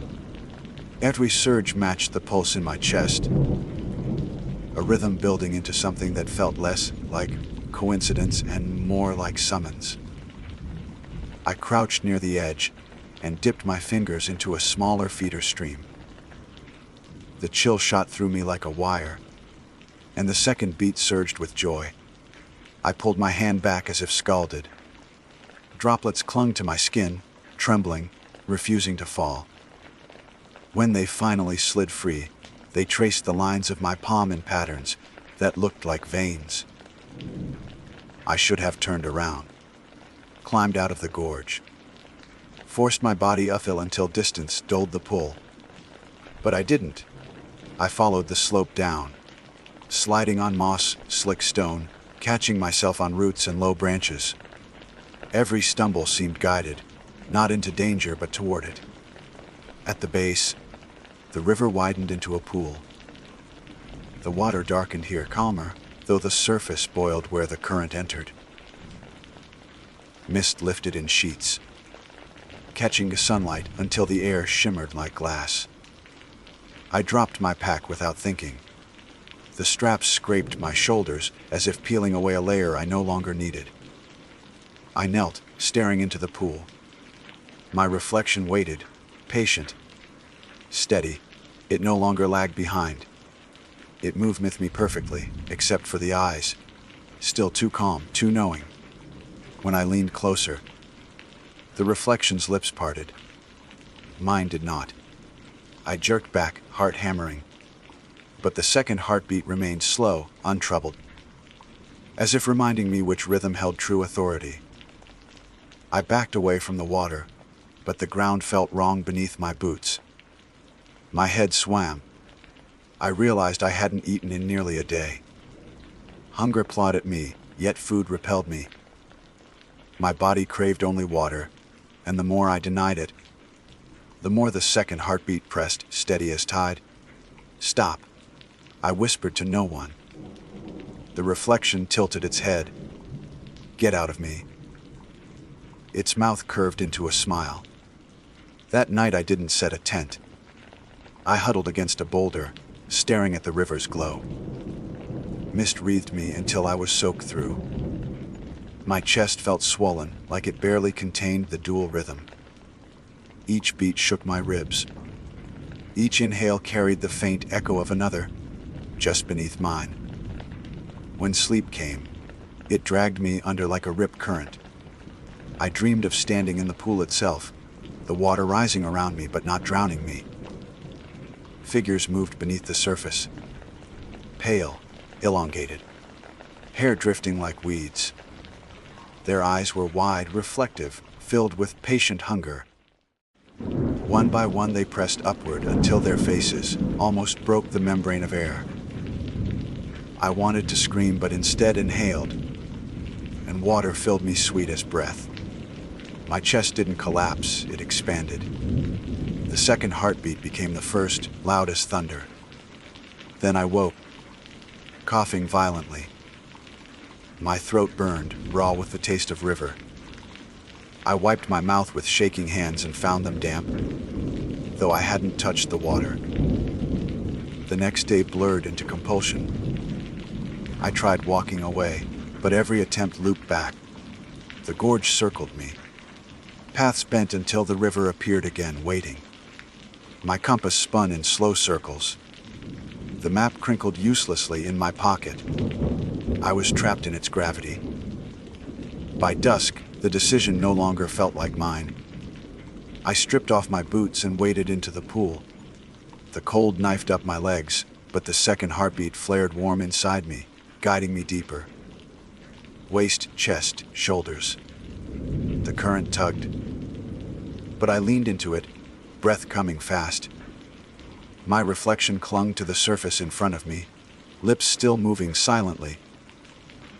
Every surge matched the pulse in my chest, a rhythm building into something that felt less like coincidence and more like summons. I crouched near the edge and dipped my fingers into a smaller feeder stream. The chill shot through me like a wire, and the second beat surged with joy. I pulled my hand back as if scalded. Droplets clung to my skin, trembling, refusing to fall. When they finally slid free, They traced the lines of my palm in patterns that looked like veins. I should have turned around, climbed out of the gorge, forced my body uphill until distance dulled the pull. But I didn't. I followed the slope down, sliding on moss, slick stone, catching myself on roots and low branches. Every stumble seemed guided, not into danger but toward it. At the base, the river widened into a pool. The water darkened here calmer, though the surface boiled where the current entered. Mist lifted in sheets, catching sunlight until the air shimmered like glass. I dropped my pack without thinking. The straps scraped my shoulders as if peeling away a layer I no longer needed. I knelt, staring into the pool. My reflection waited, patient, steady. It no longer lagged behind. It moved with me perfectly, except for the eyes, still too calm, too knowing. When I leaned closer, the reflection's lips parted. Mine did not. I jerked back, heart hammering. But the second heartbeat remained slow, untroubled, as if reminding me which rhythm held true authority. I backed away from the water, but the ground felt wrong beneath my boots. My head swam. I realized I hadn't eaten in nearly a day. Hunger clawed at me, yet food repelled me. My body craved only water, and the more I denied it, the more the second heartbeat pressed, steady as tide. "Stop," I whispered to no one. The reflection tilted its head. "Get out of me." Its mouth curved into a smile. That night I didn't set a tent. I huddled against a boulder, staring at the river's glow. Mist wreathed me until I was soaked through. My chest felt swollen, like it barely contained the dual rhythm. Each beat shook my ribs. Each inhale carried the faint echo of another, just beneath mine. When sleep came, it dragged me under like a ripped current. I dreamed of standing in the pool itself, the water rising around me but not drowning me. Figures moved beneath the surface, pale, elongated, hair drifting like weeds. Their eyes were wide, reflective, filled with patient hunger. One by one they pressed upward until their faces almost broke the membrane of air. I wanted to scream but instead inhaled, and water filled me sweet as breath. My chest didn't collapse, it expanded. The second heartbeat became the first, loud as thunder. Then I woke, coughing violently. My throat burned, raw with the taste of river. I wiped my mouth with shaking hands and found them damp, though I hadn't touched the water. The next day blurred into compulsion. I tried walking away, but every attempt looped back. The gorge circled me. Paths bent until the river appeared again, waiting. My compass spun in slow circles. The map crinkled uselessly in my pocket. I was trapped in its gravity. By dusk, the decision no longer felt like mine. I stripped off my boots and waded into the pool. The cold knifed up my legs, but the second heartbeat flared warm inside me, guiding me deeper. Waist, chest, shoulders. The current tugged, but I leaned into it, breath coming fast. My reflection clung to the surface in front of me, lips still moving silently,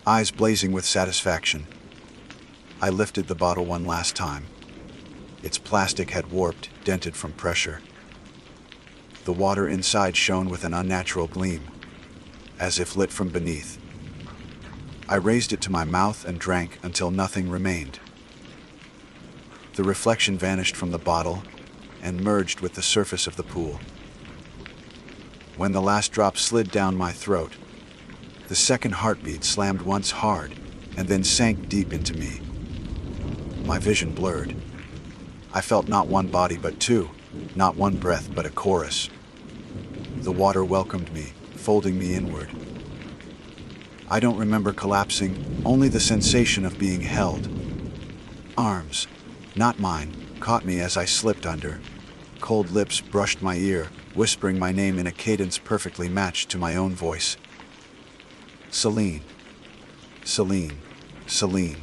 eyes blazing with satisfaction. I lifted the bottle one last time. Its plastic had warped, dented from pressure. The water inside shone with an unnatural gleam, as if lit from beneath. I raised it to my mouth and drank until nothing remained. The reflection vanished from the bottle and merged with the surface of the pool. When the last drop slid down my throat, the second heartbeat slammed once hard and then sank deep into me. My vision blurred. I felt not one body but two, not one breath but a chorus. The water welcomed me, folding me inward. I don't remember collapsing, only the sensation of being held. Arms, not mine, caught me as I slipped under. Cold lips brushed my ear, whispering my name in a cadence perfectly matched to my own voice. Celine. Celine. Celine.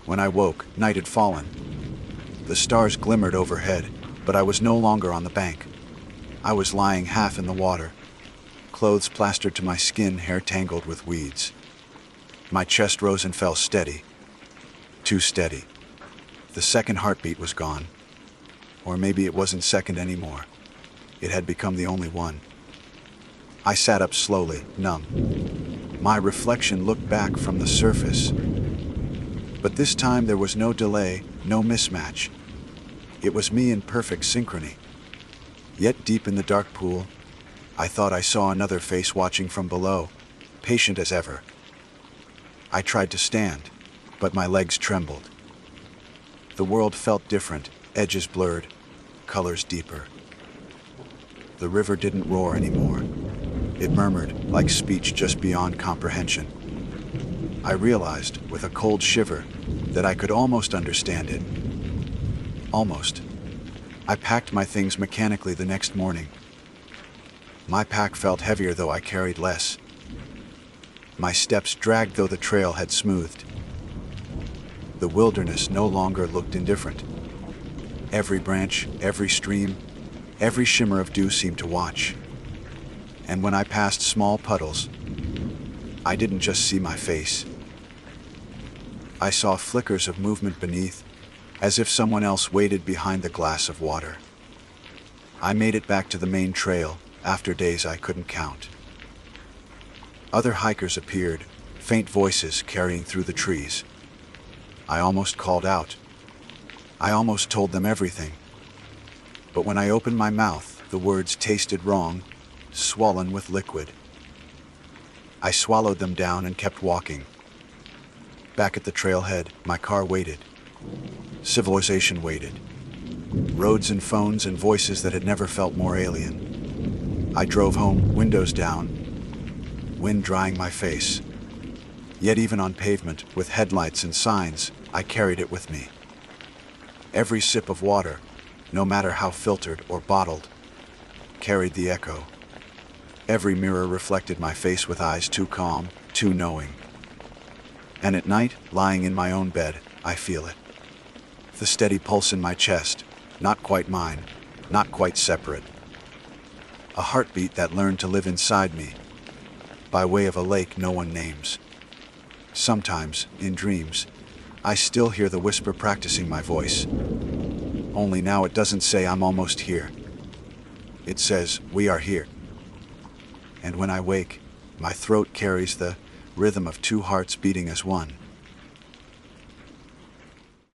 When I woke, night had fallen. The stars glimmered overhead, but I was no longer on the bank. I was lying half in the water, clothes plastered to my skin, hair tangled with weeds. My chest rose and fell steady. Too steady. The second heartbeat was gone. Or maybe it wasn't second anymore. It had become the only one. I sat up slowly, numb. My reflection looked back from the surface. But this time there was no delay, no mismatch. It was me in perfect synchrony. Yet deep in the dark pool, I thought I saw another face watching from below, patient as ever. I tried to stand, but my legs trembled. The world felt different, edges blurred, colors deeper. The river didn't roar anymore. It murmured, like speech just beyond comprehension. I realized, with a cold shiver, that I could almost understand it. Almost. I packed my things mechanically the next morning. My pack felt heavier, though I carried less. My steps dragged, though the trail had smoothed. The wilderness no longer looked indifferent. Every branch, every stream, every shimmer of dew seemed to watch. And when I passed small puddles, I didn't just see my face. I saw flickers of movement beneath, as if someone else waited behind the glass of water. I made it back to the main trail after days I couldn't count. Other hikers appeared, faint voices carrying through the trees. I almost called out. I almost told them everything. But when I opened my mouth, the words tasted wrong, swollen with liquid. I swallowed them down and kept walking. Back at the trailhead, my car waited. Civilization waited. Roads and phones and voices that had never felt more alien. I drove home, windows down, wind drying my face. Yet even on pavement, with headlights and signs, I carried it with me. Every sip of water, no matter how filtered or bottled, carried the echo. Every mirror reflected my face with eyes too calm, too knowing. And at night, lying in my own bed, I feel it. The steady pulse in my chest, not quite mine, not quite separate. A heartbeat that learned to live inside me, by way of a lake no one names. Sometimes, in dreams, I still hear the whisper practicing my voice. Only now it doesn't say I'm almost here. It says, we are here. And when I wake, my throat carries the rhythm of two hearts beating as one.